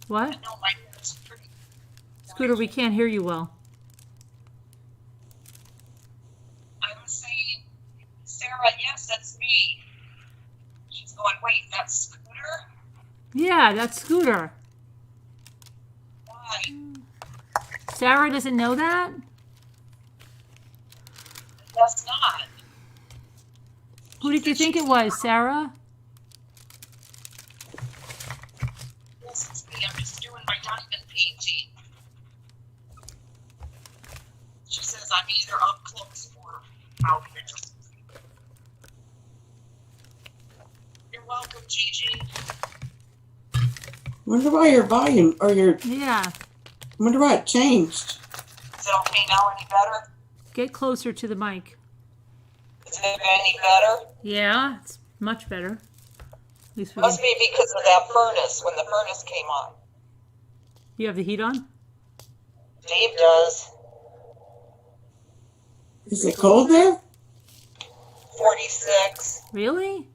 What? I know my hair's pretty. Scooter, we can't hear you well. I was saying, Sarah, yes, that's me. She's going, wait, that's Scooter? Yeah, that's Scooter. Why? Sarah doesn't know that? That's not. Who did you think it was, Sarah? Yes, it's me. I'm just doing my diamond painting. She says I'm either up close or out there. welcome, Gigi. Wonder why your volume or your Yeah. wonder why it changed. Is it okay now? Any better? Get closer to the mic. Is it any better? Yeah, it's much better. At least we Must can... be because of that furnace, when the furnace came on. You have the heat on? Dave does. Is it cold there? 46. Really?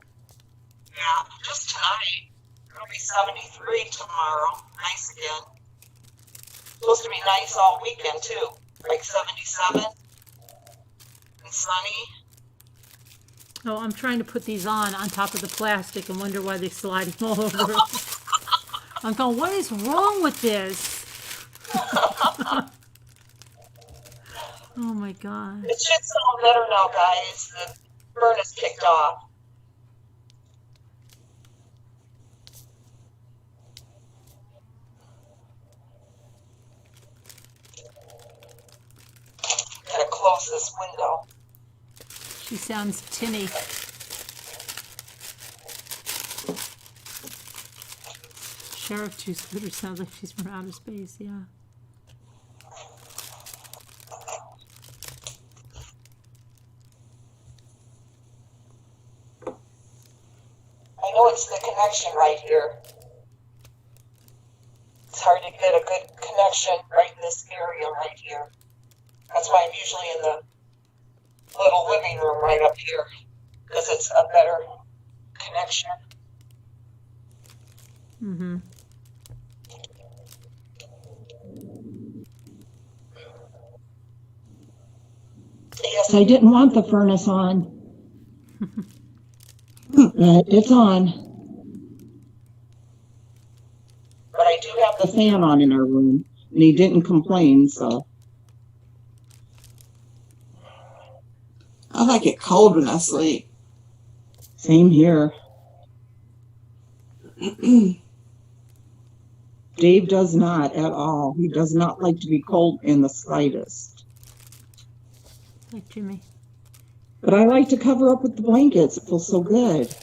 Yeah, just tonight. It'll be 73 tomorrow. Nice again. Supposed to be nice all weekend, too. Like 77. And sunny. Oh, I'm trying to put these on top of the plastic and wonder why they're sliding all over. I'm going, what is wrong with this? Oh my God. It should sound better now, guys. The furnace kicked off. Gotta close this window. She sounds tinny. Sheriff Two Scooter sounds like she's from outer space, yeah. I know it's the connection right here. It's hard to get a good connection right in this area right here. That's why I'm usually in the little living room right up here, because it's a better connection. Mm-hmm. Yes, I didn't want the furnace on. It's on. but I do have The the fan on in our room, and he didn't complain, so. I like it cold when I sleep. Same here. Dave does not at all. He does not like to be cold in the slightest. Like Jimmy. But I like to cover up with the blankets. It feels so good.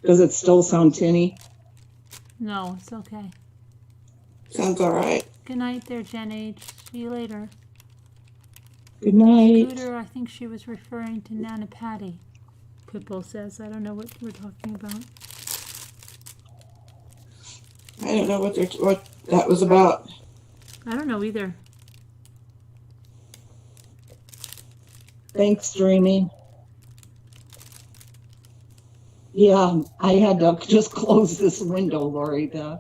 Does it still sound tinny? No, it's okay. Sounds all right. Good night there, Jen H. See you later. Good night. Scooter, I think she was referring to Nana Patty. Pitbull says, I don't know what we're talking about. I don't know what that was about. I don't know either. Thanks, Dreamy. Yeah, I had to just close this window, Lori. The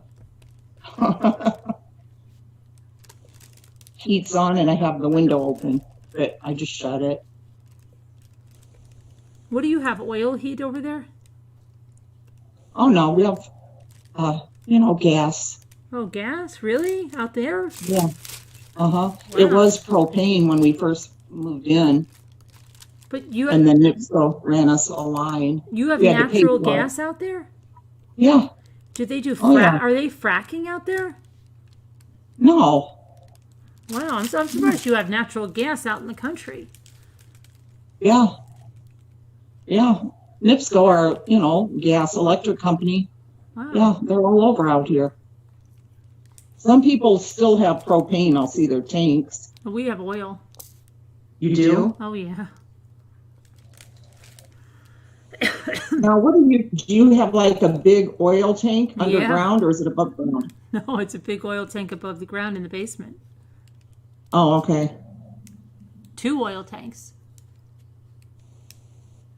heat's on and I have the window open, but I just shut it. What do you have, oil heat over there? Oh no, we have, gas. Oh, gas? Really? Out there? Yeah. It was propane when we first moved in, But you and have, then NIPSCO ran us a line. you have we had to pay natural for it. gas out there? Yeah. Do they do Oh, yeah. Are they fracking out there? No. Wow, I'm surprised you have natural gas out in the country. Yeah. Yeah. NIPSCO, our, gas electric company. Wow. Yeah, they're all over out here. Some people still have propane. I'll see their tanks. We have oil. You do? Oh, yeah. Now, do you have like a big oil tank underground or is it above ground? No, it's a big oil tank above the ground in the basement. Oh, okay. 2 oil tanks.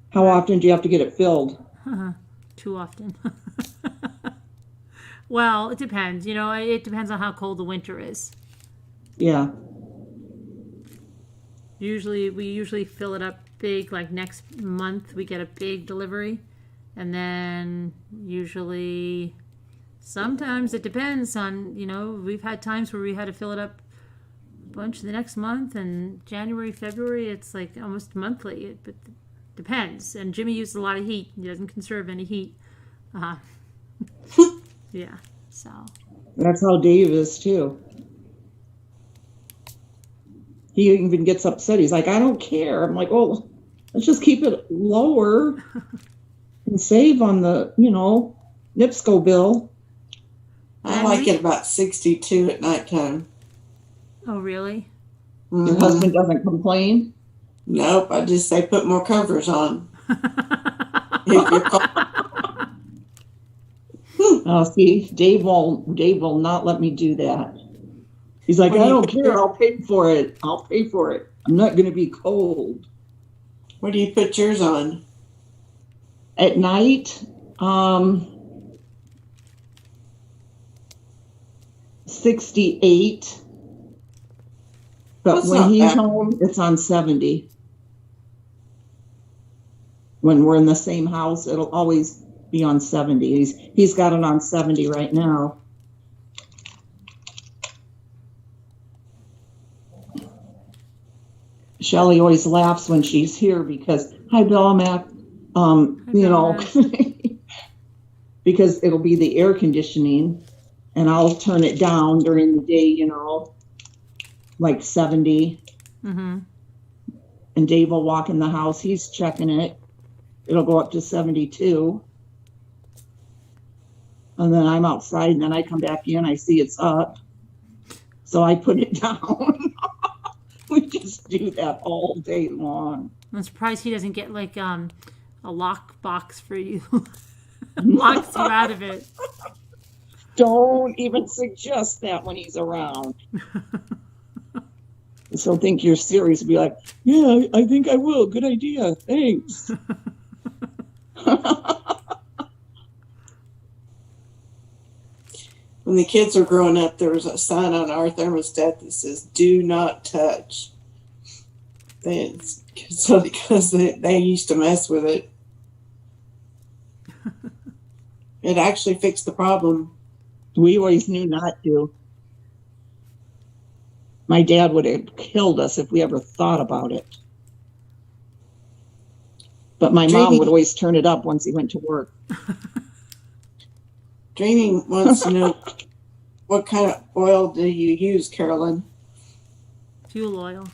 How often do you have to get it filled? Too often. Well, it depends. It depends on how cold the winter is. Yeah. We usually fill it up big, like next month we get a big delivery. And then usually, sometimes it depends on, we've had times where we had to fill it up a bunch the next month, and January, February, it's like almost monthly. But it depends. And Jimmy uses a lot of heat. He doesn't conserve any heat. Yeah, so. That's how Dave is too. he even gets upset. He's like, I don't care. I'm like, well, let's just keep it lower and save on the, NIPSCO bill. I like it about 62 at nighttime. Oh, really? Mm-hmm. Your husband doesn't complain? Nope, I just say put more covers on. If you're cold. Oh, see, Dave will not let me do that. He's like, I don't care. I'll pay for it. I'm not going to be cold. Where do you put yours on? At night, 68. But That's when not he's bad. home, it's on 70. When we're in the same house, it'll always be on 70. He's got it on 70 right now. Shelly always laughs when she's here because, hi, Bella Mac, because it'll be the air conditioning and I'll turn it down during the day, like 70. Mm-hmm. And Dave will walk in the house. He's checking it. It'll go up to 72. And then I'm outside and then I come back in. I see it's up. So I put it down. We just do that all day long. I'm surprised he doesn't get like a lock box for you. Locks you out of it. Don't even suggest that when he's around. So think you're serious. Be like, yeah, I think I will. Good idea. Thanks. When the kids were growing up, there was a sign on our thermostat that says, do not touch. Because they used to mess with it. It actually fixed the problem. We always knew not to. My dad would have killed us if we ever thought about it. But my mom would always turn it up once he went to work. Dreaming wants to know, what kind of oil do you use, Carolyn? Fuel oil.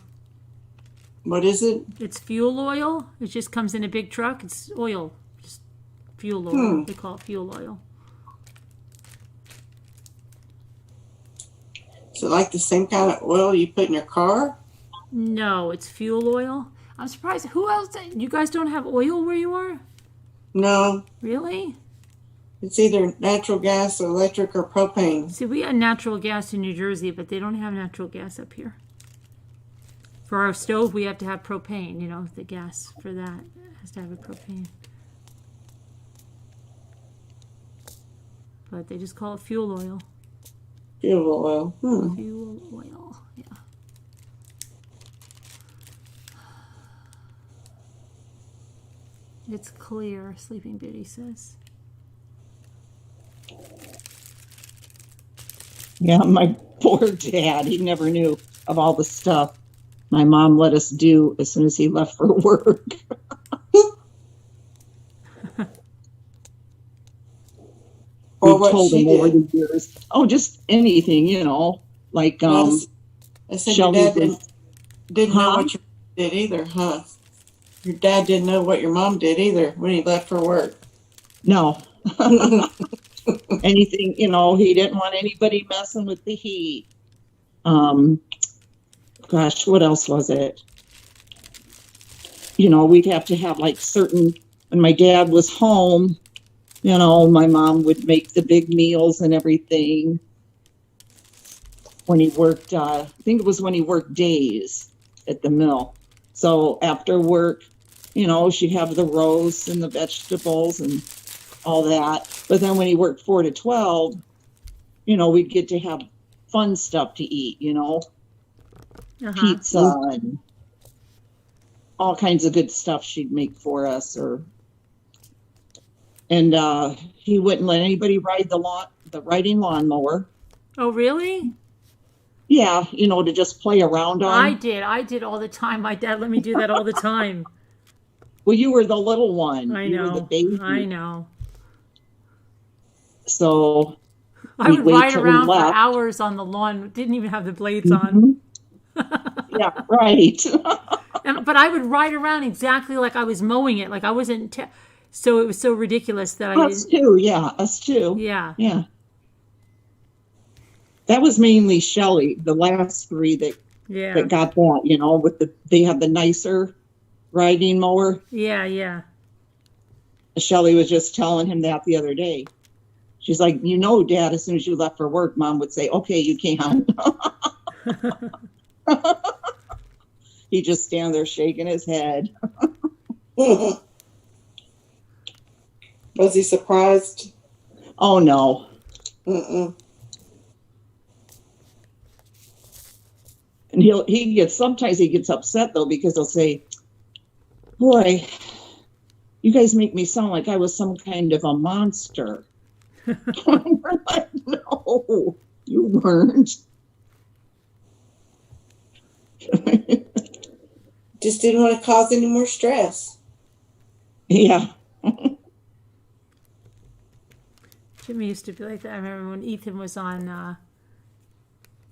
What is it? It's fuel oil. It just comes in a big truck. It's oil. Just fuel oil. They call it fuel oil. Is it like the same kind of oil you put in your car? No, it's fuel oil. I'm surprised. Who else? You guys don't have oil where you are? No. Really? It's either natural gas or electric or propane. See, we have natural gas in New Jersey, but they don't have natural gas up here. For our stove, we have to have propane. The gas for that has to have a propane. But they just call it fuel oil. Fuel oil. Fuel oil, yeah. It's clear, Sleeping Beauty says. Yeah, my poor dad, he never knew of all the stuff my mom let us do as soon as he left for work. Or We told what she him over did. the years. Oh, just anything, like I said Shelby your dad was- didn't know Huh? what your mom did either, huh? Your dad didn't know what your mom did either when he left for work. no. Anything, he didn't want anybody messing with the heat. Gosh, what else was it? We'd have to have like when my dad was home, my mom would make the big meals and everything. When he worked, I think it was when he worked days at the mill. So after work, she'd have the roast and the vegetables and all that. But then when he worked 4 to 12, we'd get to have fun stuff to eat, pizza and all kinds of good stuff she'd make for us. And he wouldn't let anybody ride the riding lawnmower. Oh, really? Yeah, to just play around on. I did all the time. My dad let me do that all the time. Well, you were the little one. I You were the know. baby. I know. So I we'd would wait ride till he around for left. hours on the lawn. Didn't even have the blades on. Yeah, right. But I would ride around exactly like I was mowing it, like I wasn't. So it was so ridiculous that I Us didn't. too, yeah, us too. Yeah. Yeah. That was mainly Shelley, the last three that Yeah. got that, you know, they had the nicer riding mower. Yeah. Yeah. Shelley was just telling him that the other day. She's like, you know, Dad, as soon as you left for work, Mom would say, okay, you can. He'd just stand there shaking his head. Was he surprised? Oh, no. Mm-mm. And sometimes he gets upset, though, because he'll say, boy, you guys make me sound like I was some kind of a monster. We're like, no, you weren't. Just didn't want to cause any more stress. Yeah. Jimmy used to be like that. I remember when Ethan was on,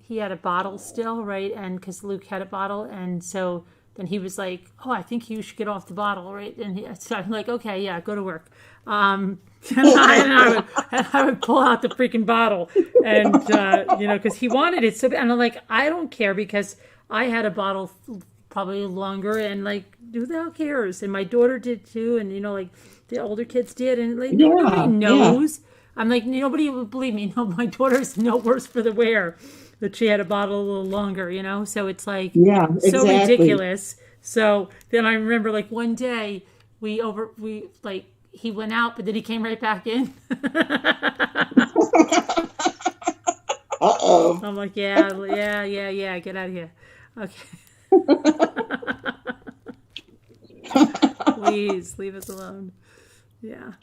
he had a bottle still, right? And because Luke had a bottle. And so then he was like, oh, I think you should get off the bottle, right? And so I'm like, okay, yeah, go to work. And I would pull out the freaking bottle and, because he wanted it. So, and I'm like, I don't care because I had a bottle probably longer and like, who the hell cares? And my daughter did too. And, like the older kids did. And like, nobody knows. Yeah. I'm like, nobody would believe me. No, my daughter's no worse for the wear that she had a bottle a little longer, So it's like, so ridiculous. So then I remember like one day he went out, but then he came right back in. Uh-oh. I'm like, yeah, get out of here. Okay. Please leave us alone. Yeah.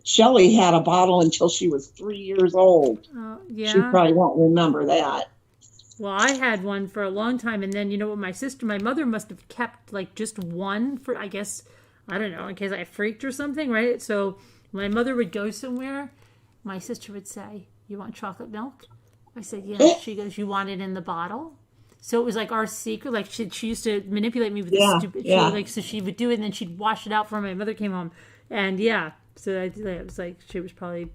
Shelley had a bottle until she was 3 years old. Yeah. She probably won't remember that. Well, I had one for a long time, and then what? My mother must have kept like just one for, I guess, I don't know, in case I freaked or something, right? So my mother would go somewhere, my sister would say, "You want chocolate milk?" I said, "Yeah." She goes, "You want it in the bottle?" So it was like our secret. Like she used to manipulate me with this stupid. So she would do it, and then she'd wash it out for my mother came home, and so it was like she was probably.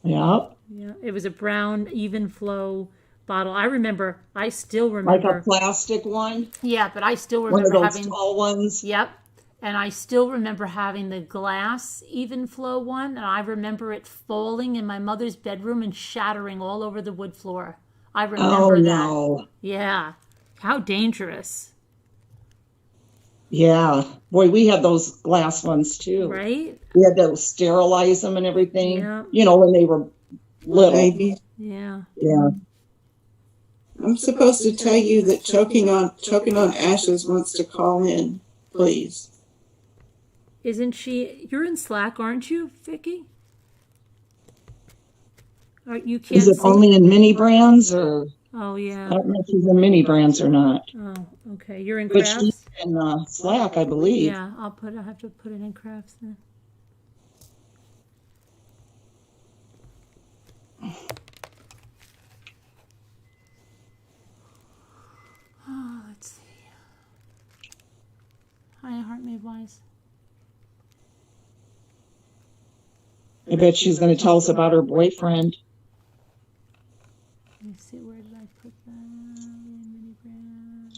Yeah. Yeah, it was a brown, even flow bottle. I still remember. Like a plastic one? Yeah, but I still remember one of those having. Tall ones? Yep. And I still remember having the glass even flow one. And I remember it falling in my mother's bedroom and shattering all over the wood floor. I remember that. No. Yeah. How dangerous. Yeah. Boy, we had those glass ones too. Right? We had to sterilize them and everything. Yeah. When they were little. Baby. Yeah. Yeah. I'm supposed to tell you that choking on ashes wants to call in, please. Isn't she? You're in Slack, aren't you, Vicky? You can't. Is it only in mini brands or? Oh yeah. I don't know if she's in mini brands or not. Oh, okay. You're in But crafts. she's in Slack, I believe. Yeah, I'll have to put it in crafts then. Oh, let's see. Hi, Heart Made Wise. I bet she's going to tell us about her boyfriend. Let me see, where did I put that? Mini brand.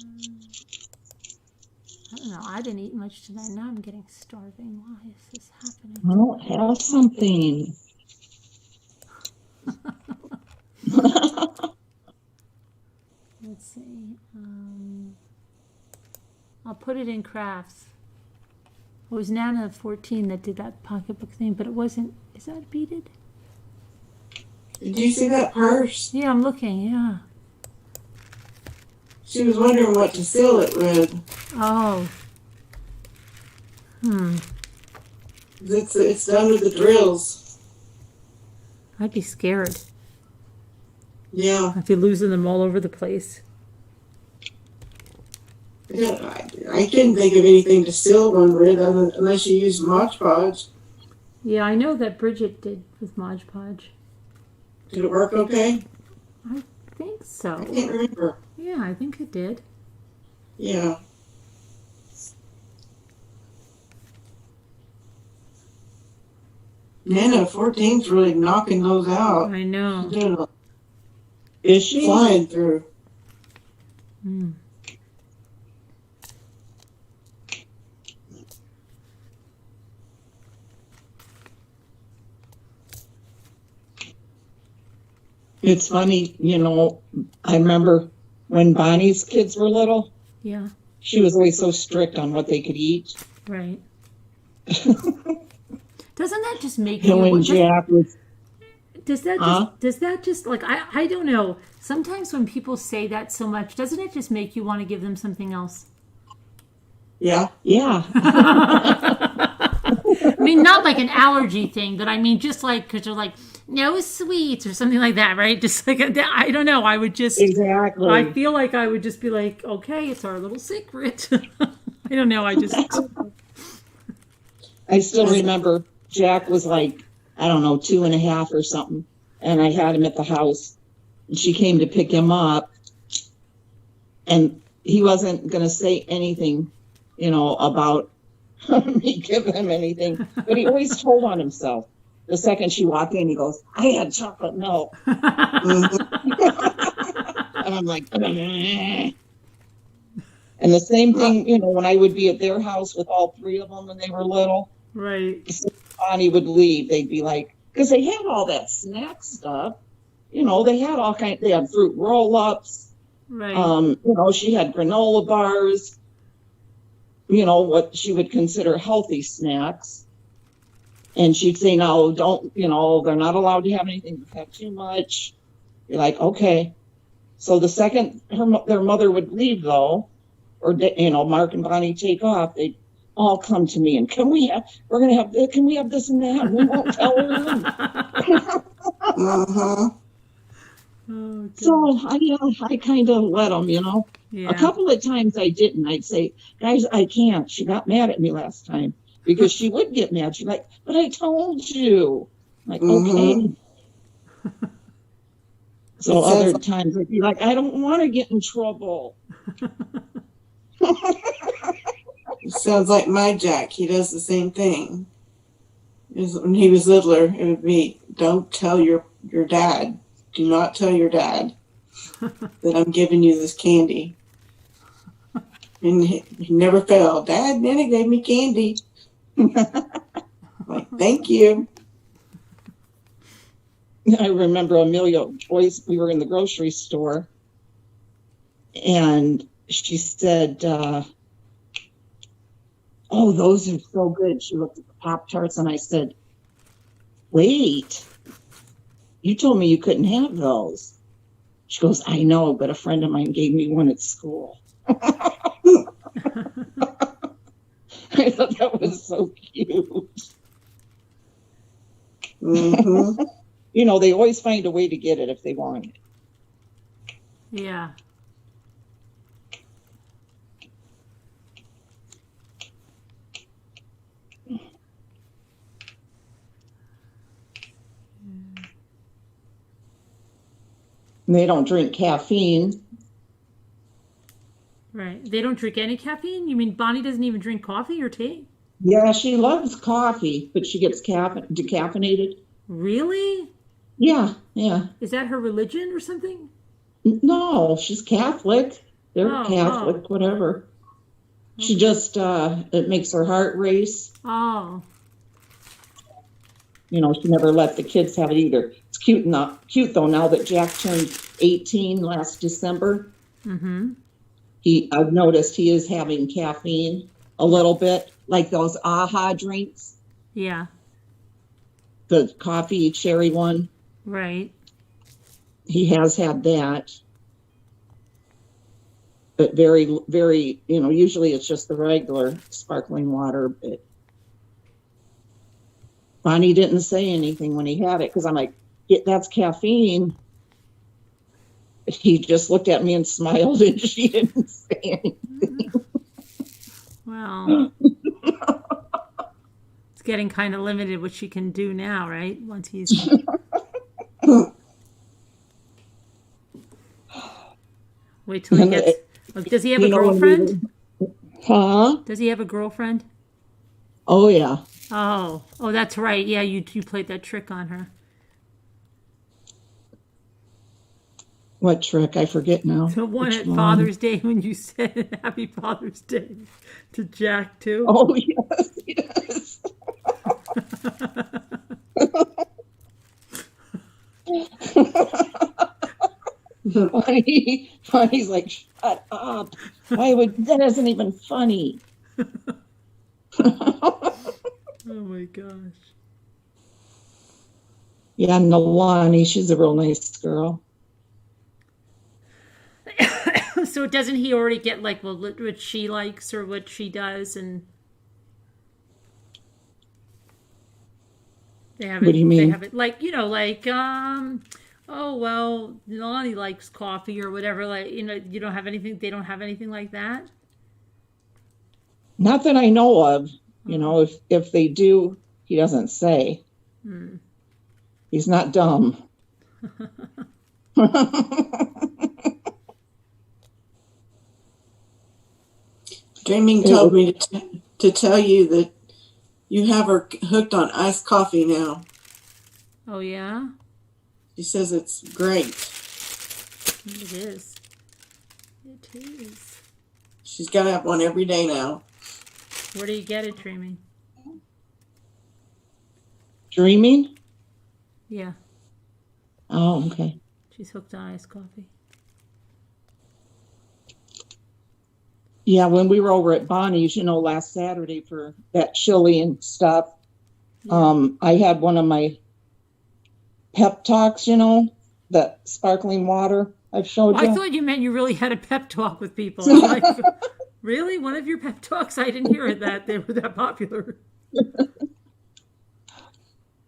I don't know. I didn't eat much tonight. Now I'm getting starving. Why is this happening? Well, have something. Let's see. I'll put it in crafts. It was Nana 14 that did that pocketbook thing, but it wasn't. Is that beaded? Did you see that purse? Yeah, I'm looking. Yeah. She was wondering what to seal it with. Oh. It's done with the drills. I'd be scared. Yeah. I'd be losing them all over the place. I couldn't think of anything to seal one with unless you used Mod Podge. Yeah, I know that Bridget did with Mod Podge. Did it work okay? I think so. I can't remember. Yeah, I think it did. Yeah. Nana 14's really knocking those out. I know. She's doing Is she? flying through. Mm. It's funny, I remember when Bonnie's kids were little, Yeah, she was always so strict on what they could eat. right. Doesn't that just make And when Jack was, does that Huh? just like I don't know. Sometimes when people say that so much, doesn't it just make you want to give them something else? Yeah. yeah, I mean, not like an allergy thing, but I mean just like because they're like no sweets or something like that, right? Just like I don't know. I would just exactly. I feel like I would just be like, okay, it's our little secret. I don't know. I still remember Jack was like, I don't know, 2.5 or something. And I had him at the house. And she came to pick him up. And he wasn't going to say anything, about me giving him anything. But he always told on himself. The second she walked in, he goes, I had chocolate milk. And I'm like, "Eh." And the same thing, when I would be at their house with all 3 of them when they were little, Right. Bonnie would leave. They'd be like, because they had all that snack stuff. They had they had fruit roll-ups. Right. She had granola bars, what she would consider healthy snacks. And she'd say, no, don't, they're not allowed to have anything that's have too much. You're like, okay. So the second their mother would leave, though, or, Mark and Bonnie take off, they'd all come to me and can we have this and that? And we won't tell her. Uh-huh. Oh, So I kind of let them, yeah. A couple of times I didn't. I'd say, guys, I can't. She got mad at me last time because she would get mad. She's like, but I told you. I'm like, okay. So other times I'd be like, I don't want to get in trouble. It sounds like my Jack. He does the same thing. When he was littler, it would be, don't tell your dad. Do not tell your dad that I'm giving you this candy. And he never failed. Dad, Nana gave me candy. Like, thank you. I remember Amelia, we were in the grocery store, and she said, oh, those are so good. She looked at the Pop-Tarts, and I said, wait, you told me you couldn't have those. She goes, I know, but a friend of mine gave me one at school. I thought that was so cute. Mm-hmm. They always find a way to get it if they want it. Yeah. And they don't drink caffeine. Right. They don't drink any caffeine? You mean Bonnie doesn't even drink coffee or tea? Yeah, she loves coffee, but she gets decaffeinated. Really? Yeah. Is that her religion or something? No, she's Catholic. They're Catholic, whatever. Okay. She just, it makes her heart race. Oh. She never let the kids have it either. It's cute though, now that Jack turned 18 last December. Mm-hmm. I've noticed he is having caffeine a little bit, like those AHA drinks. Yeah. The coffee cherry one. Right. He has had that. But very, very, usually it's just the regular sparkling water. But Bonnie didn't say anything when he had it because I'm like, yeah, that's caffeine. He just looked at me and smiled and she didn't say anything. Well, it's getting kind of limited what she can do now, right? Once he's... Wait till he gets. Does he have a You know, when we girlfriend? Huh? Does he have a girlfriend? Oh, yeah. Oh, that's right. Yeah, you played that trick on her. What trick? I forget now. The one Which at one? Father's Day when you said Happy Father's Day to Jack too. Oh, yes, yes. Funny's like, shut up. That isn't even funny. Oh my gosh. Yeah, Nalani, she's a real nice girl. So doesn't he already get like what she likes or what she does, and they have it? What do you mean? They have it like oh well, Lonnie likes coffee or whatever. Like you don't have anything. They don't have anything like that. Not that I know of. You know, if they do, he doesn't say. He's not dumb. Dreaming told me to tell you that you have her hooked on iced coffee now. Oh yeah, She says it's great. it is. It is. She's got to have one every day now. Where do you get it, Dreaming? Dreaming? Yeah, Oh, okay. she's hooked on iced coffee. Yeah, when we were over at Bonnie's, last Saturday for that chili and stuff, I had one of my pep talks, that sparkling water I've showed you. I thought you meant you really had a pep talk with people. I'm like, really? One of your pep talks? I didn't hear that they were that popular.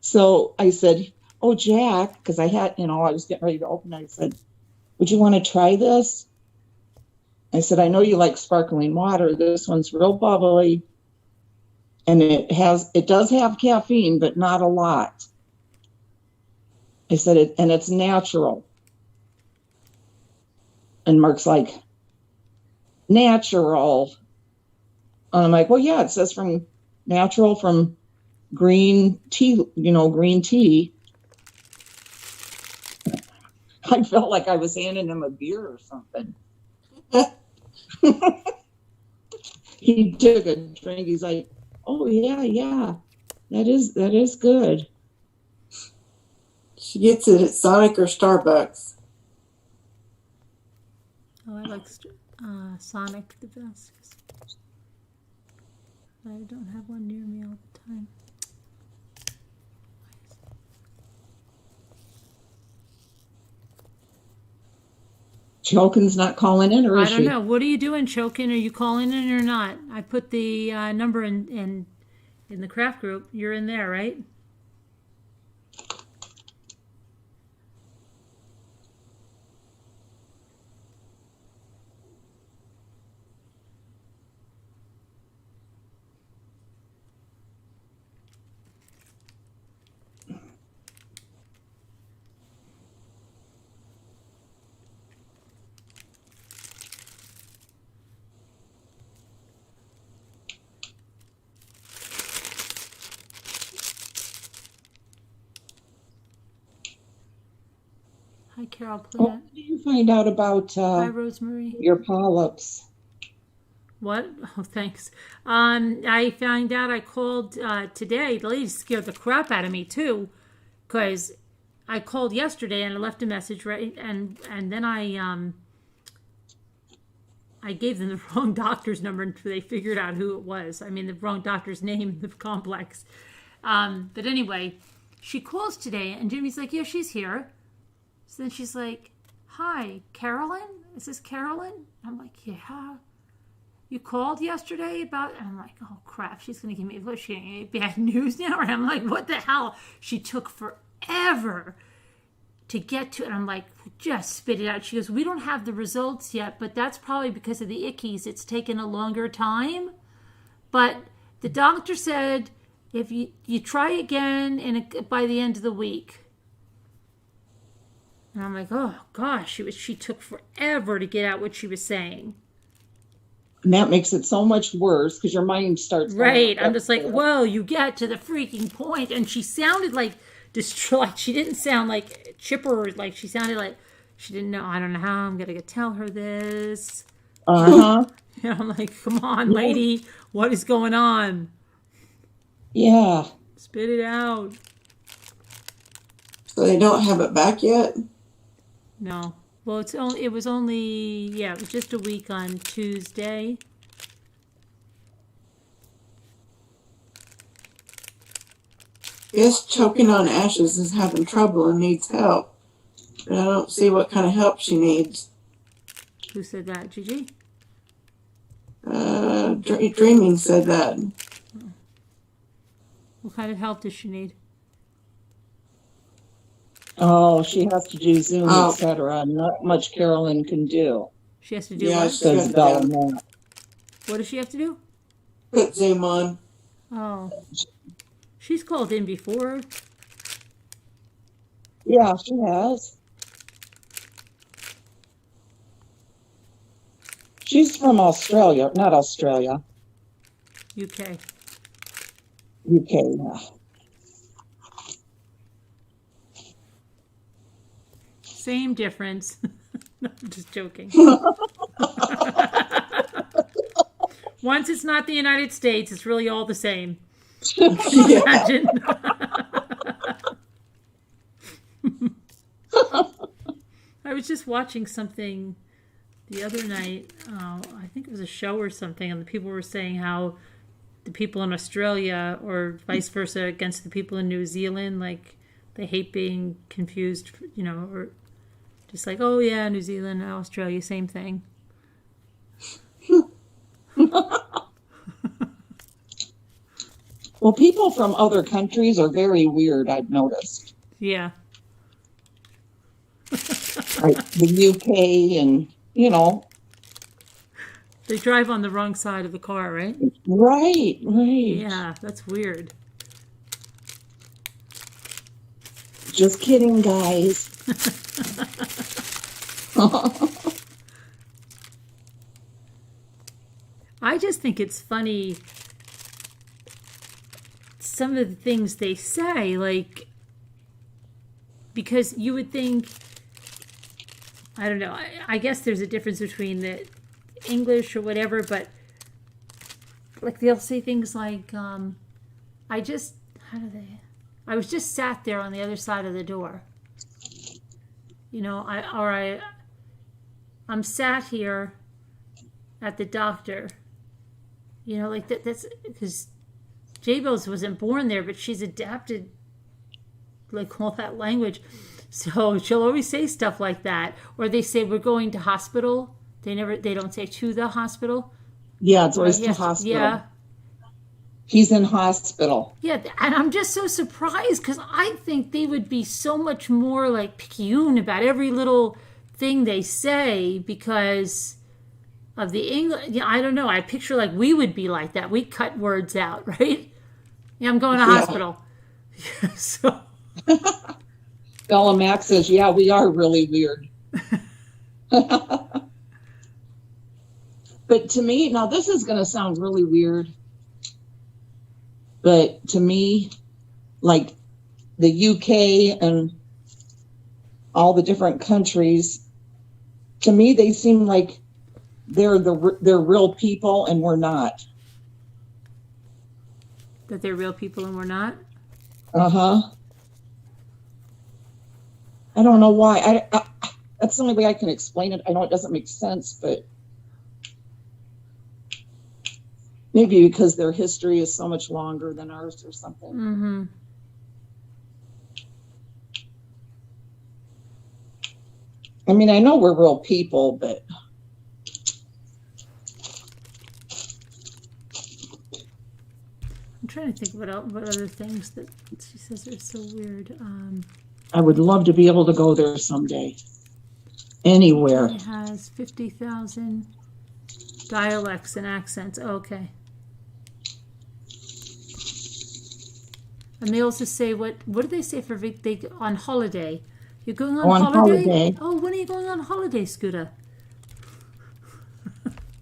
So I said, oh, Jack, because I had, I was getting ready to open it. I said, would you want to try this? I said, I know you like sparkling water. This one's real bubbly. And it does have caffeine, but not a lot. I said, and it's natural. And Mark's like, natural. And I'm like, well, yeah, it says natural from green tea, green tea. I felt like I was handing him a beer or something. He took a drink. He's like, oh, yeah, that is good. She gets it at Sonic or Starbucks. Oh, I like Sonic the best. I don't have one near me all the time. Chokin's not calling in, or is I don't she? know. What are you doing, Chokin? Are you calling in or not? I put the number in the craft group. You're in there, right? Hi, Carol Plant. What did you find out about Hi, Rosemary. your polyps? What? Oh, thanks. I found out. I called today. The lady scared the crap out of me too, because I called yesterday and I left a message, right, and then I gave them the wrong doctor's number and they figured out who it was. I mean, the wrong doctor's name in the complex. But anyway, she calls today and Jimmy's like, yeah, she's here. So then she's like, hi, Carolyn? Is this Carolyn? I'm like, yeah. You called yesterday about... And I'm like, oh, crap. She's going to give me bad news now? And I'm like, what the hell? She took forever to get to it. And I'm like, just spit it out. She goes, we don't have the results yet, but that's probably because of the ickies. It's taken a longer time. But the doctor said, if you try again by the end of the week. And I'm like, oh gosh, she took forever to get out what she was saying. And that makes it so much worse because your mind starts going Right. I'm up just like, there. whoa, you get to the freaking point. And she sounded like like she didn't sound like chipper. Like she sounded like she didn't know. I don't know how I'm gonna tell her this. Uh-huh. You know, I'm like, come on, lady, what is going on? Yeah. Spit it out. So they don't have it back yet? No. Well, it was just a week on Tuesday. Guess choking on ashes is having trouble and needs help. But I don't see what kind of help she needs. Who said that, Gigi? Dreaming said that. What kind of help does she need? Oh, she has to do Zoom, Oh. etc. Not much Carolyn can do. She has to do Yeah, what? she- Says Good, Bella yeah. Matt. What does she have to do? Put Zoom on. Oh. She's called in before. Yeah, she has. She's from Australia, not Australia, UK. UK. Yeah. Same difference. No, I'm just joking. Once it's not the United States, it's really all the same. Yeah. Imagine. I was just watching something the other night. I think it was a show or something, and the people were saying how the people in Australia, or vice versa, against the people in New Zealand, like they hate being confused, or just like, oh yeah, New Zealand, Australia, same thing. Well, people from other countries are very weird, I've noticed. Yeah. Like the UK and, They drive on the wrong side of the car, right? right. Yeah, that's weird. Just kidding, guys. I just think it's funny, some of the things they say, like, because you would think, I don't know, I guess there's a difference between the English or whatever, but like they'll say things like, I was just sat there on the other side of the door. I'm sat here at the doctor. Like that's because J-Bills wasn't born there, but she's adapted like all that language. So she'll always say stuff like that. Or they say we're going to hospital. They don't say to the hospital. Yeah, it's always to hospital. Yeah. He's in hospital. Yeah, and I'm just so surprised because I think they would be so much more like picayune about every little thing they say because of the English. Yeah, I don't know. I picture like we would be like that. We cut words out, right? Yeah, I'm going to hospital. So Bella Mac says, yeah, we are really weird. But to me, now this is going to sound really weird. But to me, like the UK and all the different countries, to me, they seem like they're real people and we're not. that they're real people and we're not. Uh-huh. I don't know why. I that's the only way I can explain it. I know it doesn't make sense, but maybe because their history is so much longer than ours or something. Mm-hmm. I mean, I know we're real people, but I'm trying to think what other things that she says are so weird. I would love to be able to go there someday. Anywhere. It has 50,000 dialects and accents. Okay. And they also say what do they say for they on holiday? You're going on, On holiday? holiday. Oh, when are you going on holiday, Scooter?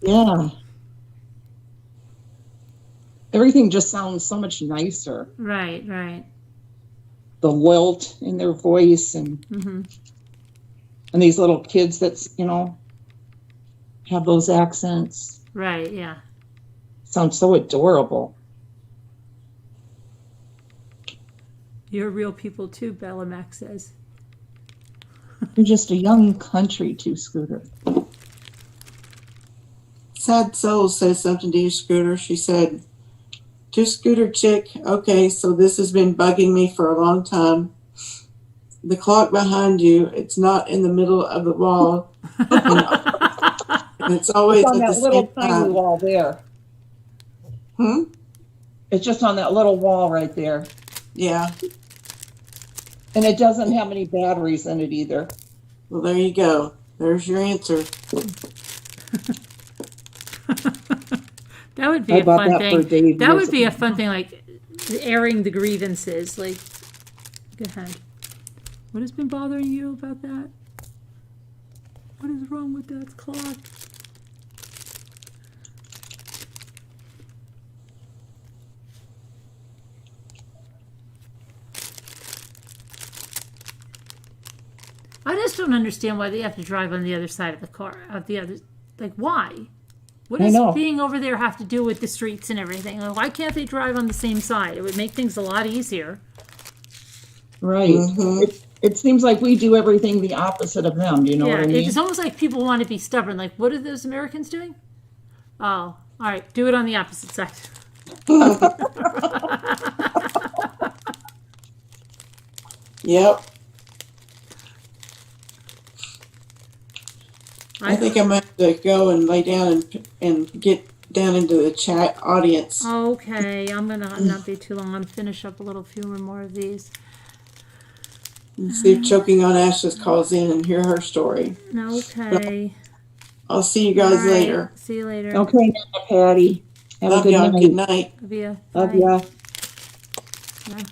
Yeah. Everything just sounds so much nicer. Right, right. The lilt in their voice and these little kids that's, have those accents. Right, yeah. Sounds so adorable. You're real people too, Bella Mac says. You're just a young country too, Scooter. Sad Soul says something to you, Scooter. She said, to Scooter Chick, okay, so this has been bugging me for a long time. The clock behind you, it's not in the middle of the wall. And it's always It's on at that the little same tiny time. wall there. It's just on that little wall right there. Yeah. And it doesn't have any batteries in it either. Well, there you go. There's your answer. That would be I a bought fun that thing. for Dave That years would be a ago. fun thing, like airing the grievances. Like, go ahead. What has been bothering you about that? What is wrong with that clock? I just don't understand why they have to drive on the other side of the car. Like, why? What I does know. being over there have to do with the streets and everything? Like, why can't they drive on the same side? It would make things a lot easier. Right. It seems like we do everything the opposite of them. Do you know what I mean? It's almost like people want to be stubborn. Like, what are those Americans doing? Oh, all right, do it on the opposite side. Yep. I think I'm going to have to go and lay down and get down into the chat audience. Okay, I'm gonna not be too long. I'm gonna finish up a few more of these. And see if Choking on Ashes calls in and hear her story. Okay. I'll see you guys All right, later. see you later. Okay, Nana Patty. Have Love a good y'all. night. Good night. Love ya. Love Bye. ya. Bye.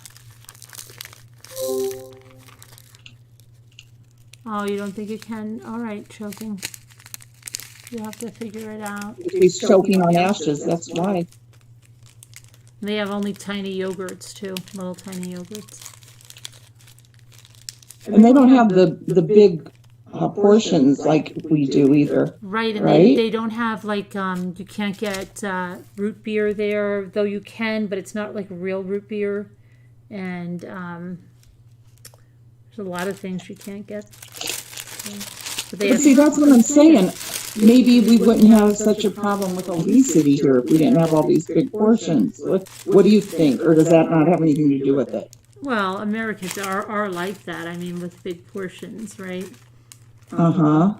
Oh, you don't think you can? All right, choking. You have to figure it out. He's choking on ashes. That's why. They have only tiny yogurts too, little tiny yogurts. And they don't have the big portions like we do either. Right, and Right? they don't have like you can't get root beer there, though you can, but it's not like real root beer. And there's a lot of things you can't get. But they But see, that's what I'm saying. Maybe we wouldn't have such a problem with obesity here if we didn't have all these big portions. What do you think? Or does that not have anything to do with it? well, Americans are like that. I mean, with big portions, right? Uh-huh.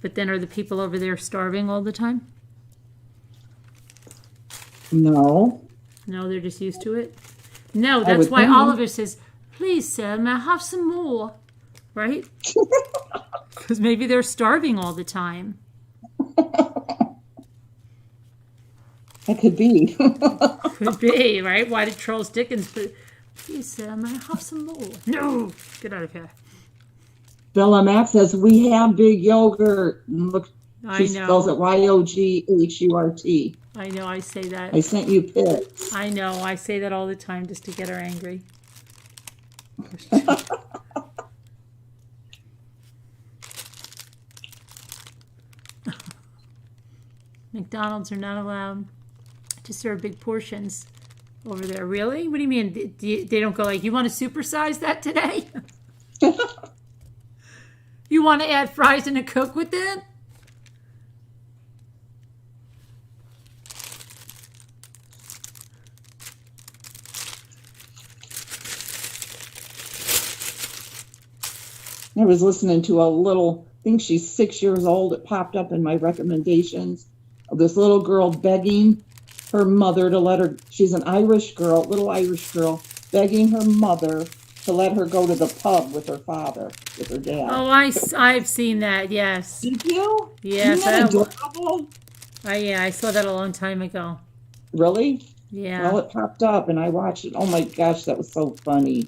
But then are the people over there starving all the time? No. No, they're just used to it. No, I that's would why think. Oliver says, "Please, sir, may I have some more?" Right? Because maybe they're starving all the time. That could be. Could be, right? Why did Charles Dickens put, "Please, sir, may I have some more?" No, get out of here. Bella Max says, we have big yogurt. And look, I she spells know. it YOGHURT. I know. I say that. I sent you pics. I know. I say that all the time just to get her angry. McDonald's are not allowed to serve big portions over there. Really? What do you mean? They don't go like, "You want to supersize that today?" You want to add fries and a Coke with it? I was listening to a little, I think she's 6 years old. It popped up in my recommendations of this little girl begging her mother to let her, she's an Irish girl, little Irish girl, begging her mother to let her go to the pub with her father, with her dad. Oh, I've seen that. Yes. Did you? Yes. Isn't that adorable? Yeah, I saw that a long time ago. Really? Yeah. Well, it popped up and I watched it. Oh my gosh, that was so funny.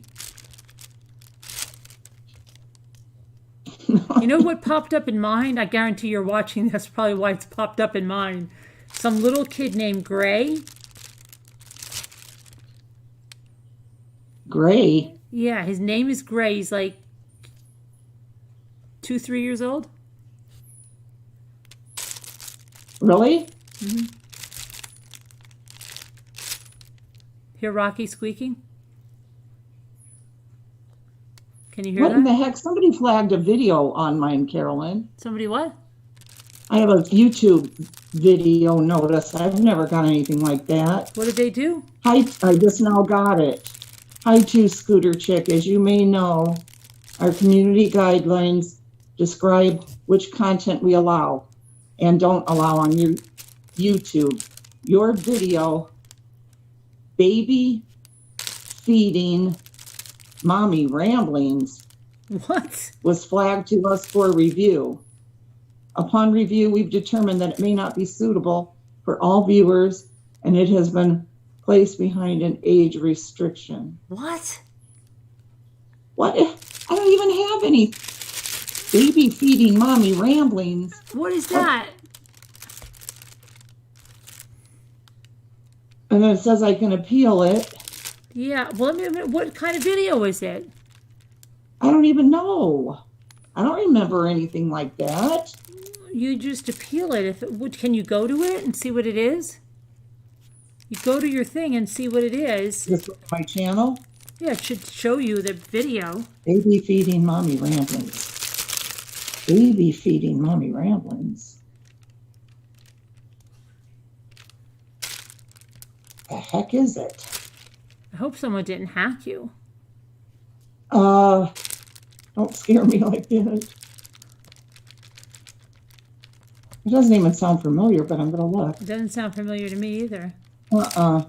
You know what popped up in mine? I guarantee you're watching. That's probably why it's popped up in mine. Some little kid named Gray. Gray. Yeah, his name is Gray. He's like 2-3 years old. Really? Mm-hmm. Hear Rocky squeaking? Can you hear What that? in the heck? Somebody flagged a video on mine, Carolyn. Somebody what? I have a YouTube video notice. I've never got anything like that. What did they do? Hi, I just now got it. Hi to Scooter Chick. As you may know, our community guidelines describe which content we allow and don't allow on YouTube. Your video, baby feeding mommy ramblings, What? was flagged to us for review. Upon review, we've determined that it may not be suitable for all viewers, and it has been placed behind an age restriction. What? What? I don't even have any baby feeding mommy ramblings. What is that? And then it says I can appeal it. Yeah. Well, what kind of video is it? I don't even know. I don't remember anything like that. You just appeal it. If it would, can you go to it and see what it is? You go to your thing and see what it is. Just look at my channel. Yeah, it should show you the video. Baby feeding mommy ramblings. Baby feeding mommy ramblings. The heck is it? I hope someone didn't hack you. Don't scare me like that. It doesn't even sound familiar, but I'm gonna look. It doesn't sound familiar to me either. Uh-uh.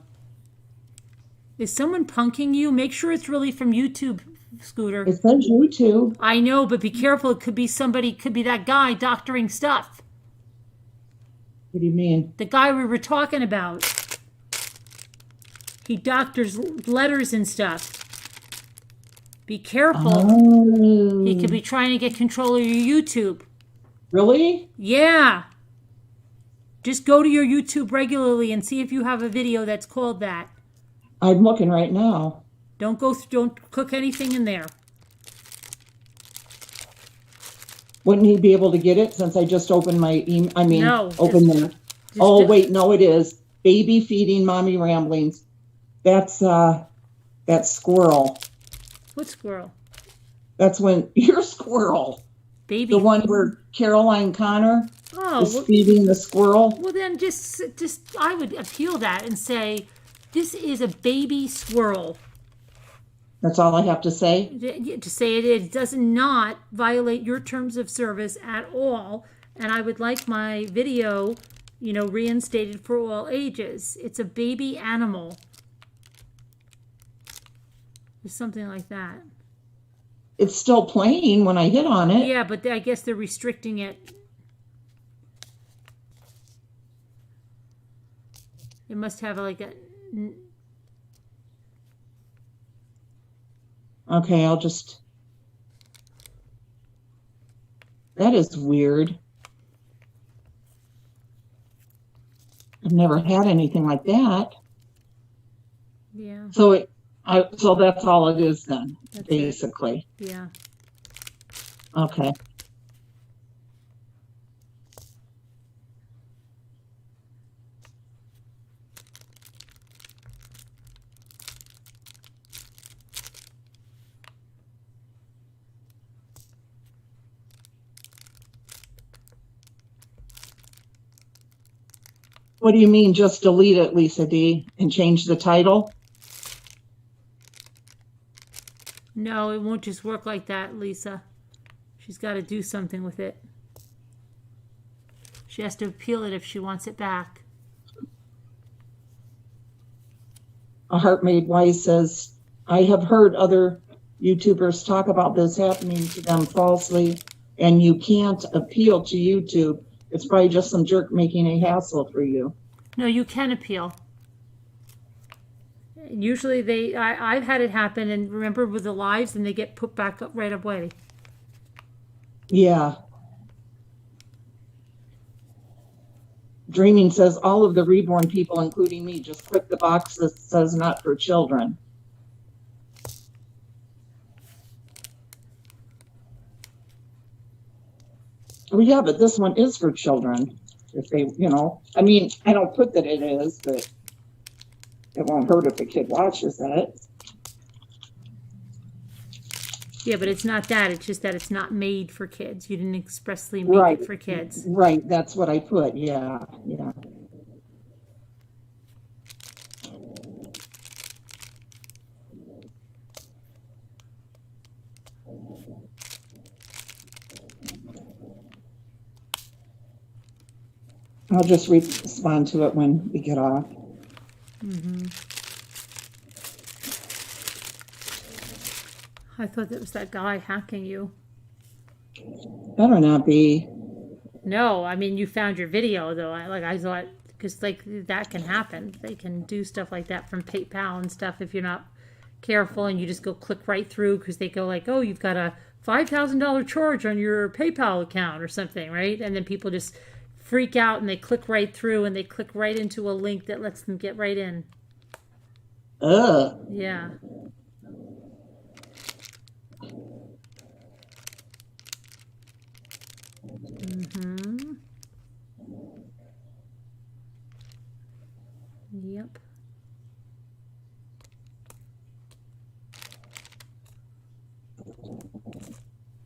Is someone punking you? Make sure it's really from YouTube, Scooter. It says YouTube. I know, but be careful. It could be somebody, could be that guy doctoring stuff. What do you mean? The guy we were talking about. He doctors letters and stuff. Be careful. Oh. He could be trying to get control of your YouTube. Really? Yeah. Just go to your YouTube regularly and see if you have a video that's called that. I'm looking right now. Don't cook anything in there. Wouldn't he be able to get it since I just opened my email? I mean, No, open there. Wait, no, it is. Baby feeding mommy ramblings. That's squirrel. What squirrel? That's when your squirrel. Baby. The one where Caroline Connor is feeding the squirrel. Well, then just I would appeal that and say, this is a baby squirrel. That's all I have to say. To say it does not violate your terms of service at all, and I would like my video, reinstated for all ages. It's a baby animal. Or something like that. It's still playing when I hit on it. Yeah, but I guess they're restricting it. It must have like a... Okay, I'll just... That is weird. I've never had anything like that. Yeah. So so that's all it is then, That's basically. it. Yeah. Okay. What do you mean, just delete it, Lisa D, and change the title? No, it won't just work like that, Lisa. She's got to do something with it. She has to appeal it if she wants it back. A Heart Made Wise says, I have heard other YouTubers talk about this happening to them falsely, and you can't appeal to YouTube. It's probably just some jerk making a hassle for you. No, you can appeal. Usually I've had it happen, and remember with the lives, and they get put back up right away. Yeah. Dreaming says all of the reborn people, including me, just click the box that says not for children. Well, yeah, but this one is for children. If they, I mean, I don't put that it is, but it won't hurt if a kid watches it. Yeah, but it's not that. It's just that it's not made for kids. You didn't expressly make it for kids. Right. That's what I put. Yeah. Yeah. I'll just respond to it when we get off. I thought that was that guy hacking you. Better not be. No, I mean, you found your video, though. I thought, because, that can happen. They can do stuff like that from PayPal and stuff if you're not careful and you just go click right through because they go oh, you've got a $5,000 charge on your PayPal account or something, right? And then people just freak out and they click right through and they click right into a link that lets them get right in. Yeah. Yep.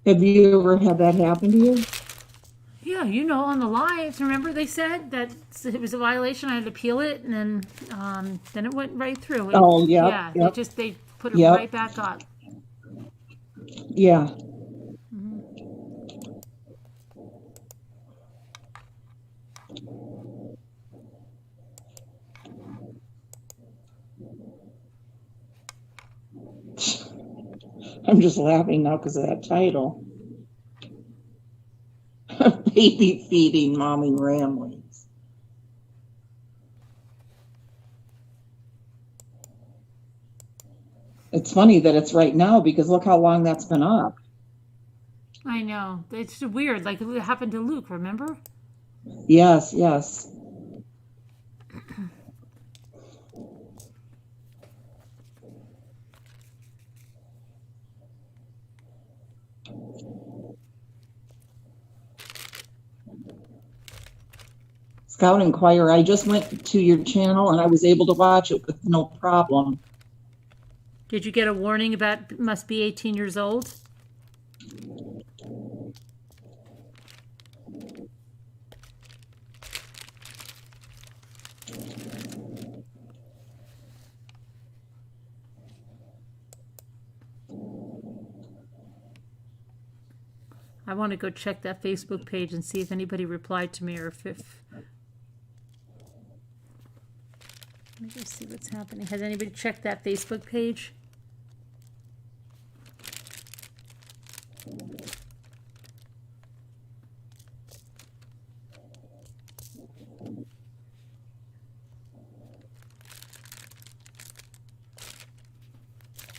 Have you ever had that happen to you? Yeah, on the lives, remember they said that it was a violation. I had to appeal it, and then it went right through. Yeah. They put it right back up. Yeah. I'm just laughing now because of that title. Baby feeding mommy ramblings. It's funny that it's right now because look how long that's been up. I know. It's weird. Like it happened to Luke, remember? Yes. Scout Inquirer, I just went to your channel and I was able to watch it with no problem. Did you get a warning about must be 18 years old? I want to go check that Facebook page and see if anybody replied to me or if let me go see what's happening. Has anybody checked that Facebook page?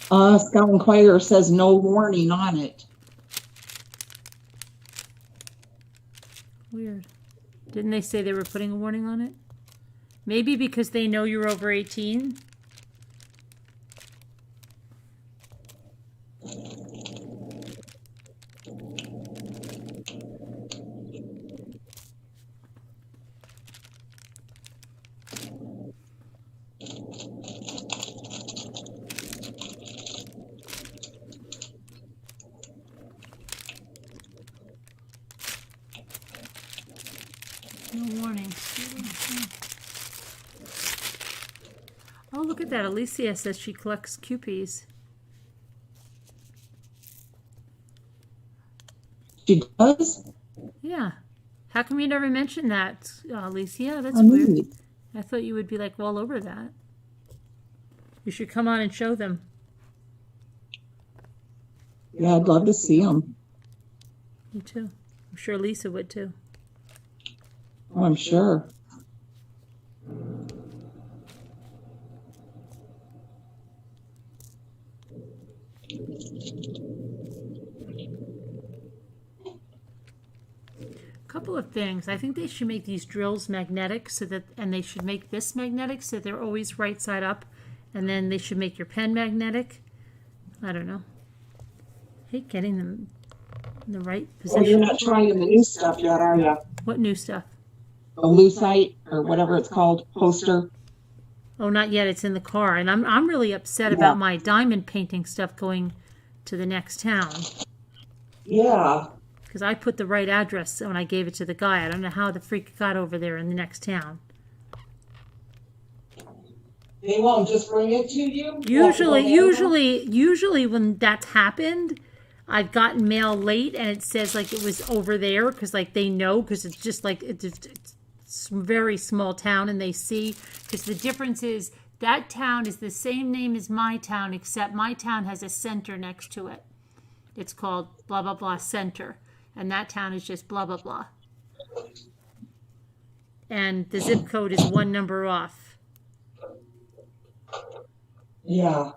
Scout Inquirer says no warning on it. Weird. Didn't they say they were putting a warning on it? Maybe because they know you're over 18. No warning. Oh, look at that. Alicia says she collects Kewpies. She does? Yeah. How come you never mentioned that, Alicia? That's weird. I thought you would be like all over that. You should come on and show them. Yeah, I'd love to see them. Me too. I'm sure Lisa would too. Oh, I'm sure. couple of things. I think they should make these drills magnetic and they should make this magnetic so they're always right side up. And then they should make your pen magnetic. I don't know. I hate getting them in the right position. Well, you're not trying the new stuff yet, are you? What new stuff? The lucite or whatever it's called, poster. Oh, not yet. It's in the car. And I'm really upset about my diamond painting stuff going to the next town. Yeah. Because I put the right address when I gave it to the guy. I don't know how the freak got over there in the next town. They won't just bring it to you? Usually when that's happened, I've gotten mail late and it says like it was over there because like they know because it's just like it's a very small town and they see because the difference is that town is the same name as my town except my town has a center next to it. It's called blah blah blah center and that town is just blah blah blah. And the zip code is one number off. Yeah.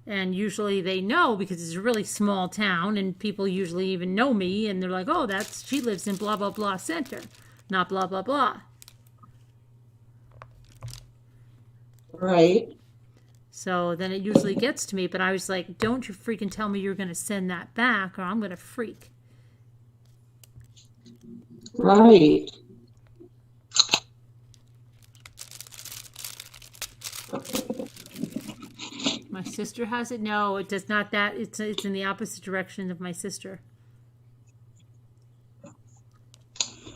And usually they know because it's a really small town and people usually even know me and they're like, oh, she lives in blah, blah, blah center, not blah, blah, blah. Right. So then it usually gets to me, but I was like, don't you freaking tell me you're going to send that back or I'm going to freak. Right. My sister has it? No, it does not. That it's in the opposite direction of my sister.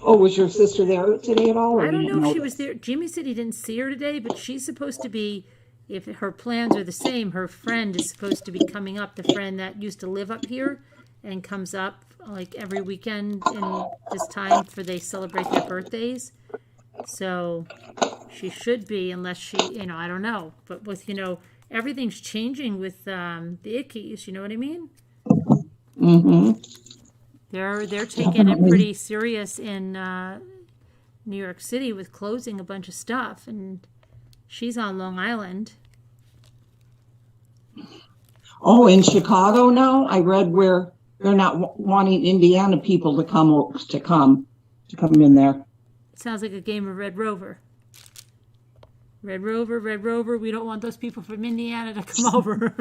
Oh, was your sister there today at all? I don't know if she was there. Jimmy said he didn't see her today, but she's supposed to be, if her plans are the same, her friend is supposed to be coming up, the friend that used to live up here and comes up like every weekend in this time for they celebrate their birthdays. So she should be, unless she, I don't know. But with, everything's changing with the Ickeys, you know what I mean? Mm-hmm. They're taking it pretty serious in New York City with closing a bunch of stuff, and she's on Long Island. Oh, in Chicago now, I read where they're not wanting Indiana people to come in there. Sounds like a game of Red Rover. Red Rover, Red Rover. We don't want those people from Indiana to come over.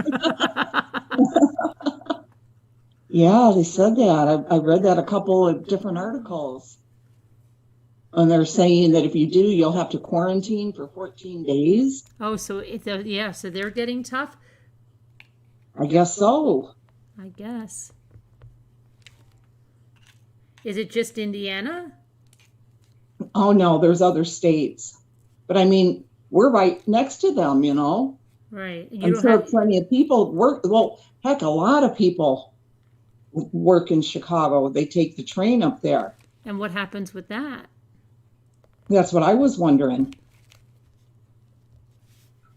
Yeah, they said that. I read that a couple of different articles. And they're saying that if you do, you'll have to quarantine for 14 days. Oh, so so they're getting tough? I guess so. I guess. Is it just Indiana? Oh, no, there's other states. But I mean, we're right next to them, Right. I'm sure plenty of people work. Well, heck, a lot of people work in Chicago. They take the train up there. And what happens with that? That's what I was wondering.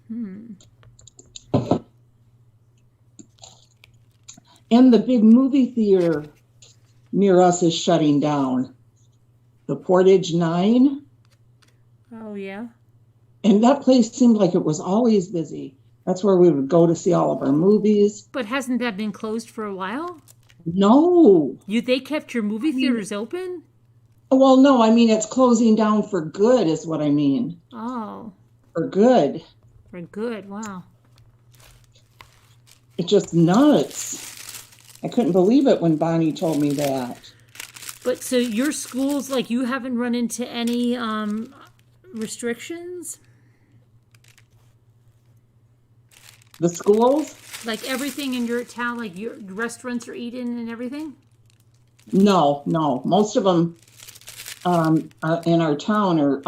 And the big movie theater near us is shutting down. The Portage 9. Oh, yeah. And that place seemed like it was always busy. That's where we would go to see all of our movies. But hasn't that been closed for a while? No. They kept your movie theaters open? Well, no, I mean, it's closing down for good is what I mean. Oh. For good. For good, wow. It's just nuts. I couldn't believe it when Bonnie told me that. But so your schools, like you haven't run into any restrictions? The schools? Like everything in your town, like your restaurants are eating and everything? No. Most of them in our town are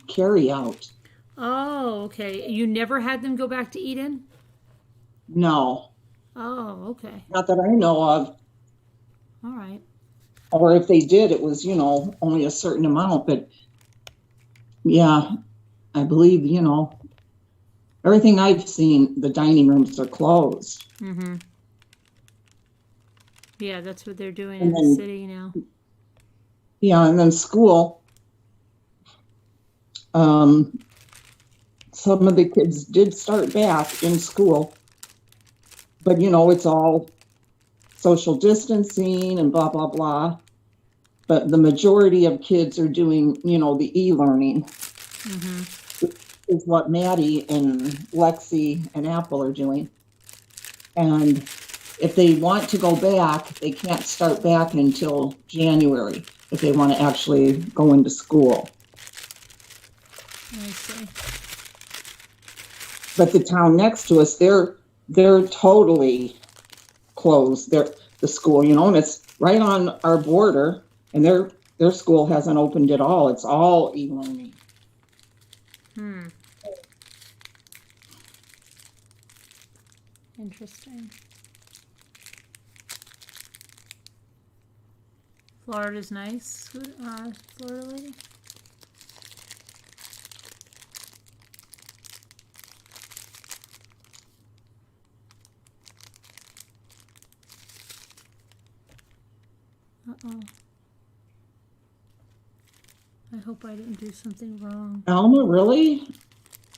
carry out. Oh, okay. You never had them go back to Eden? No. Oh, okay. Not that I know of. All right. Or if they did, it was, only a certain amount. But yeah, I believe, everything I've seen, the dining rooms are closed. Mm-hmm. Yeah, that's what they're doing in the city now. Yeah, and then school. Some of the kids did start back in school. But, it's all social distancing and blah, blah, blah. but the majority of kids are doing, the e-learning. Is what Maddie and Lexi and Apple are doing. And if they want to go back, they can't start back until January if they want to actually go into school. I see. But the town next to us, they're totally closed. The school, and it's right on our border, and their school hasn't opened at all. It's all e-learning. Interesting. Florida's nice, Florida lady. Uh-oh. I hope I didn't do something wrong. Alma, really?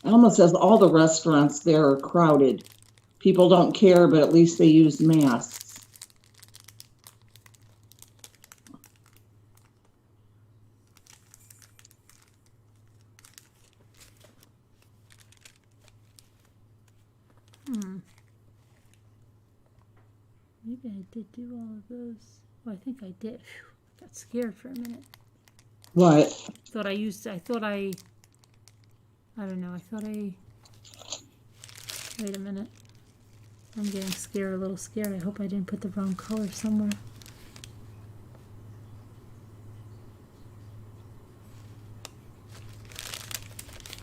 Alma says all the restaurants there are crowded. People don't care, but at least they use masks. Maybe I did do all of those. Oh, I think I did. Phew, I got scared for a minute. What? I don't know. Wait a minute. I'm getting scared, a little scared. I hope I didn't put the wrong color somewhere.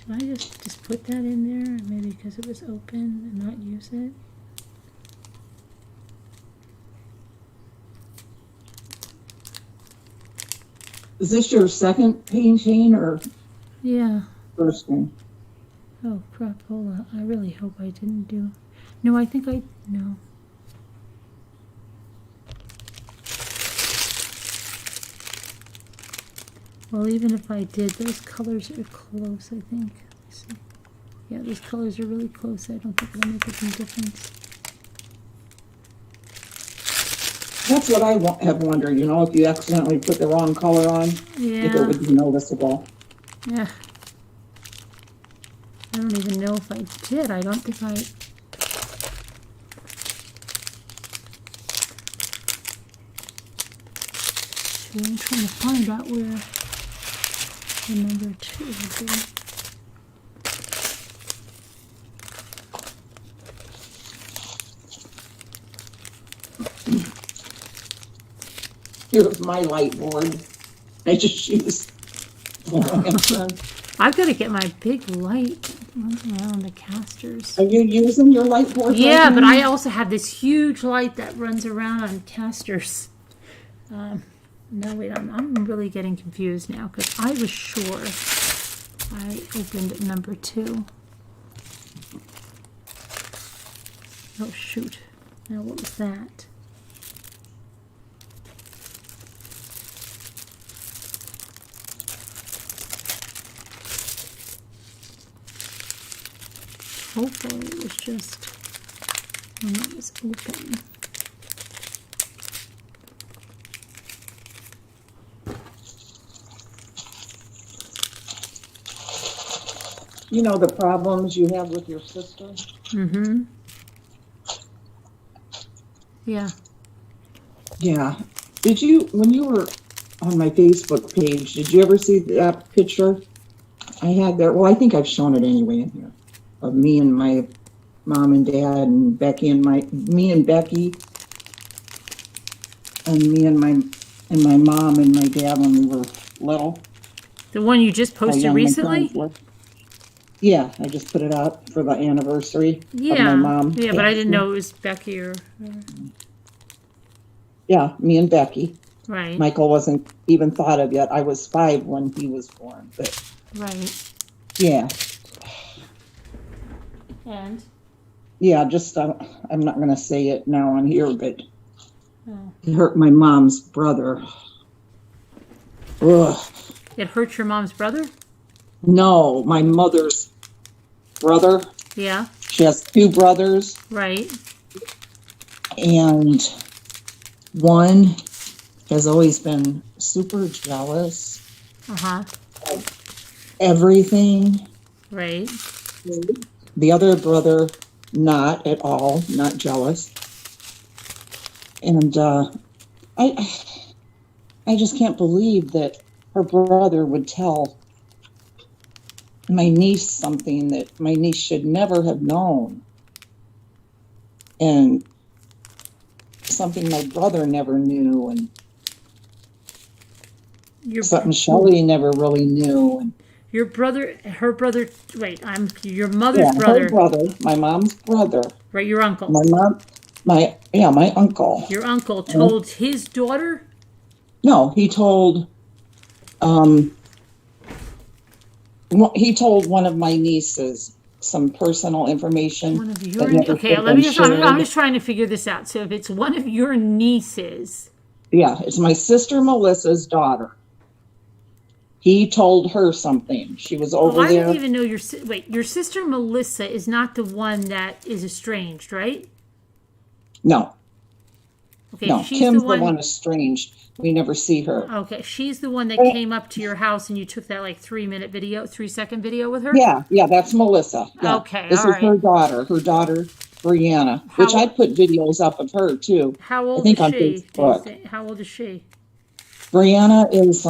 Did I just put that in there? Maybe because it was open and not use it? Is this your second painting or Yeah. first one? Oh, crapola. I really hope I didn't do... No, I think no. Well, even if I did, those colors are close, I think. Let's see. Yeah, these colors are really close. I don't think it'll make any difference. That's what I have wondered, if you accidentally put the wrong color on, if it Yeah. would be noticeable. Yeah. I don't even know if I did. I don't think I... See, I'm trying to find out where the number 2 would be. Here's my light board. I just use. I've got to get my big light running around the casters. Are you using your light board? Yeah, right but now? I also have this huge light that runs around on casters. No, wait, I'm really getting confused now because I was sure I opened number 2. Oh, shoot. Now, what was that? Hopefully it was just when it was open. You know the problems you have with your sister? Mm-hmm. Yeah. Yeah. When you were on my Facebook page, did you ever see that picture I had there? Well, I think I've shown it anyway in here. Of me and my mom and dad and Becky and me and Becky and me and my mom and my dad when we were little. The one you just posted How young my recently? sons were. Yeah, I just put it up for the anniversary of Yeah. my mom. Yeah, but I didn't know it was Becky or... Yeah, me and Becky. Right. Michael wasn't even thought of yet. I was 5 when he was born, but Right. yeah. And? Yeah, just, I'm not going to say it now on here, but Oh. it hurt my mom's brother. Ugh. It hurt your mom's brother? No, my mother's brother. Yeah. She has 2 brothers, Right. and one has always been super jealous Uh-huh. of everything. Right. The other brother, not at all, not jealous. And I just can't believe that her brother would tell my niece something that my niece should never have known. And something my brother never knew, and something Shelley never really knew. And Your brother, her brother, wait, your mother's her brother. brother, my mom's brother. Right, your uncle. My mom, my uncle. Your uncle told his daughter? No, he told, he told one of my nieces some personal information. One of your, okay, I'm just trying to figure this out. So if it's one of your nieces. Yeah, it's my sister Melissa's daughter. He told her something. She was over I there. didn't even know your sister Melissa is not the one that is estranged, right? No. Okay, No, she's Kim's the one estranged. We never see her. Okay, she's the one that came up to your house and you took that like 3-second video with her? Yeah, that's Melissa. Yeah. Okay, this all is right. her daughter, Brianna, which I put videos up of her too. How old is she? On Facebook. How old is she? Brianna is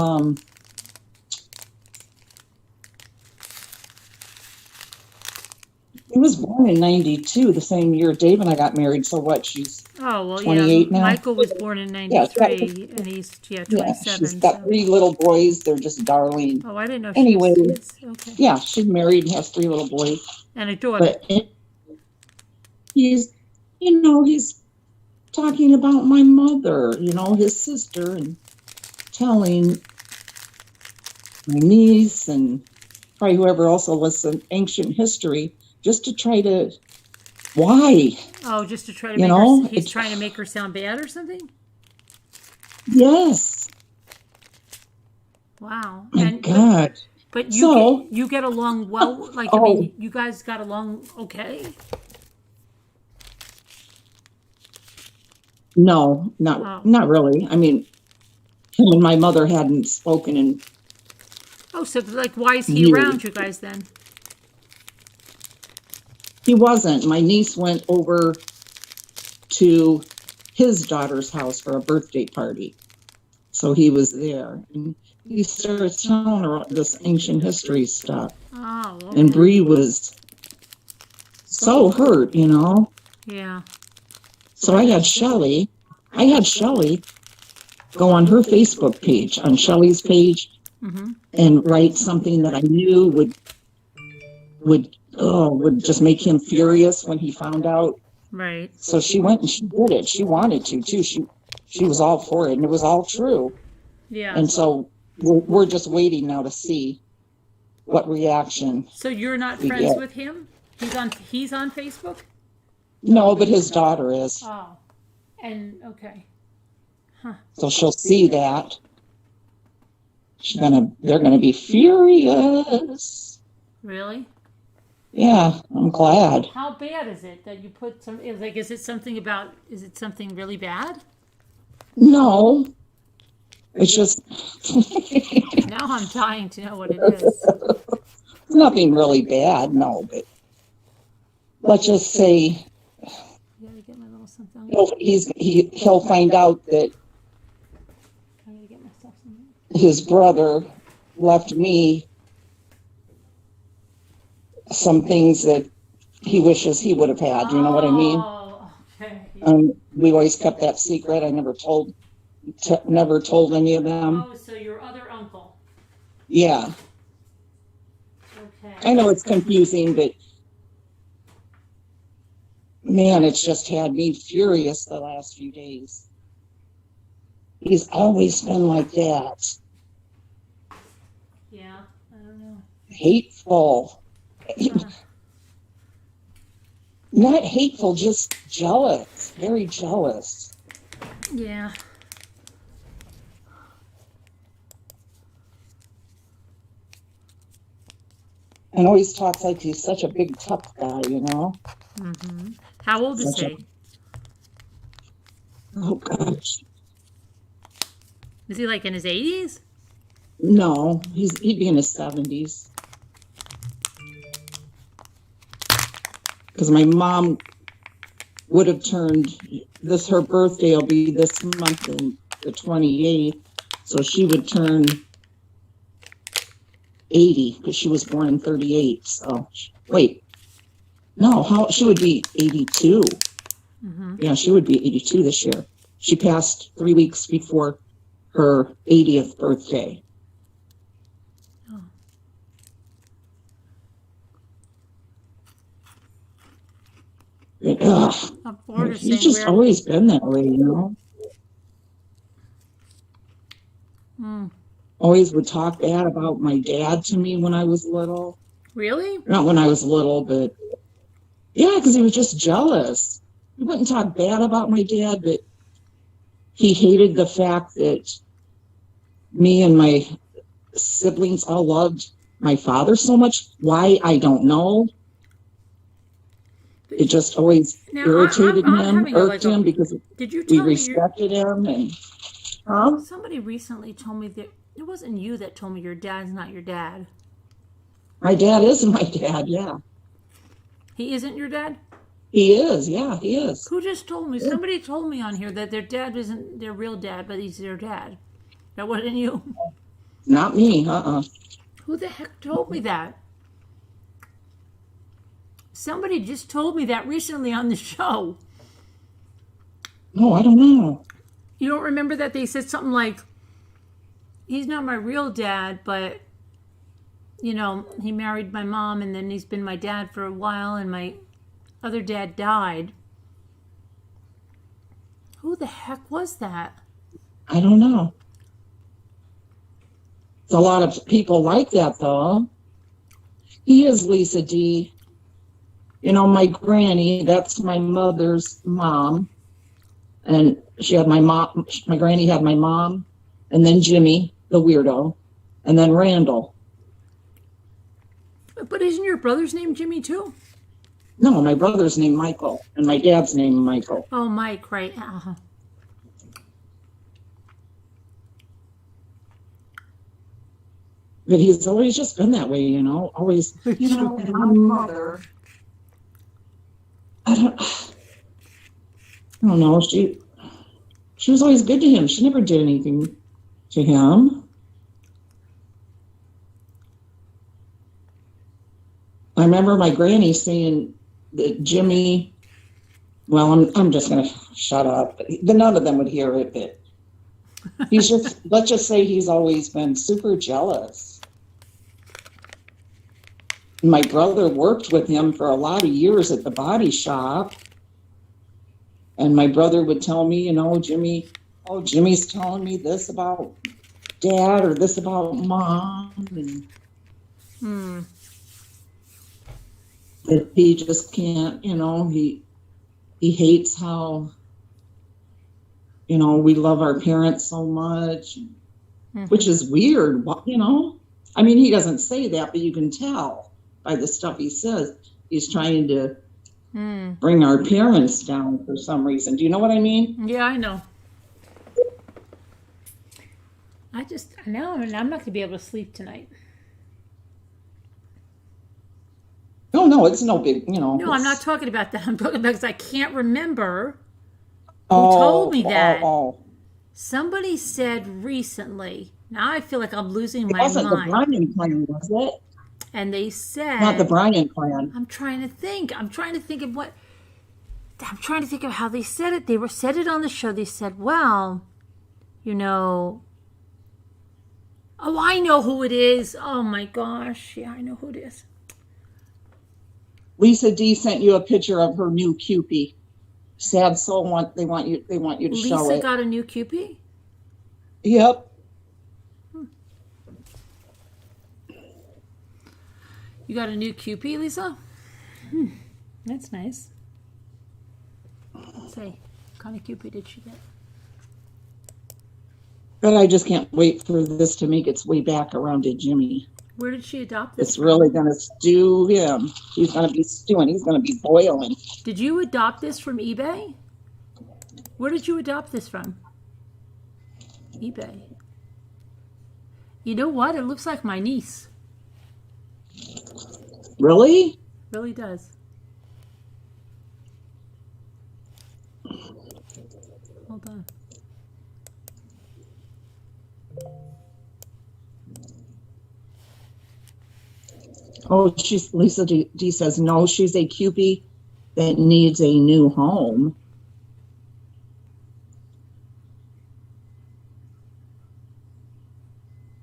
He was born in 92, the same year Dave and I got married. So what? She's 28 now. Michael was born in 93, and he's 27. Yeah, she's got 3 little boys. They're just darling. Oh, I didn't know. Anyway, she was okay. Yeah, she's married and has 3 little boys and a daughter. But he's talking about my mother, his sister, and telling my niece and probably whoever else will listen ancient history. Just to try to, why? Oh, just to try to make her, he's trying to make her sound bad or something? Yes. Wow. My God. But you get along well? Like, I mean, you guys got along okay? No, not really. I mean, him and my mother hadn't spoken in so like, why is he around you guys then? He wasn't. My niece went over to his daughter's house for a birthday party. So he was there. And he started telling her this ancient history stuff. Oh, okay. And Bree was so hurt, Yeah. So I had Shelley go on her Facebook page, on Shelley's page, and write something that I knew would just make him furious when he found out. Right. So she went and she did it. She wanted to too. She was all for it, and it was all true. Yeah. And so we're just waiting now to see what reaction. So you're not friends with him? He's on Facebook? No, but his daughter is. Oh. And okay. Huh. So she'll see that. They're gonna be furious. Really? Yeah, I'm glad. How bad is it that you put some? Like, is it something really bad? No, it's just. Now I'm dying to know what it is. It's nothing really bad, no. But let's just say. You gotta get my little something. He'll find out that I gotta get myself something. His brother left me some things that he wishes he would have had. You know what I mean? Oh, okay. We always kept that secret. I never told any of them. Oh, so your other uncle. Yeah. Okay. I know it's confusing, but man, it's just had me furious the last few days. He's always been like that. Yeah, I don't know. Hateful. Not hateful, just jealous. Very jealous. Yeah. And always talks like he's such a big tough guy, Mm-hmm. How old is he? Oh gosh. Is he like in his 80s? No, he'd be in his 70s. Because my mom would have turned her birthday will be this month in the 28th. So she would turn 80 because she was born in 38. So wait, no, she would be 82. Mm-hmm. Yeah, she would be 82 this year. She passed 3 weeks before her 80th birthday. Oh. Ugh. Board is He's saying just where. always been that way, you know. Mm. Always would talk bad about my dad to me when I was little. Really? Not when I was little, but yeah, because he was just jealous. He wouldn't talk bad about my dad, but he hated the fact that me and my siblings all loved my father so much. Why, I don't know. It just always irritated him, irked him, because did you we tell me respected him. And somebody recently told me that it wasn't you that told me your dad's not your dad. my dad is my dad, yeah. He isn't your dad? He is, yeah, he is. Who just told me? Somebody told me on here that their dad isn't their real dad, but he's their dad. That wasn't you. Not me, Who the heck told me that? Somebody just told me that recently on the show. No, I don't know. You don't remember that they said something like, he's not my real dad, but, you know, he married my mom and then he's been my dad for a while and my other dad died. Who the heck was that? I don't know. It's a lot of people like that, though. He is Lisa D. You know, my granny, that's my mother's mom. And she had my mom, my granny had my mom, and then Jimmy, the weirdo, and then Randall. But isn't your brother's name Jimmy too? No, my brother's named Michael, and my dad's named Michael. Oh, Mike, right. Uh-huh. But he's always just been that way, you know, always, you know, and my mother, I don't know, she was always good to him. She never did anything to him. I remember my granny saying that Jimmy, well, I'm just going to shut up. None of them would hear it, but he's just, let's just say he's always been super jealous. My brother worked with him for a lot of years at the body shop. And my brother would tell me, you know, Jimmy's telling me this about dad or this about mom. And that he just can't, you know, he hates how, you know, we love our parents so much, which is weird, you know. I mean, he doesn't say that, but you can tell by the stuff he says. He's trying to bring our parents down for some reason. Do you know what I mean? Yeah, I know. I know I'm not going to be able to sleep tonight. No, it's no big, you know. No, I'm not talking about that. I'm talking about because I can't remember who told me that. Somebody said recently. Now I feel like I'm losing my mind. It wasn't the Brian clan, was it? And they said... Not the Brian clan. I'm trying to think of how they said it. They said it on the show. They said, well, you know... Oh, I know who it is. Oh, my gosh. Yeah, I know who it is. Lisa D sent you a picture of her new Cupie. Sad soul they want you to show it. Lisa got a new Cupie? Yep. You got a new Cupie, Lisa? That's nice. Let's see. What kind of Cupie did she get? But I just can't wait for this to make its way back around to Jimmy. Where did she adopt this It's from? really going to stew him. He's going to be stewing. He's going to be boiling. Did you adopt this from eBay? Where did you adopt this from? eBay. You know what? It looks like my niece. Really? Really does. Hold on. Oh, Lisa D says, no, she's a Cupie that needs a new home.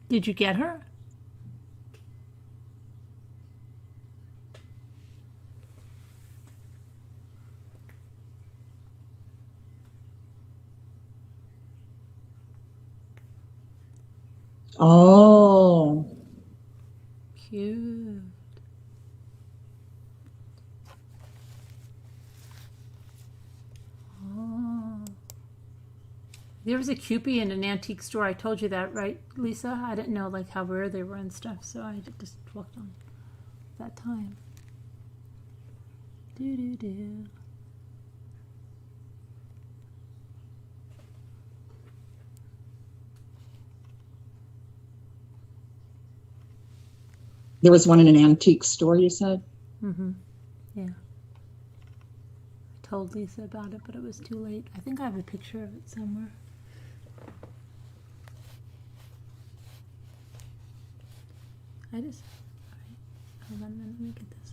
Did you get her? Oh. Cute. Oh. There was a Cupie in an antique store. I told you that, right, Lisa? I didn't know like how rare they were and stuff, so I just walked on that time. Do do do. There was one in an antique store, you said? Mm-hmm. Yeah. I told Lisa about it, but it was too late. I think I have a picture of it somewhere. All right, hold on a minute, let me get this.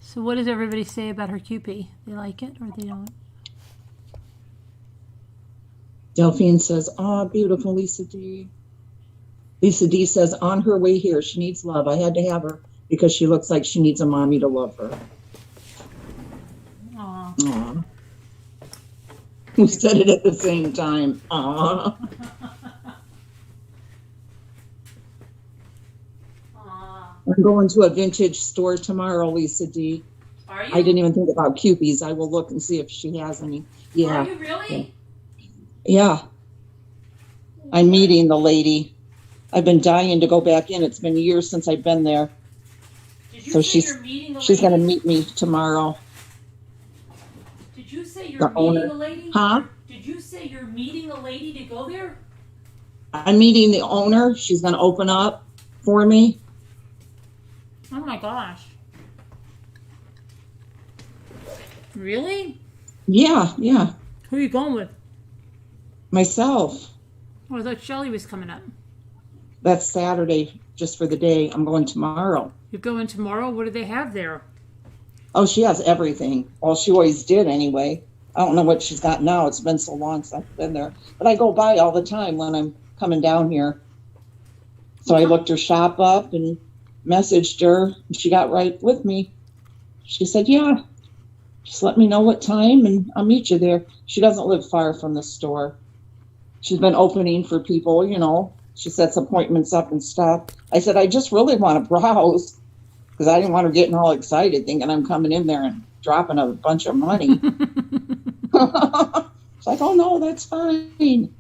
So what does everybody say about her Cupie? They like it or they don't? Delphine says, oh, beautiful, Lisa D. Lisa D says, on her way here, she needs love. I had to have her because she looks like she needs a mommy to love her. Aw. Aw. We said it at the same time. Aw. I'm going to a vintage store tomorrow, Lisa D. Are you? I didn't even think about Cupies. I will look and see if she has any. Yeah. Are you really? Yeah. I'm meeting the lady. I've been dying to go back in. It's been years since I've been there. Did you So say you're meeting the she's lady? going to meet me tomorrow. Did you say you're The meeting owner. the lady? Huh? Did you say you're meeting the lady to go there? I'm meeting the owner. She's going to open up for me. Oh my gosh. Really? Yeah, yeah. Who are you going with? Myself. Oh, I thought Shelly was coming up. That's Saturday, just for the day. I'm going tomorrow. You're going tomorrow? What do they have there? Oh, she has everything. Well, she always did anyway. I don't know what she's got now. It's been so long since I've been there. But I go by all the time when I'm coming down here. So I looked her shop up and messaged her. And she got right with me. She said, yeah, just let me know what time and I'll meet you there. She doesn't live far from the store. She's been opening for people, you know. She sets appointments up and stuff. I said, I just really want to browse because I didn't want her getting all excited thinking I'm coming in there and dropping a bunch of money. It's like, oh, no, that's fine.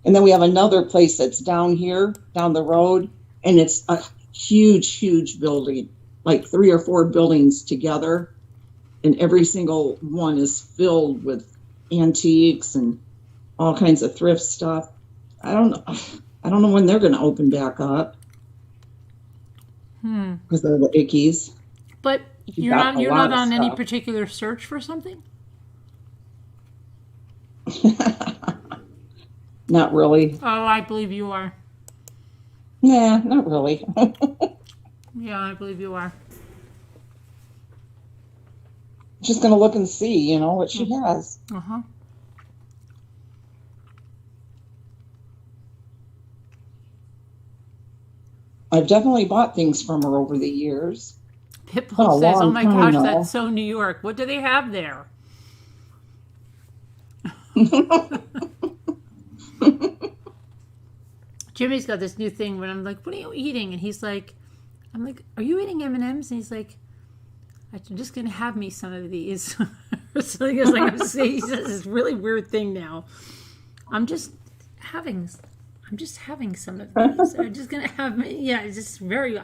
And then we have another place that's down here, down the road, and it's a huge, huge building, like 3 or 4 buildings together. And every single one is filled with antiques and all kinds of thrift stuff. I don't know when they're going to open back up. Because they're the ickies. But you're not on any particular search for something? Not really. Oh, I believe you are. Nah, not really. Yeah, I believe you are. Just going to look and see, you know, what she has. Uh-huh. I've definitely bought things from her over the years. Pitbull a says, oh long my time gosh, now. that's so New York. What do they have there? Jimmy's got this new thing when I'm like, what are you eating? And he's like, I'm like, are you eating M&Ms? And he's like, I'm just going to have me some of these. So he goes like, he says this really weird thing now. I'm just having some of these. I'm just going to have, it's just very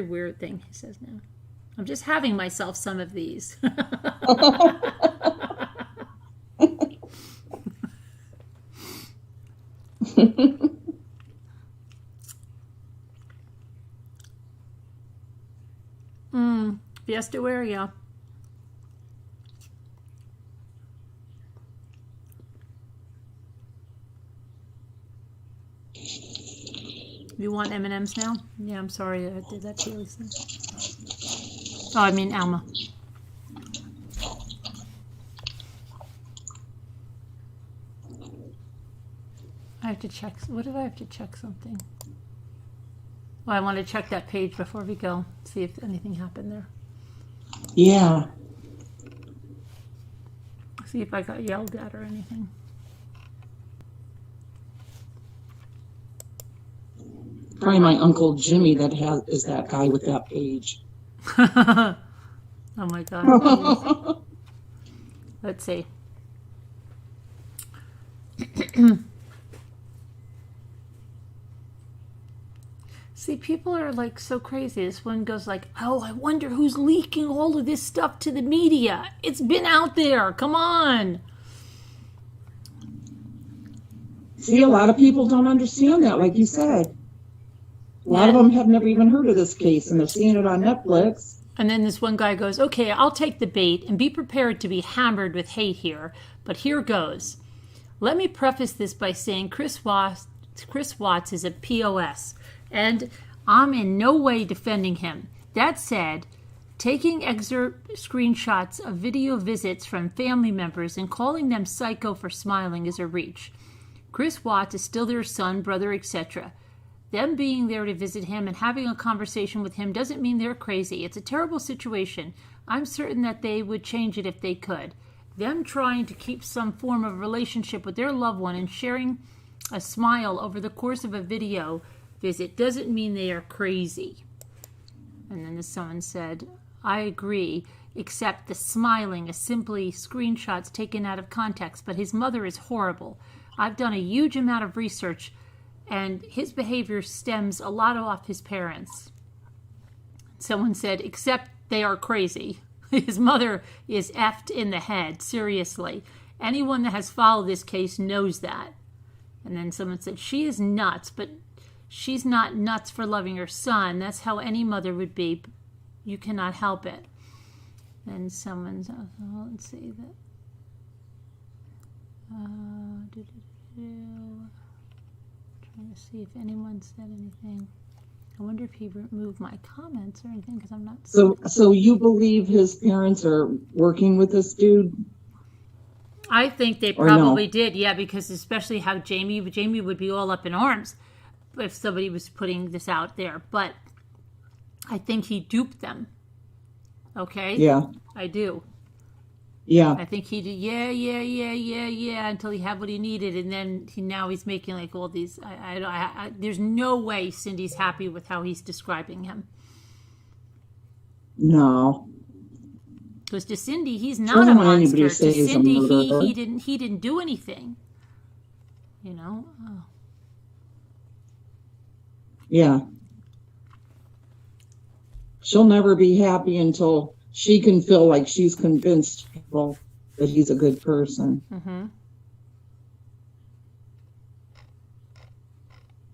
weird thing he says now. I'm just having myself some of these. Fiesta area. You want M&Ms now? Yeah, I'm sorry I did that to you, Lisa. Oh, I mean Alma. I have to check. What did I have to check something? Well, I want to check that page before we go. See if anything happened there. Yeah. See if I got yelled at or anything. Probably my Uncle Jimmy is that guy with that page. Oh my God. Let's see. See, people are like so crazy. This one goes like, oh, I wonder who's leaking all of this stuff to the media. It's been out there. Come on. See, a lot of people don't understand that, like you said. A lot of them have never even heard of this case, and they're seeing it on Netflix. And then this one guy goes, okay, I'll take the bait and be prepared to be hammered with hate here, but here goes. Let me preface this by saying Chris Watts is a POS, and I'm in no way defending him. That said, taking excerpt screenshots of video visits from family members and calling them psycho for smiling is a reach. Chris Watts is still their son, brother, etc. Them being there to visit him and having a conversation with him doesn't mean they're crazy. It's a terrible situation. I'm certain that they would change it if they could. Them trying to keep some form of relationship with their loved one and sharing a smile over the course of a video visit doesn't mean they are crazy. And then someone said, I agree, except the smiling is simply screenshots taken out of context, but his mother is horrible. I've done a huge amount of research, and his behavior stems a lot off his parents. Someone said, except they are crazy. His mother is effed in the head, seriously. Anyone that has followed this case knows that. And then someone said, she is nuts, but she's not nuts for loving her son. That's how any mother would be. You cannot help it. And someone's, let's see that. Trying to see if anyone said anything. I wonder if he removed my comments or anything, because I'm not. So you believe his parents are working with this dude? I think they probably did, yeah, because especially how Jamie would be all up in arms if somebody was putting this out there. But I think he duped them. Okay? Yeah. I do. Yeah. I think he did, yeah, until he had what he needed, and then now he's making like all these. There's no way Cindy's happy with how he's describing him. No. Because to Cindy, he's not a monster. To Cindy, he didn't do anything. You know. Oh. Yeah. She'll never be happy until she can feel like she's convinced people that he's a good person. Mm-hmm.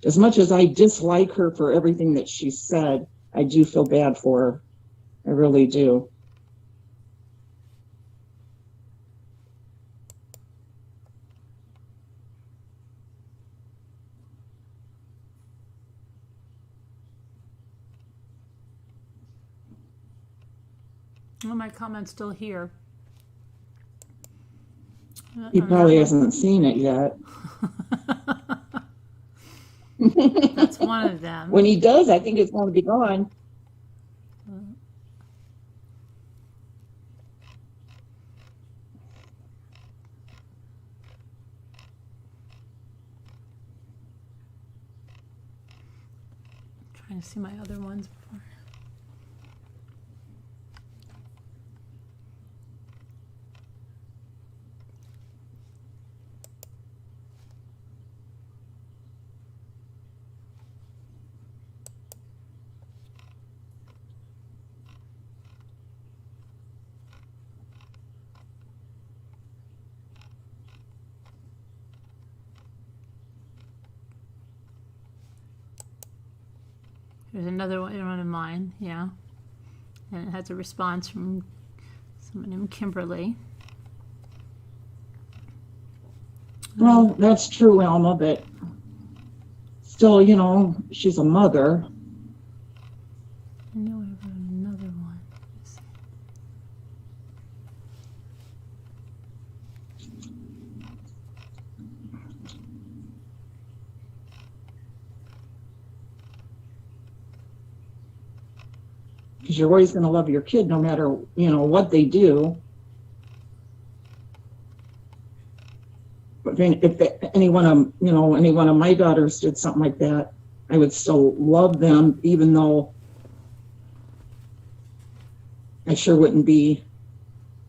As much as I dislike her for everything that she said, I do feel bad for her. I really do. Well, my comment's still here. He probably hasn't seen it yet. That's one of them. When he does, I think it's going to be gone. Trying to see my other ones before. There's another one of mine, yeah. And it has a response from someone named Kimberly. Well, that's true, Alma, but still, you know, she's a mother. I know I wrote another one. Let's see. Because you're always going to love your kid no matter, you know, what they do. But if any one of, you know, any one of my daughters did something like that, I would still love them, even though I sure wouldn't be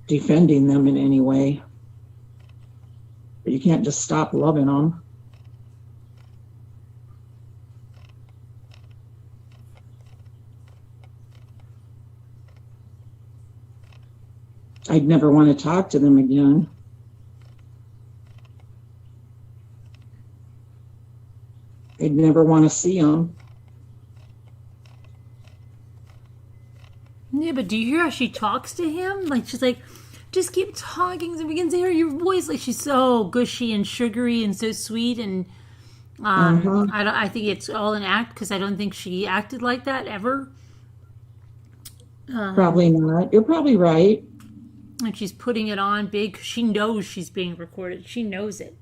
defending them in any way. But you can't just stop loving them. I'd never want to talk to them again. I'd never want to see them. Yeah, but do you hear how she talks to him? Like, she's like, just keep talking so we can hear your voice. Like, she's so gushy and sugary and so sweet. And I think it's all an act, because I don't think she acted like that ever. Probably not. You're probably right. And she's putting it on big. She knows she's being recorded. She knows it.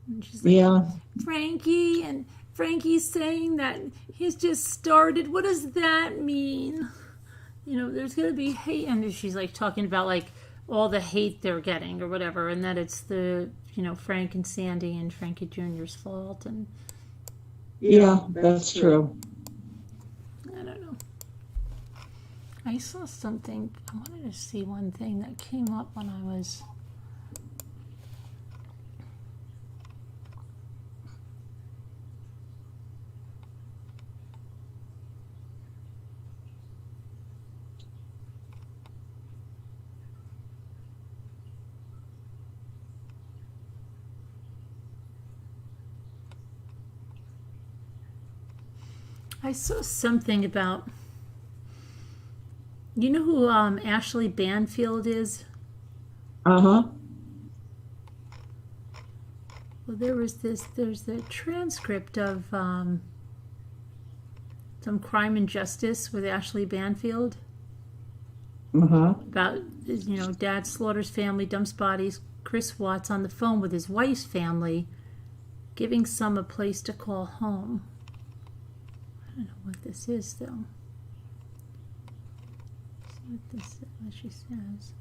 And she's like, Yeah. Frankie, and Frankie's saying that he's just started. What does that mean? You know, there's going to be hate. And she's like talking about like all the hate they're getting or whatever. And that it's the, you know, Frank and Sandy and Frankie Jr.'s fault. And Yeah, that's true. I don't know. I saw something. I wanted to see one thing that came up when I was. I saw something about. You know who Ashley Banfield is? Uh-huh. Well, there's the transcript of some Crime and Justice with Ashley Banfield. Uh-huh. About, you know, Dad slaughters family, dumps bodies. Chris Watts on the phone with his wife's family, giving some a place to call home. I don't know what this is, though. What she says.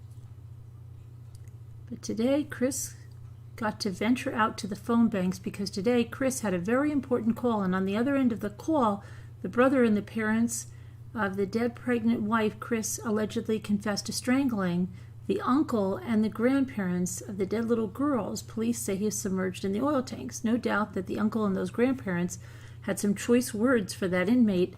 But today, Chris got to venture out to the phone banks because today Chris had a very important call, and on the other end of the call, the brother and the parents of the dead pregnant wife Chris allegedly confessed to strangling, the uncle and the grandparents of the dead little girls police say he was submerged in the oil tanks. No doubt that the uncle and those grandparents had some choice words for that inmate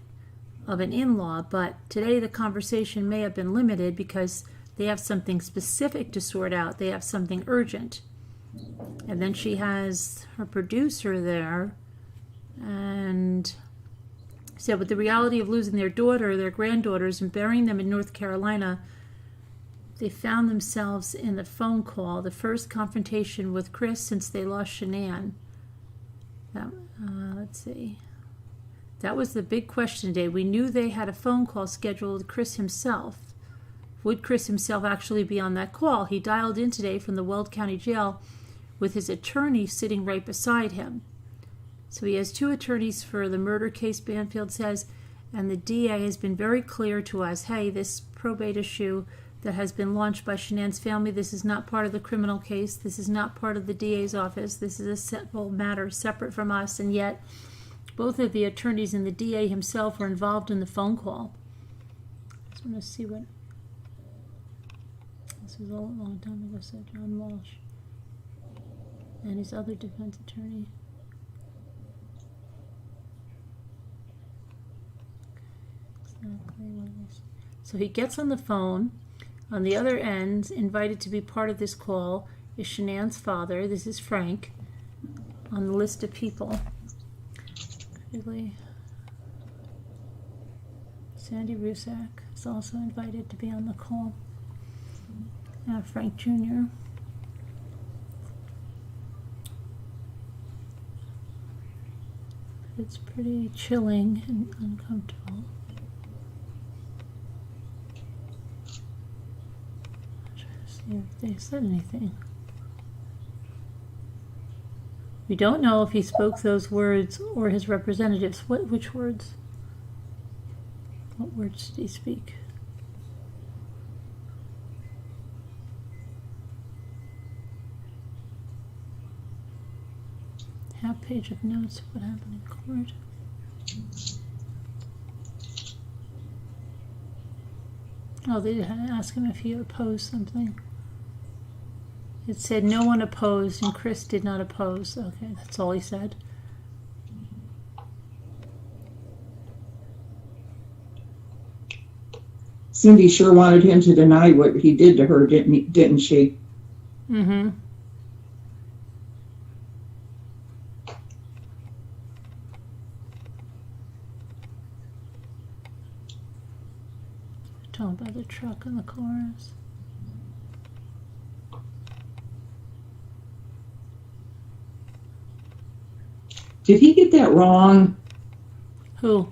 of an in-law, but today the conversation may have been limited because they have something specific to sort out. They have something urgent. And then she has her producer there, and said with the reality of losing their daughter, their granddaughters, and burying them in North Carolina, they found themselves in the phone call, the first confrontation with Chris since they lost Shanann. Let's see. That was the big question today. We knew they had a phone call scheduled with Chris himself. Would Chris himself actually be on that call? He dialed in today from the Weld County Jail with his attorney sitting right beside him. So he has two attorneys for the murder case, Banfield says, and the DA has been very clear to us, hey, this probate issue that has been launched by Shanann's family, this is not part of the criminal case. This is not part of the DA's office. This is a simple matter separate from us, and yet both of the attorneys and the DA himself were involved in the phone call. I just want to see what... This was a long time ago, said John Walsh. And his other defense attorney. Exactly what it is. So he gets on the phone. On the other end, invited to be part of this call, is Shanann's father. This is Frank, on the list of people. Quigley. Sandy Rusak is also invited to be on the call. Frank Jr. It's pretty chilling and uncomfortable. I'm trying to see if they said anything. We don't know if he spoke those words or his representatives. Which words? What words did he speak? Half page of notes of what happened in court. Oh, they had to ask him if he opposed something. It said no one opposed, and Chris did not oppose. Okay, that's all he said. Cindy sure wanted him to deny what he did to her, didn't she? Mm-hmm. Talking about the truck and the chorus. Did he get that wrong? Who?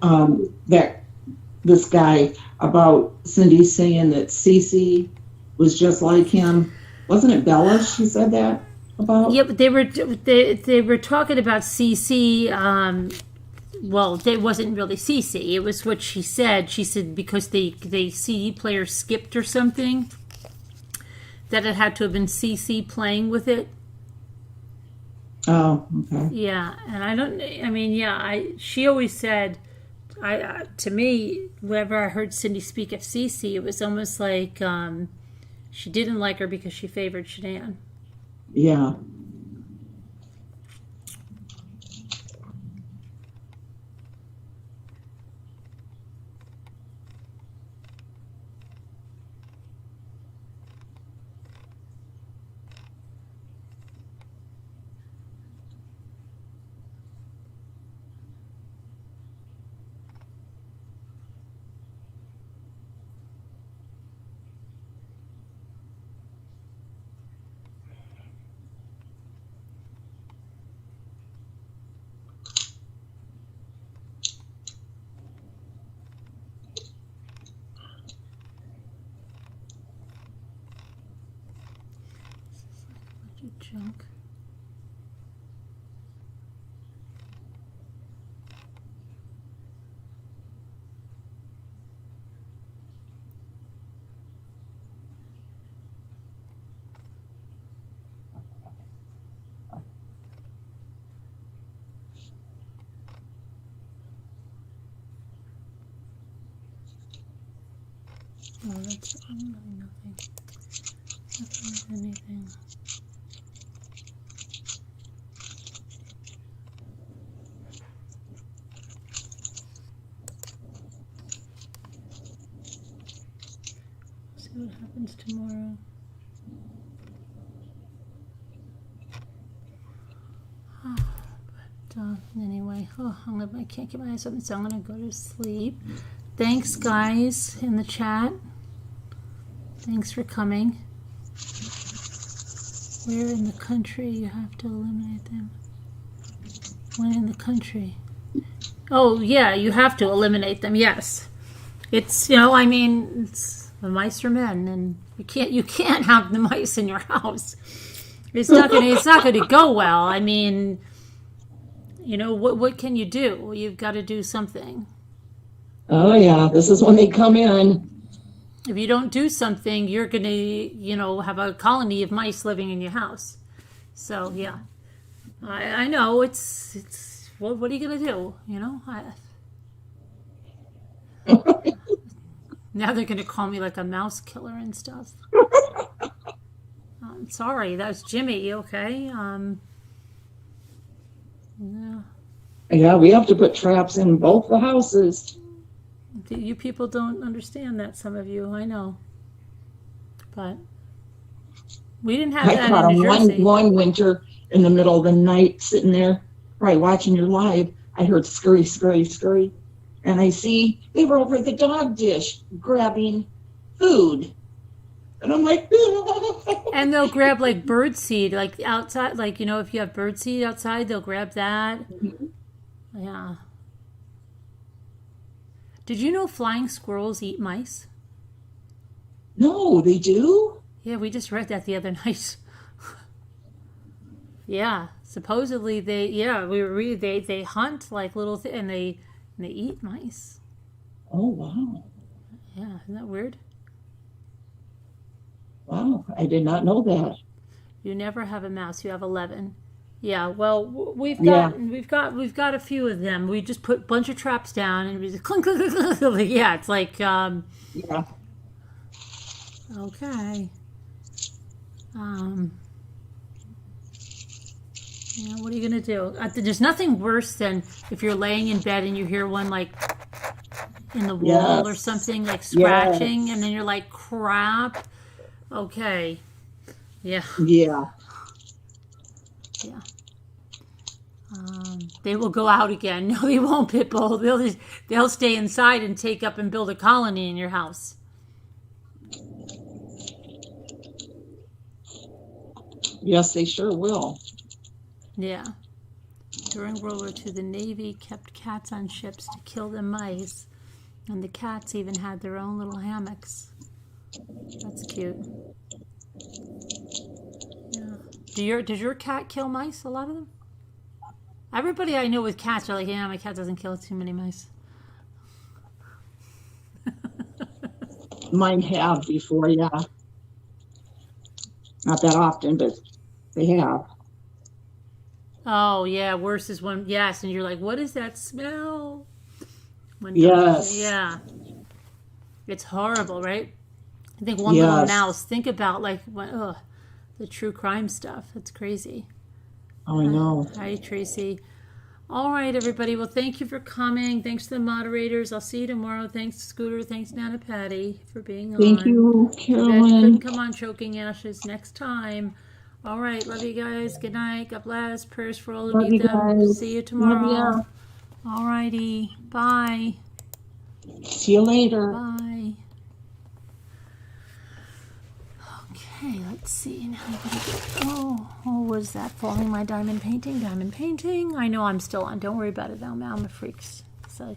This guy about Cindy saying that Cece was just like him. Wasn't it Bella she said that about? Yeah, but they were talking about CC. Well, it wasn't really CC. It was what she said. She said because the CD player skipped or something, that it had to have been CC playing with it. Oh, okay. Yeah, and she always said, to me, whenever I heard Cindy speak of Cece, it was almost like she didn't like her because she favored Shanann. Yeah. Junk. Oh, that's nothing. Nothing, anything. See what happens tomorrow. Anyway, I can't get my eyes open, so I'm gonna go to sleep. Thanks, guys, in the chat. Thanks for coming. Where in the country you have to eliminate them? When in the country? Oh, yeah, you have to eliminate them, yes. It's, it's the mice are men, and you can't have the mice in your house. It's not gonna go well. I mean, what can you do? You've got to do something. Oh, yeah, this is when they come in. If you don't do something, you're going to, have a colony of mice living in your house. So, yeah. I know, it's what are you going to do, Now they're going to call me like a mouse killer and stuff. I'm sorry, that was Jimmy, okay? Yeah. Yeah, we have to put traps in both the houses. You people don't understand that, some of you, I know. But we didn't have that in New Jersey. One winter in the middle of the night, sitting there, right, watching your live, I heard scurry, scurry, scurry. And I see they were over the dog dish grabbing food. And I'm like, And they'll grab like bird seed, like outside, like, you know, if you have bird seed outside, they'll grab that. Yeah. Did you know flying squirrels eat mice? no, they do? Yeah, we just read that the other night. Yeah, supposedly they hunt like little and they eat mice. Oh, wow. Yeah, isn't that weird? Wow, I did not know that. You never have a mouse. You have 11. Yeah. Well, Yeah. we've got a few of them. We just put a bunch of traps down and we just clunk, clunk, clunk, clunk. Yeah. It's like Yeah. okay. Yeah. What are you gonna do? There's nothing worse than if you're laying in bed and you hear one like in the wall or Yes. something like scratching, Yes. and then you're like, crap. Okay. Yeah. Yeah. Yeah. They will go out again. No, they won't, Pitbull. They'll stay inside and take up and build a colony in your house. Yes, they sure will. Yeah. During World War II, the Navy kept cats on ships to kill the mice, and the cats even had their own little hammocks. That's cute. Yeah. Does your cat kill mice? A lot of them? Everybody I know with cats are like, yeah, my cat doesn't kill too many mice. Mine have before, yeah. Not that often, but they have. Oh, yeah, worse is when, yes, and you're like, what is that smell? When Yes. Yeah. It's horrible, right? I think one little Yes. mouse, think about like, the true crime stuff. That's crazy. Oh, I know. Hi, Tracy. All right, everybody. Well, thank you for coming. Thanks to the moderators. I'll see you tomorrow. Thanks, Scooter. Thanks, Nana Patty, for being on. Thank you, Bet Carolyn. couldn't come on Choking Ashes next time. All right. Love you guys. Good night. God bless. Prayers for all who Love need you them. guys. See you Love tomorrow. ya. All righty. Bye. See you later. Bye. Okay, let's see. Now I'm gonna what was that? Falling my diamond painting? Diamond painting. I know I'm still on. Don't worry about it now. I'm a freak. So